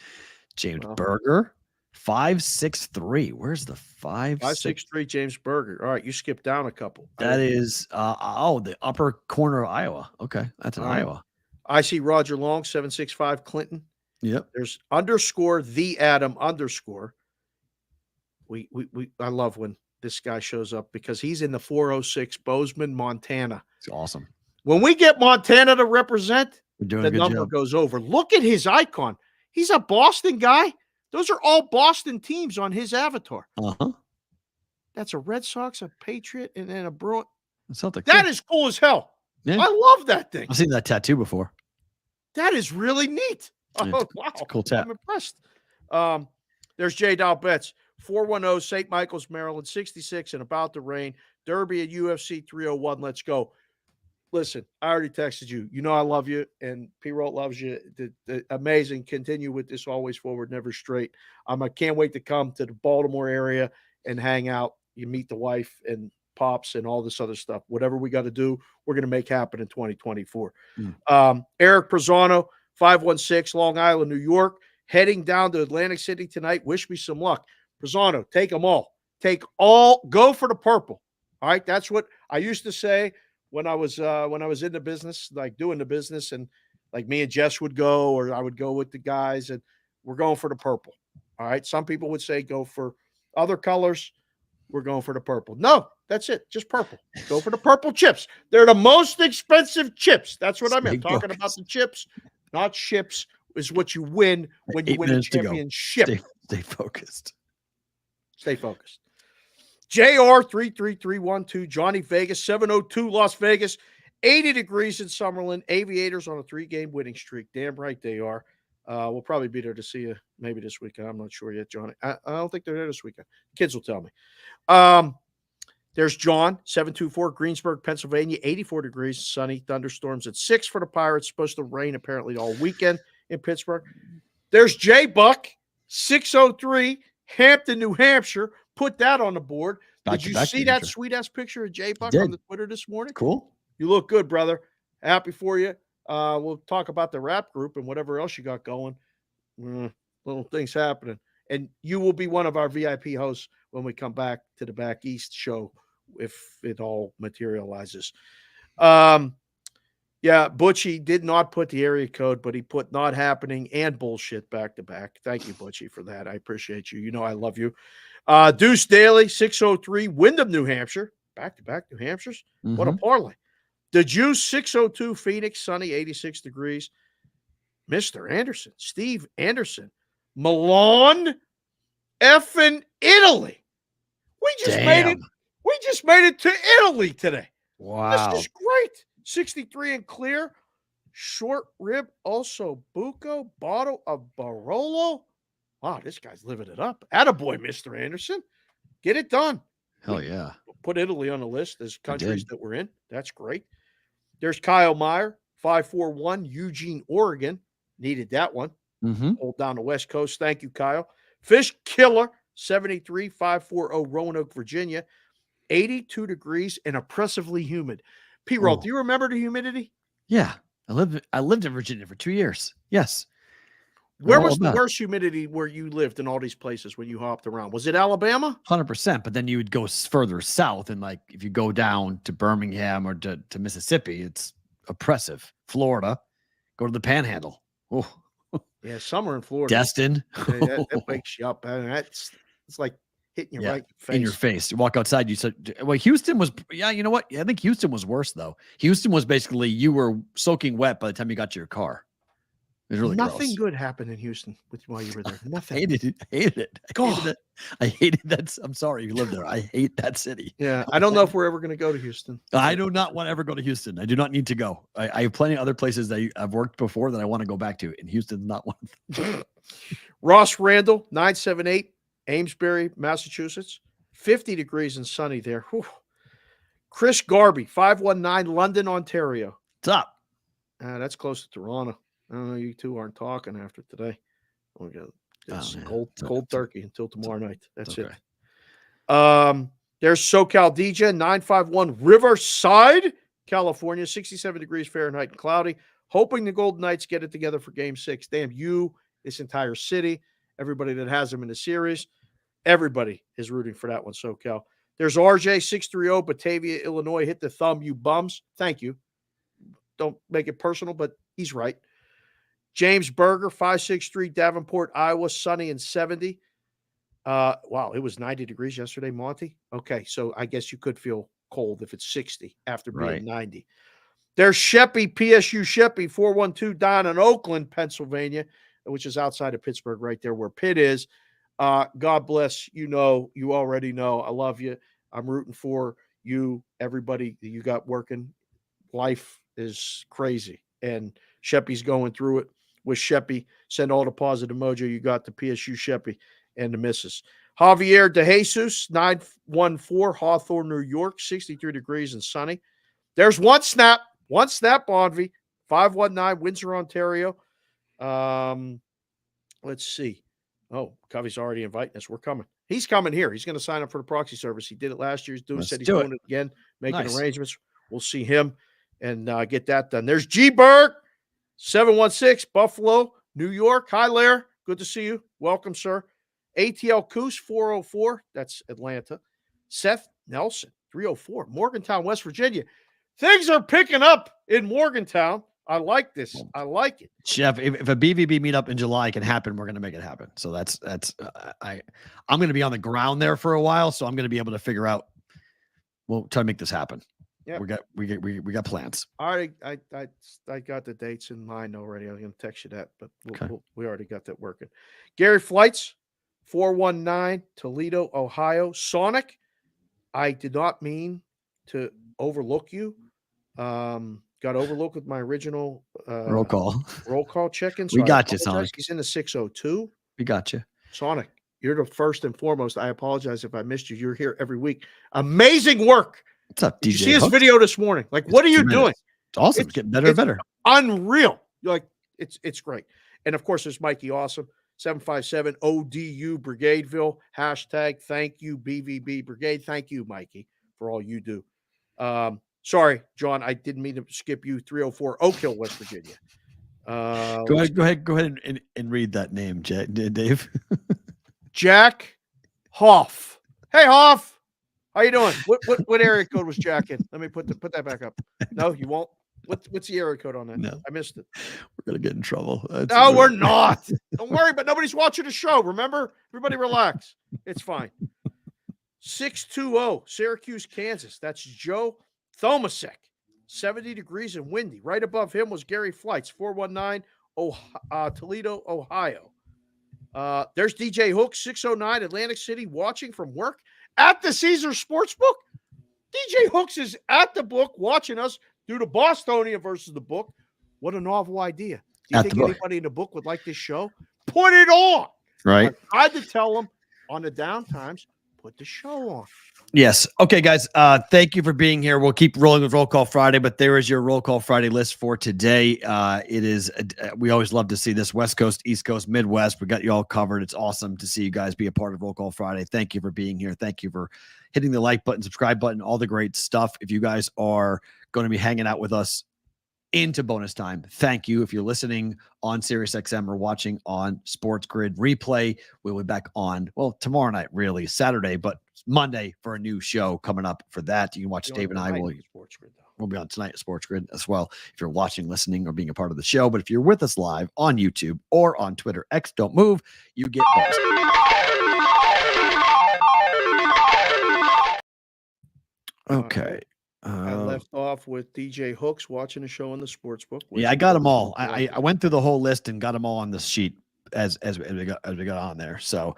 Speaker 5: James
Speaker 6: Well.
Speaker 5: Berger, 563. Where's the
Speaker 6: 563, James Berger. All right, you skipped down a couple.
Speaker 5: That is the upper corner of Iowa. Okay, that's in
Speaker 6: All right.
Speaker 5: Iowa.
Speaker 6: I see Roger Long, 765, Clinton.
Speaker 5: Yep.
Speaker 6: There's underscore the Adam underscore. I love when this guy shows up because he's in the 406 Bozeman, Montana.
Speaker 5: It's awesome.
Speaker 6: When we get Montana to represent,
Speaker 5: We're doing
Speaker 6: the
Speaker 5: a good
Speaker 6: number
Speaker 5: job.
Speaker 6: goes over. Look at his icon. He's a Boston guy. Those are all Boston teams on his avatar.
Speaker 5: Uh-huh.
Speaker 6: That's a Red Sox, a Patriot, and then a Bruin.
Speaker 5: Celtic.
Speaker 6: That is cool as hell.
Speaker 5: Yeah.
Speaker 6: I love that thing.
Speaker 5: I've seen that tattoo before.
Speaker 6: That is really neat.
Speaker 5: Yeah,
Speaker 6: Oh,
Speaker 5: it's
Speaker 6: wow.
Speaker 5: a cool tat.
Speaker 6: I'm impressed. There's J. Dow Betts, 410 St. Michael's, Maryland, 66 and about to rain. Derby at UFC 301. Let's go. Listen, I already texted you. You know I love you, and P-Roll loves you. Amazing. Continue with this always forward, never straight. I can't wait to come to the Baltimore area and hang out. You meet the wife and pops and all this other stuff. Whatever we got to do, we're going to make happen in 2024. Eric Prezano, 516, Long Island, New York, heading down to Atlantic City tonight. Wish me some luck. Prezano, take them all. Go for the purple. All right. That's what I used to say when I was in the business, like doing the business, and like me and Jess would go, or I would go with the guys, and we're going for the purple. All right. Some people would say go for other colors. We're going for the purple. No, that's it. Just purple. Go for the purple chips. They're the most expensive chips. That's what I meant.
Speaker 5: Stay
Speaker 6: Talking about the chips, not chips, is what you win when you
Speaker 5: 8
Speaker 6: win a
Speaker 5: minutes to go.
Speaker 6: championship.
Speaker 5: Stay focused.
Speaker 6: Stay focused. JR 33312, Johnny Vegas, 702 Las Vegas, 80 degrees in Summerlin. Aviators on a 3-game winning streak. Damn right they are. We'll probably be there to see you maybe this weekend. I'm not sure yet, Johnny. I don't think they're there this weekend. Kids will tell me. There's John, 724, Greensburg, Pennsylvania, 84 degrees, sunny, thunderstorms at 6 for the Pirates. Supposed to rain apparently all weekend in Pittsburgh. There's Jay Buck, 603, Hampton, New Hampshire. Put that on the board. Did you see that sweet-ass picture of Jay Buck on the Twitter this morning?
Speaker 5: Cool.
Speaker 6: You look good, brother. Happy for you. We'll talk about the rap group and whatever else you got going. Little things happening. And you will be one of our VIP hosts when we come back to the Back East show, if it all materializes. Yeah, Butchie did not put the area code, but he put not happening and bullshit back to back. Thank you, Butchie, for that. I appreciate you. You know I love you. Deuce Daly, 603, Windham, New Hampshire. Back-to-back New Hampshires. What a parlay. The Juice, 602, Phoenix, sunny, 86 degrees. Mr. Anderson, Steve Anderson, Milan, effing Italy. We just made it. We just made it to Italy today.
Speaker 5: Wow.
Speaker 6: This is great. 63 and clear. Short rib, also buco, bottle of Barolo. Wow, this guy's living it up. Attaboy, Mr. Anderson. Get it done.
Speaker 5: Hell yeah.
Speaker 6: Put Italy on the list as countries that we're in. That's great. There's Kyle Meyer, 541, Eugene, Oregon. Needed that one. Hold down the West Coast. Thank you, Kyle. Fish Killer, 73, 540, Roanoke, Virginia. 82 degrees and oppressively humid. P-Roll, do you remember the humidity?
Speaker 5: Yeah. I lived in Virginia for 2 years. Yes.
Speaker 6: Where
Speaker 5: all
Speaker 6: was the
Speaker 5: about.
Speaker 6: worst humidity where you lived in all these places when you hopped around? Was it Alabama?
Speaker 5: 100%. But then you would go further south, and like if you go down to Birmingham or to Mississippi, it's oppressive. Florida, go to the Panhandle. Oh,
Speaker 6: Yeah, summer in Florida.
Speaker 5: Destin,
Speaker 6: That wakes you up. And it's like hitting you right
Speaker 5: in your face. You walk outside, you said, well, Houston was, yeah, you know what? I think Houston was worse though. Houston was basically you were soaking wet by the time you got to your car. It was really
Speaker 6: Nothing
Speaker 5: gross.
Speaker 6: good happened in Houston while you were there. Nothing.
Speaker 5: Hated it. I hated that. I'm sorry you live there. I hate that city.
Speaker 6: Yeah, I don't know if we're ever going to go to Houston.
Speaker 5: I do not want to ever go to Houston. I do not need to go. I have plenty of other places that I've worked before that I want to go back to, and Houston's not one of them.
Speaker 6: Ross Randall, 978, Amesbury, Massachusetts. 50 degrees and sunny there. Whew. Chris Garby, 519, London, Ontario.
Speaker 5: What's up?
Speaker 6: That's close to Toronto. I don't know. You two aren't talking after today. It's cold turkey until tomorrow night. That's
Speaker 5: okay.
Speaker 6: it. There's SoCal DJ, 951, Riverside, California, 67 degrees Fahrenheit and cloudy. Hoping the Golden Knights get it together for Game 6. Damn you, this entire city, everybody that has them in the series, everybody is rooting for that one, SoCal. There's RJ, 630, Batavia, Illinois. Hit the thumb, you bums. Thank you. Don't make it personal, but he's right. James Berger, 563, Davenport, Iowa, sunny and 70. Wow, it was 90 degrees yesterday, Monty. Okay, so I guess you could feel cold if it's 60 after being 90. There's Sheppy, PSU Sheppy, 412 down in Oakland, Pennsylvania, which is outside of Pittsburgh, right there where Pitt is. God bless. You already know. I love you. I'm rooting for you, everybody that you got working. Life is crazy, and Sheppy's going through it. With Sheppy, send all the positive mojo you got to PSU Sheppy and the missus. Javier De Jesus, 914, Hawthorne, New York, 63 degrees and sunny. There's one snap, Bonvie, 519, Windsor, Ontario. Let's see. Oh, Covey's already inviting us. We're coming. He's coming here. He's going to sign up for the proxy service. He did it last year. Said he's doing it again, making arrangements. We'll see him and get that done. There's G. Berg, 716, Buffalo, New York. Hi, Lair. Good to see you. Welcome, sir. ATL Coos, 404. That's Atlanta. Seth Nelson, 304. Morgantown, West Virginia. Things are picking up in Morgantown. I like this. I like it.
Speaker 5: Chef, if a BVB meetup in July can happen, we're going to make it happen. So I'm going to be on the ground there for a while. So I'm going to be able to figure out, we'll try to make this happen. Yeah, we got plans.
Speaker 6: I got the dates in mind already. I'm going to text you that, but we already got that working. Gary Flights, 419, Toledo, Ohio. Sonic, I did not mean to overlook you. Got overlooked with my original
Speaker 5: roll call
Speaker 6: check-in.
Speaker 5: So we got you, Sonic.
Speaker 6: He's in the 602.
Speaker 5: We got you,
Speaker 6: Sonic. You're the first and foremost. I apologize if I missed you. You're here every week. Amazing work.
Speaker 5: What's up, DJ?
Speaker 6: Did you see his video this morning? Like, what are you doing?
Speaker 5: It's awesome. It's getting better and better.
Speaker 6: Unreal. You're like, it's great. And of course, there's Mikey Awesome, 757 ODU Brigadeville. # thank you, BVB Brigade. Thank you, Mikey, for all you do. Sorry, John, I didn't mean to skip you. 304 Oak Hill, West Virginia.
Speaker 5: Go ahead and read that name, Dave.
Speaker 6: Jack Hoff. Hey, Hoff. How you doing? What area code was Jack in? Let me put that back up. No, you won't. What's the area code on that?
Speaker 5: No,
Speaker 6: I missed it.
Speaker 5: We're gonna get in trouble.
Speaker 6: No, we're not. Don't worry, but nobody's watching the show. Remember, everybody relax. It's fine. 620 Syracuse, Kansas. That's Joe Thomasek. 70 degrees and windy. Right above him was Gary Flights, 419 Toledo, Ohio. There's DJ Hook, 609 Atlantic City, watching from work at the Caesar Sportsbook. DJ Hooks is at the book watching us do the Bostonia versus the book. What a novel idea. Do you think anybody in the book would like this show? Put it on.
Speaker 5: Right.
Speaker 6: I tried to tell them on the downtimes, put the show on.
Speaker 5: Yes. Okay, guys. Thank you for being here. We'll keep rolling with Roll Call Friday, but there is your Roll Call Friday list for today. It is. We always love to see this West Coast, East Coast, Midwest. We got you all covered. It's awesome to see you guys be a part of Roll Call Friday. Thank you for being here. Thank you for hitting the like button, subscribe button, all the great stuff. If you guys are going to be hanging out with us into bonus time. Thank you. If you're listening on SiriusXM or watching on Sports Grid replay, we'll be back on, tomorrow night, really, Saturday, but Monday for a new show coming up for that. You can watch Dave and I. We'll be on tonight at Sports Grid as well if you're watching, listening, or being a part of the show. But if you're with us live on YouTube or on Twitter, X, don't move, you get bonus. Okay.
Speaker 6: I left off with DJ Hooks watching a show on the sportsbook.
Speaker 5: Yeah, I got them all. I went through the whole list and got them all on this sheet as we got on there. So,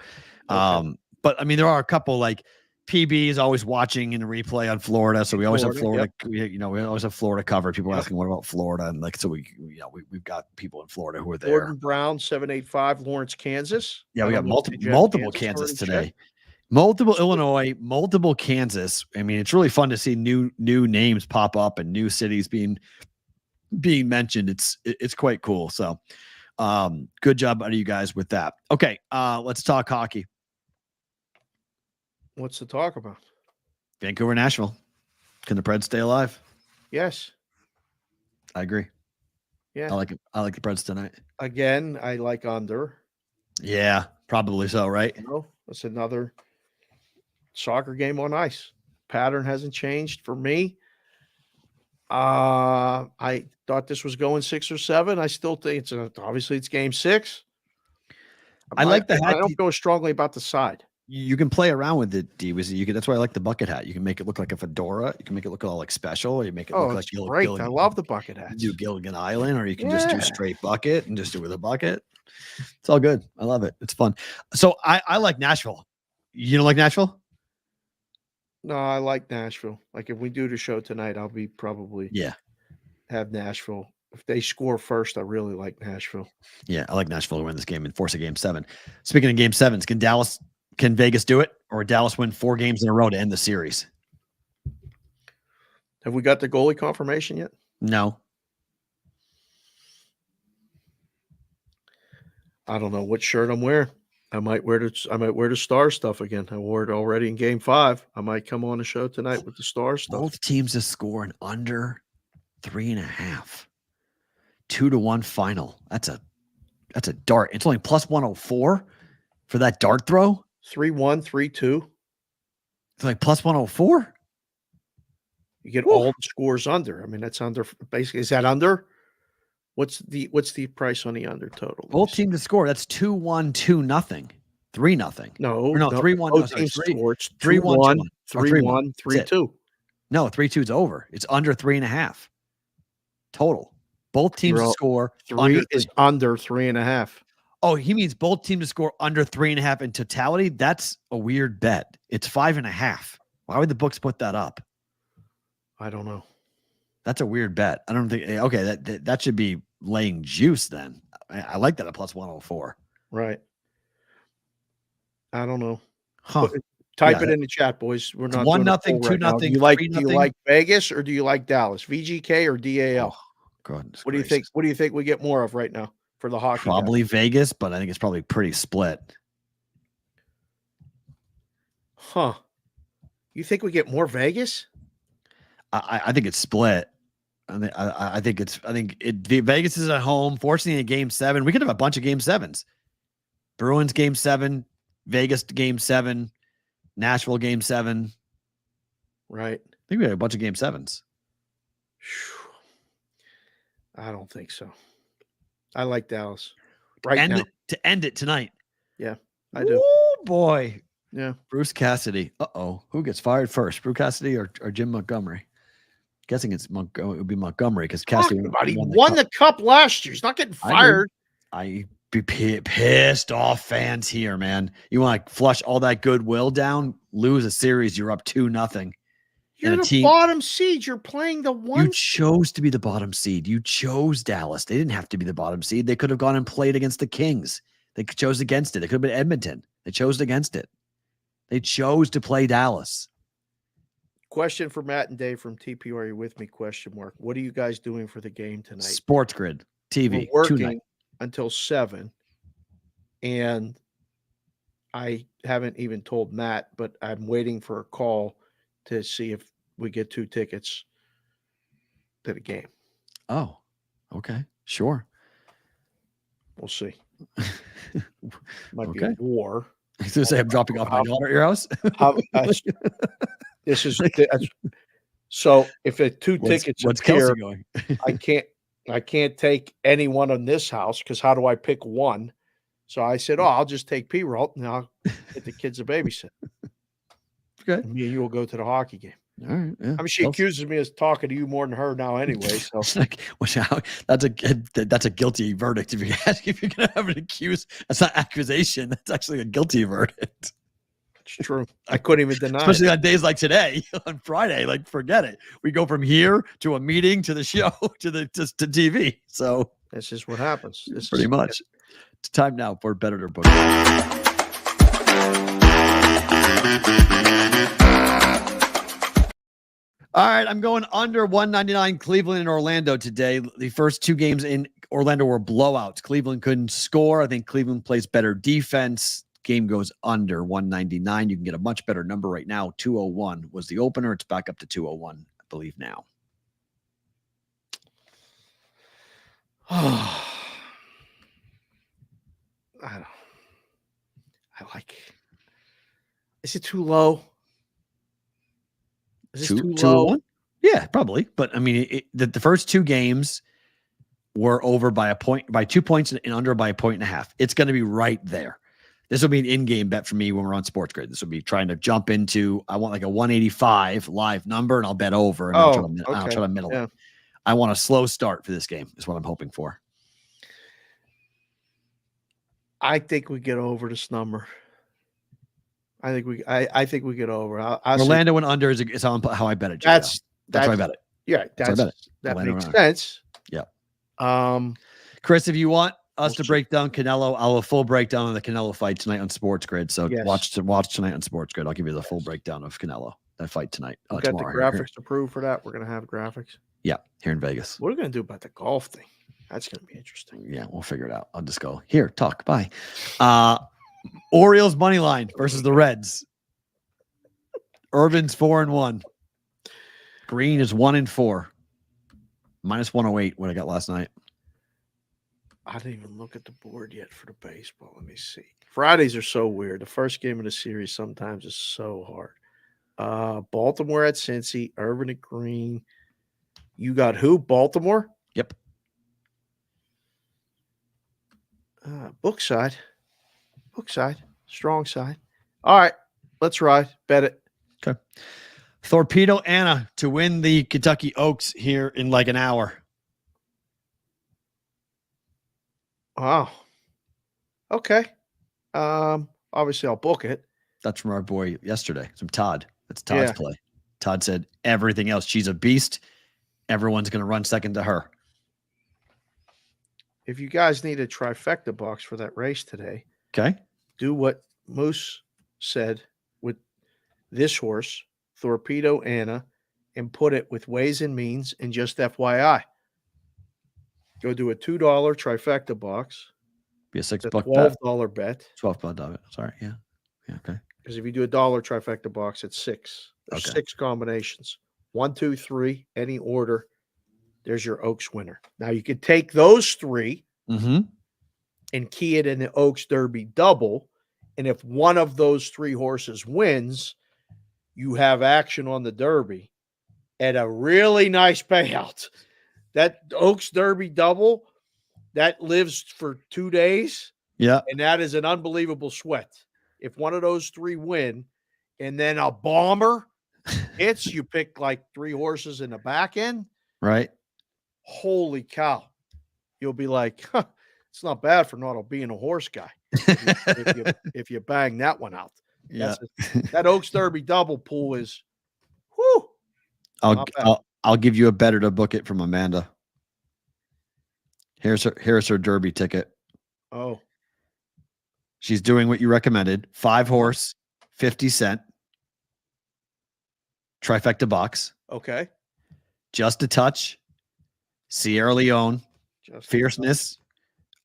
Speaker 5: but I mean, there are a couple like PB is always watching in the replay on Florida, so we always have Florida. Yep. We always have Florida covered. People asking what about Florida, and like so we've got people in Florida who are there.
Speaker 6: Gordon Brown 785 Lawrence, Kansas.
Speaker 5: Yeah, we got multiple Kansas today. Multiple Illinois, multiple Kansas. I mean, it's really fun to see new names pop up and new cities being mentioned. It's quite cool. So, good job out of you guys with that. Okay, let's talk hockey.
Speaker 6: What's to talk about?
Speaker 5: Vancouver, Nashville. Can the Preds stay alive?
Speaker 6: Yes,
Speaker 5: I agree.
Speaker 6: Yeah,
Speaker 5: I like it. I like the Preds tonight.
Speaker 6: Again, I like under.
Speaker 5: Yeah, probably so. Right?
Speaker 6: That's another soccer game on ice. Pattern hasn't changed for me. I thought this was going 6 or 7. I still think obviously it's game 6.
Speaker 5: I like the hat.
Speaker 6: I don't go strongly about the side.
Speaker 5: You can play around with it, D. That's why I like the bucket hat. You can make it look like a fedora. You can make it look all like special. You make it look like
Speaker 6: great. I love the bucket hats.
Speaker 5: Do Gilligan Island, or you can just do straight bucket and just do it with a bucket. It's all good. I love it. It's fun. So I like Nashville. You don't like Nashville?
Speaker 6: No, I like Nashville. Like if we do the show tonight, I'll be probably have Nashville. If they score first, I really like Nashville.
Speaker 5: Yeah, I like Nashville to win this game and force a game 7. Speaking of game 7s, can Vegas do it, or Dallas win 4 games in a row to end the series?
Speaker 6: Have we got the goalie confirmation yet?
Speaker 5: No.
Speaker 6: I don't know what shirt I'm wearing. I might wear the Star stuff again. I wore it already in game 5. I might come on the show tonight with the Star stuff.
Speaker 5: Both teams to score an under 3.5. 2-1 final. That's a dart. It's only plus 104 for that dart throw.
Speaker 6: 3-1, 3-2.
Speaker 5: It's like plus 104.
Speaker 6: You get all the scores under. I mean, that's under. Basically, is that under? What's the price on the under total?
Speaker 5: Both teams to score. That's 2-1, 2-0, 3-0.
Speaker 6: No,
Speaker 5: 3-1.
Speaker 6: Both teams score. It's 3-1, 3-1, 3-2.
Speaker 5: No, 3-2 is over. It's under 3.5 total. Both teams to score.
Speaker 6: 3 is under 3.5.
Speaker 5: Oh, he means both teams to score under 3.5 in totality. That's a weird bet. It's 5.5. Why would the books put that up?
Speaker 6: I don't know.
Speaker 5: That's a weird bet. I don't think. Okay, that should be laying juice then. I like that at plus 104.
Speaker 6: Right. I don't know.
Speaker 5: Huh.
Speaker 6: Type it in the chat, boys. We're not
Speaker 5: 1-0, 2-0.
Speaker 6: Do you like Vegas or do you like Dallas? VGK or DAL?
Speaker 5: Oh, goodness
Speaker 6: what do you think? What do you think we get more of right now for the hockey?
Speaker 5: Probably Vegas, but I think it's probably pretty split.
Speaker 6: Huh. You think we get more Vegas?
Speaker 5: I think it's split. I think Vegas is at home. Fortunately, in game 7, we could have a bunch of game 7s. Bruins game 7, Vegas game 7, Nashville game 7.
Speaker 6: Right.
Speaker 5: I think we had a bunch of game 7s.
Speaker 6: I don't think so. I like Dallas. Now.
Speaker 5: To end it tonight.
Speaker 6: Yeah, I do.
Speaker 5: Oh boy.
Speaker 6: Yeah.
Speaker 5: Bruce Cassidy. Who gets fired first? Bruce Cassidy or Jim Montgomery? Guessing it would be Montgomery because Cassidy
Speaker 6: won the cup last year. He's not getting fired.
Speaker 5: I'd be pissed off fans here, man. You want to flush all that goodwill down, lose a series, you're up 2-0.
Speaker 6: You're the bottom seed. You're playing the one.
Speaker 5: You chose to be the bottom seed. You chose Dallas. They didn't have to be the bottom seed. They could have gone and played against the Kings. They chose against it. It could have been Edmonton. They chose against it. They chose to play Dallas.
Speaker 6: Question for Matt and Dave from TP. Are you with me? Question mark. What are you guys doing for the game tonight?
Speaker 5: Sports Grid TV.
Speaker 6: We're working until 7, and I haven't even told Matt, but I'm waiting for a call to see if we get 2 tickets to the game.
Speaker 5: Oh, Okay, sure.
Speaker 6: We'll see. Might be
Speaker 5: Okay.
Speaker 6: a war.
Speaker 5: I was going to say I'm dropping off my daughter at your house.
Speaker 6: So if the two tickets
Speaker 5: What's
Speaker 6: appear,
Speaker 5: Kelsey going?
Speaker 6: I can't take anyone in this house because how do I pick one? So I said, I'll just take P-Roll and I'll get the kids a babysit.
Speaker 5: Okay.
Speaker 6: Me and you will go to the hockey game.
Speaker 5: All right. Yeah.
Speaker 6: I mean, she accuses me of talking to you more than her now anyway. So
Speaker 5: It's like, that's a guilty verdict. If you're gonna have an that's not accusation. That's actually a guilty verdict.
Speaker 6: it's true. I couldn't even deny
Speaker 5: Especially
Speaker 6: it.
Speaker 5: on days like today, on Friday. Like, forget it. We go from here to a meeting to the show to TV. So
Speaker 6: This is what happens. This
Speaker 5: pretty
Speaker 6: is
Speaker 5: much. It's time now for Better to Book. All right, I'm going under 199 Cleveland and Orlando today. The first two games in Orlando were blowouts. Cleveland couldn't score. I think Cleveland plays better defense. Game goes under 199. You can get a much better number right now. 201 was the opener. It's back up to 201, I believe now.
Speaker 6: I like. Is it too low? Is this too low?
Speaker 5: 201? Yeah, probably. But I mean, the first two games were over by 2 points and under by 1.5 points. It's going to be right there. This will be an in-game bet for me when we're on Sports Grid. This will be trying to jump into. I want like a 185 live number, and I'll bet over. And I'll try to middle it. I want a slow start for this game. Is what I'm hoping for.
Speaker 6: I think we get over this number. I think we get over.
Speaker 5: Orlando went under is how I bet it. That's how I bet it.
Speaker 6: Yeah, that makes sense.
Speaker 5: Yeah. Chris, if you want us to break down Canelo, I'll have a full breakdown of the Canelo fight tonight on Sports Grid. So watch tonight on Sports Grid. I'll give you the full breakdown of Canelo, that fight tonight.
Speaker 6: Got the graphics to prove for that. We're going to have graphics.
Speaker 5: Yeah, here in Vegas.
Speaker 6: What are we going to do about the golf thing? That's going to be interesting.
Speaker 5: Yeah, we'll figure it out. I'll just go here, talk, bye. Orioles money line versus the Reds. Irvin's 4-1. Green is 1-4. Minus 108. What I got last night.
Speaker 6: I didn't even look at the board yet for the baseball. Let me see. Fridays are so weird. The first game of the series sometimes is so hard. Baltimore at Cincy. Irvin at Green. You got who? Baltimore?
Speaker 5: Yep.
Speaker 6: Book side, strong side. All right, let's ride. Bet it.
Speaker 5: Okay. Torpedo Anna to win the Kentucky Oaks here in like an hour.
Speaker 6: Wow. Okay. Obviously I'll book it.
Speaker 5: That's from our boy yesterday. From Todd. That's Todd's play. Todd said everything else. She's a beast. Everyone's going to run second to her.
Speaker 6: If you guys need a trifecta box for that race today,
Speaker 5: okay,
Speaker 6: do what Moose said with this horse, Torpedo Anna, and put it with Ways and Means and just FYI. Go do a $2 trifecta box.
Speaker 5: Be a $6
Speaker 6: $12 bet.
Speaker 5: $12 Sorry, yeah. Okay.
Speaker 6: Because if you do a $1 trifecta box, it's 6. There's 6 combinations. 1, 2, 3, any order. There's your Oaks winner. Now you could take those 3 and key it in the Oaks Derby double. And if one of those 3 horses wins, you have action on the Derby at a really nice payout. That Oaks Derby double, that lives for 2 days.
Speaker 5: Yeah.
Speaker 6: And that is an unbelievable sweat. If one of those 3 win, and then a bomber hits, you pick like 3 horses in the back end.
Speaker 5: Right.
Speaker 6: Holy cow. You'll be like, it's not bad for not being a horse guy. If you bang that one out.
Speaker 5: Yeah.
Speaker 6: That Oaks Derby double pool is, whoo.
Speaker 5: I'll give you a better to book it from Amanda. Here's her Derby ticket.
Speaker 6: Oh.
Speaker 5: She's doing what you recommended. 5 horse, 50 cent. Trifecta box.
Speaker 6: Okay.
Speaker 5: Just a Touch. Sierra Leone. Fierceness.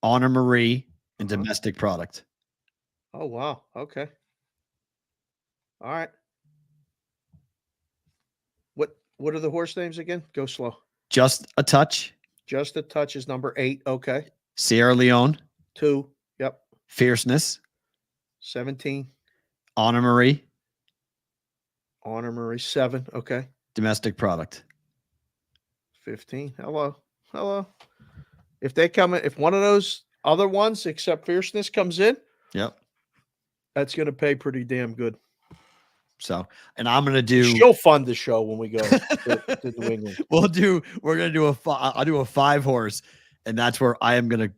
Speaker 5: Honor Marie. And Domestic Product.
Speaker 6: Oh, wow. Okay. All right. What are the horse names again? Go slow.
Speaker 5: Just a Touch.
Speaker 6: Just a touch is number 8. Okay.
Speaker 5: Sierra Leone,
Speaker 6: 2. Yep.
Speaker 5: Fierceness,
Speaker 6: 17.
Speaker 5: Honor Marie,
Speaker 6: Honor Marie, 7. Okay.
Speaker 5: domestic product.
Speaker 6: 15. Hello. If they come in, if one of those other ones except Fierceness comes in,
Speaker 5: Yep.
Speaker 6: that's going to pay pretty damn good.
Speaker 5: So, and I'm going to do.
Speaker 6: She'll fund the show when we go to New England.
Speaker 5: We're going to do I'll do a 5 horse, and that's where I'm going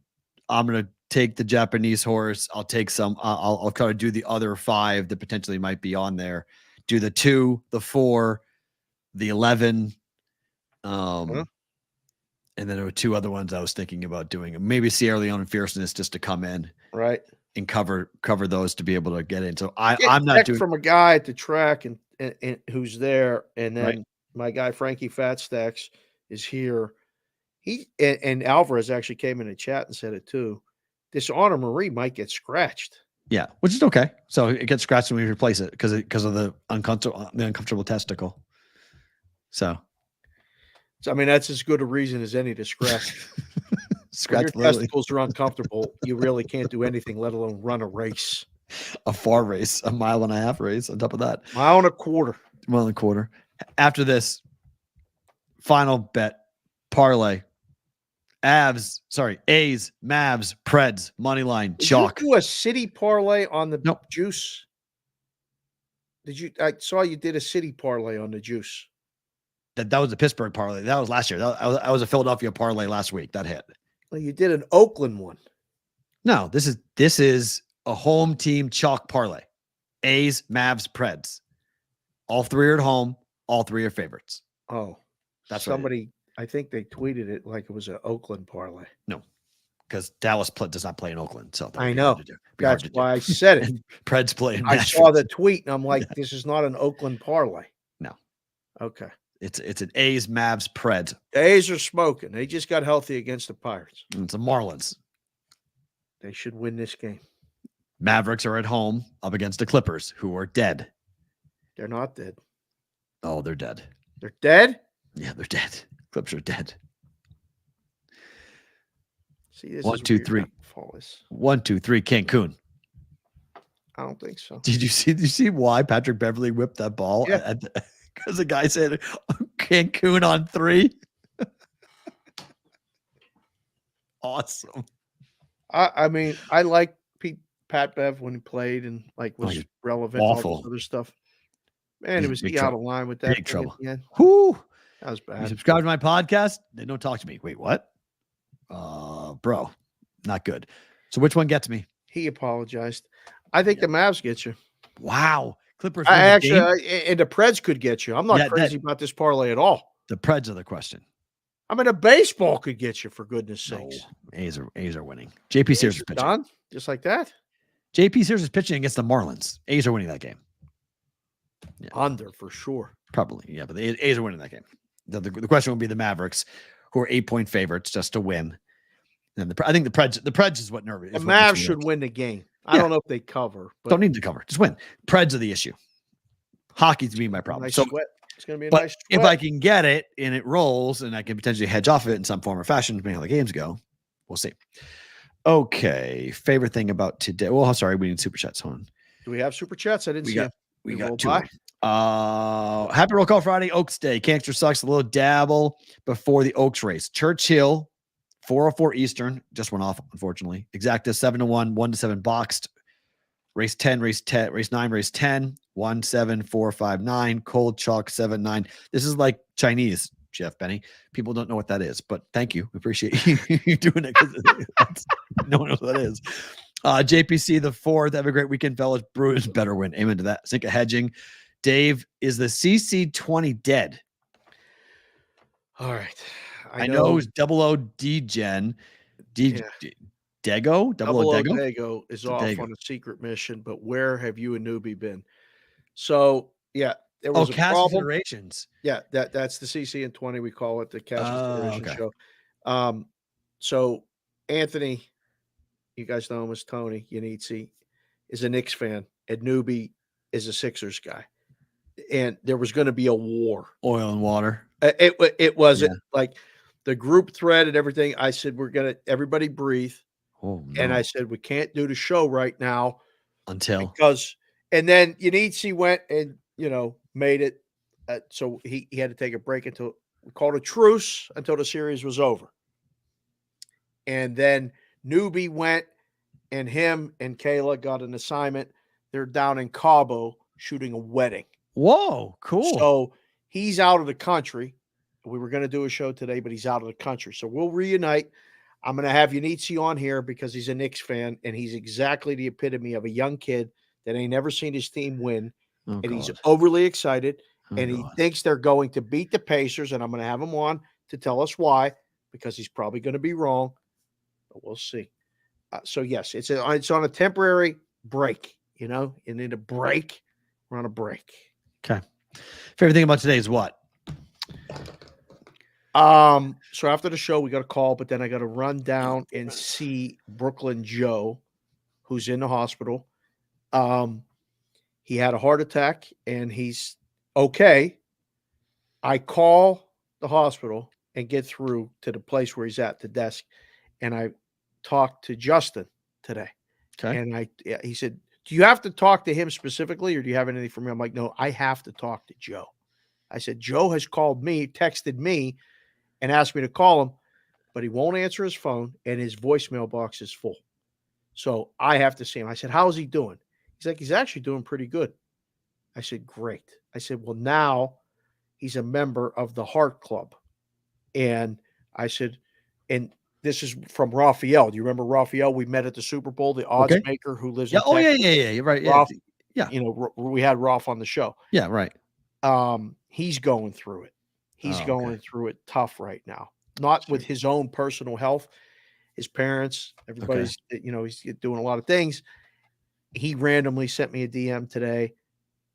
Speaker 5: to take the Japanese horse. I'll take some, I'll try to do the other 5 that potentially might be on there. Do the 2, the 4, the 11. And then there were 2 other ones I was thinking about doing. Maybe Sierra Leone and Fierceness just to come in,
Speaker 6: right,
Speaker 5: and cover those to be able to get in. So
Speaker 6: I'm not doing from a guy at the track and who's there, and then
Speaker 5: Right.
Speaker 6: my guy Frankie Fatstacks is here. He and Alvarez actually came in the chat and said it too. This Honor Marie might get scratched.
Speaker 5: Yeah, which is okay. So it gets scratched and we replace it because of the uncomfortable testicle. So
Speaker 6: I mean, that's as good a reason as any to scratch.
Speaker 5: scratch
Speaker 6: When your testicles are uncomfortable, you really can't do anything, let alone run a race.
Speaker 5: a far race, a 1.5 mile race on top of that.
Speaker 6: 1.25 miles.
Speaker 5: 1 1/4. After this, final bet, parlay. A's, Mavs, Preds, money line,
Speaker 6: Did
Speaker 5: chalk.
Speaker 6: you do a city parlay on the
Speaker 5: Nope.
Speaker 6: juice? Did you? I saw you did a city parlay on the juice.
Speaker 5: That was a Pittsburgh parlay. That was last year. I was a Philadelphia parlay last week. That hit.
Speaker 6: Well, you did an Oakland one.
Speaker 5: No, this is a home team chalk parlay. A's, Mavs, Preds. All 3 are at home. All 3 are favorites.
Speaker 6: Oh,
Speaker 5: That's what it is.
Speaker 6: somebody. I think they tweeted it like it was an Oakland parlay.
Speaker 5: Because Dallas does not play in Oakland. So
Speaker 6: I know.
Speaker 5: That's
Speaker 6: That's why I said it.
Speaker 5: And Preds play in
Speaker 6: I
Speaker 5: Nashville.
Speaker 6: saw the tweet and I'm like, this is not an Oakland parlay.
Speaker 5: No.
Speaker 6: Okay.
Speaker 5: It's an A's, Mavs, Preds.
Speaker 6: The A's are smoking. They just got healthy against the Pirates.
Speaker 5: And it's the Marlins.
Speaker 6: They should win this game.
Speaker 5: Mavericks are at home up against the Clippers, who are dead.
Speaker 6: They're not dead.
Speaker 5: Oh, they're dead.
Speaker 6: They're dead?
Speaker 5: Yeah, they're dead. Clippers are dead.
Speaker 6: See, this
Speaker 5: 1,
Speaker 6: is
Speaker 5: 2,
Speaker 6: where your
Speaker 5: 3.
Speaker 6: downfall is.
Speaker 5: 1, 2, 3, Cancun.
Speaker 6: I don't think so.
Speaker 5: Did you see why Patrick Beverly whipped that ball?
Speaker 6: Yeah.
Speaker 5: Because the guy said Cancun on 3. Awesome.
Speaker 6: I mean, I like Pat Bev when he played and like was
Speaker 5: he's
Speaker 6: relevant. All
Speaker 5: awful.
Speaker 6: this other stuff. Man,
Speaker 5: He's
Speaker 6: it was
Speaker 5: big
Speaker 6: he out
Speaker 5: trouble.
Speaker 6: of line with that.
Speaker 5: Big
Speaker 6: thing at
Speaker 5: trouble.
Speaker 6: the end.
Speaker 5: Whoo!
Speaker 6: That was
Speaker 5: You
Speaker 6: bad.
Speaker 5: subscribe to my podcast, they don't talk to me. Wait, what? Bro, not good. So which one gets me?
Speaker 6: He apologized. I think the Mavs get you.
Speaker 5: Wow. Clippers
Speaker 6: I
Speaker 5: win the
Speaker 6: actually,
Speaker 5: game?
Speaker 6: and the Preds could get you. I'm not
Speaker 5: Yeah,
Speaker 6: crazy about this parlay at all.
Speaker 5: The Preds are the question.
Speaker 6: I mean, a baseball could get you for goodness
Speaker 5: No,
Speaker 6: sakes.
Speaker 5: A's are winning. JP Sears is pitching.
Speaker 6: Done just like that.
Speaker 5: JP Sears is pitching against the Marlins. A's are winning that game. Yeah.
Speaker 6: Under for sure.
Speaker 5: Probably. Yeah, but the A's are winning that game. The question will be the Mavericks, who are 8-point favorites just to win. And I think the Preds is what nervous.
Speaker 6: The Mavs should win the game. I
Speaker 5: Yeah.
Speaker 6: don't know if they cover, but
Speaker 5: Don't need to cover. Just win. Preds are the issue. Hockey's to be my problem.
Speaker 6: nice
Speaker 5: So,
Speaker 6: sweat. It's going to be a
Speaker 5: but
Speaker 6: nice
Speaker 5: if
Speaker 6: sweat.
Speaker 5: I can get it and it rolls and I can potentially hedge off of it in some form or fashion, depending on how the games go, we'll see. Okay. Favorite thing about today. Well, I'm sorry. We need super chats. Hold on.
Speaker 6: Do we have super chats? I didn't see
Speaker 5: We
Speaker 6: them. We
Speaker 5: got
Speaker 6: roll
Speaker 5: 2.
Speaker 6: by?
Speaker 5: Happy Roll Call Friday, Oaks Day. Cankster sucks. A little dabble before the Oaks race. Churchill, 4:04 Eastern, just went off, unfortunately. Exacta 7-1, 1-7 boxed. Race 10, race 9, race 10, 1, 7, 4, 5, 9. Cold Chalk 7, 9. This is like Chinese, Jeff Benny. People don't know what that is, but thank you. We appreciate you doing it because no one knows what that is. JPC the 4th. Have a great weekend, fellas. Brewers better win. Amen to that. Sinka hedging. Dave, is the CC20 dead?
Speaker 6: All right.
Speaker 5: I know it's double O D-Gen.
Speaker 6: Yeah.
Speaker 5: Dego? Double O Dego?
Speaker 6: Dago is off
Speaker 5: Dago.
Speaker 6: on a secret mission, but where have you and Newbie been? So, yeah, there
Speaker 5: Oh,
Speaker 6: was a
Speaker 5: Cast
Speaker 6: problem.
Speaker 5: Considerations.
Speaker 6: Yeah, that's the CC and 20. We call it the Cash Consideration
Speaker 5: okay.
Speaker 6: show. So Anthony, you guys know him as Tony Yanitsi, is a Knicks fan, and Newbie is a Sixers guy. And there was going to be a war.
Speaker 5: Oil and water.
Speaker 6: It wasn't like the group thread and everything. I said, everybody breathe.
Speaker 5: Oh, no.
Speaker 6: And I said, we can't do the show right now
Speaker 5: until
Speaker 6: because, and then Yanitsi went and, made it. So he had to take a break until we called a truce until the series was over. And then Newbie went and him and Kayla got an assignment. They're down in Cabo shooting a wedding.
Speaker 5: Whoa, cool.
Speaker 6: So he's out of the country. We were going to do a show today, but he's out of the country. So we'll reunite. I'm going to have Yanitsi on here because he's a Knicks fan, and he's exactly the epitome of a young kid that ain't never seen his team win. And he's overly excited, and he thinks they're going to beat the Pacers, and I'm going to have him on to tell us why, because he's probably going to be wrong, but we'll see. So, yes, it's on a temporary break, you need a break. We're on a break.
Speaker 5: Okay. Favorite thing about today is what?
Speaker 6: So after the show, we got a call, but then I got to run down and see Brooklyn Joe, who's in the hospital. He had a heart attack and he's okay. I call the hospital and get through to the place where he's at, the desk. And I talked to Justin today.
Speaker 5: Okay.
Speaker 6: And he said, do you have to talk to him specifically or do you have anything for me? I'm like, no, I have to talk to Joe. I said, Joe has called me, texted me, and asked me to call him, but he won't answer his phone and his voicemail box is full. So I have to see him. I said, how's he doing? He's like, he's actually doing pretty good. I said, great. I said, well, now he's a member of the Heart Club. And I said, and this is from Raphael. Do you remember Raphael? We met at the Super Bowl, the odds maker who lives in Texas.
Speaker 5: Oh, yeah. You're right.
Speaker 6: Raph,
Speaker 5: yeah.
Speaker 6: We had Raph on the show.
Speaker 5: Yeah, right.
Speaker 6: He's going through it. He's going through it tough right now. Not with his own personal health, his parents, everybody's, he's doing a lot of things. He randomly sent me a DM today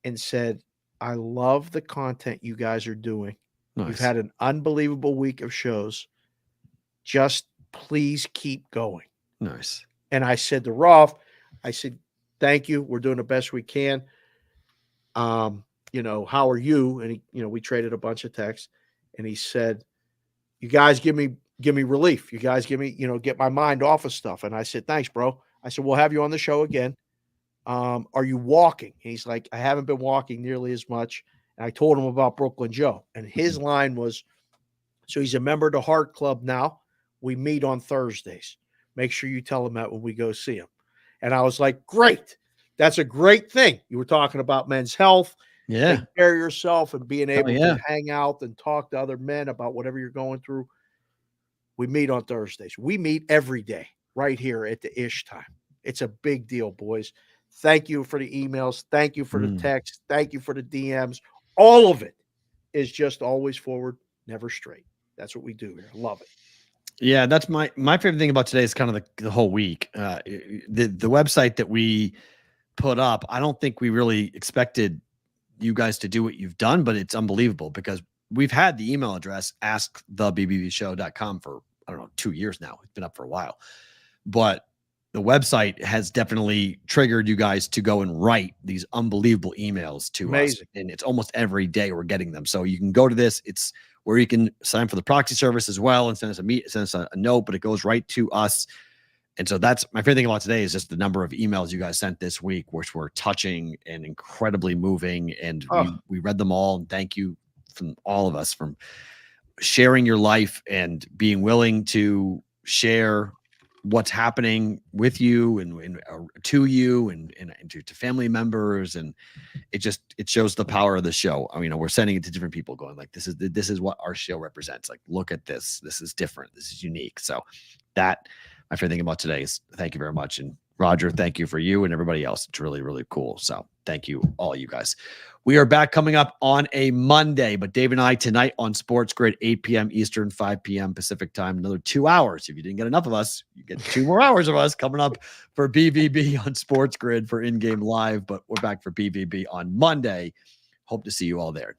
Speaker 6: and said, I love the content you guys are doing.
Speaker 5: Nice.
Speaker 6: You've had an unbelievable week of shows. Just please keep going.
Speaker 5: Nice.
Speaker 6: And I said to Rolf, I said, thank you. We're doing the best we can. How are you? And he, we traded a bunch of texts and he said, you guys give me relief. You guys give me, get my mind off of stuff. And I said, thanks, bro. I said, we'll have you on the show again. Are you walking? And he's like, I haven't been walking nearly as much. And I told him about Brooklyn Joe. And his line was, so he's a member of the Heart Club now. We meet on Thursdays. Make sure you tell him that when we go see him. And I was like, great. That's a great thing. You were talking about men's health.
Speaker 5: Yeah.
Speaker 6: Take care of yourself and being able to hang out and talk to other men about whatever you're going through. We meet on Thursdays. We meet every day right here at the Ish time. It's a big deal, boys. Thank you for the emails. Thank you for the text. Thank you for the DMs. All of it is just always forward, never straight. That's what we do here. Love it.
Speaker 5: Yeah, that's my favorite thing about today is kind of the whole week. The website that we put up, I don't think we really expected you guys to do what you've done, but it's unbelievable because we've had the email address askthebbvshow.com for, 2 years now. It's been up for a while, but the website has definitely triggered you guys to go and write these unbelievable emails to us. And it's almost every day we're getting them. So you can go to this. It's where you can sign for the proxy service as well and send us a note, but it goes right to us. And so that's my favorite thing about today is just the number of emails you guys sent this week, which were touching and incredibly moving. And we read them all. And thank you from all of us from sharing your life and being willing to share what's happening with you and to you and to family members. And it shows the power of the show. I mean, we're sending it to different people going like, this is what our show represents. Like, look at this. This is different. This is unique. So that my favorite thing about today is thank you very much. And Roger, thank you for you and everybody else. It's really, really cool. So thank you, all you guys. We are back coming up on a Monday, but Dave and I tonight on Sports Grid, 8 p.m. Eastern, 5 p.m. Pacific time, another 2 hours. If you didn't get enough of us, you get 2 more hours of us coming up for BVB on Sports Grid for in-game live, but we're back for BVB on Monday. Hope to see you all there.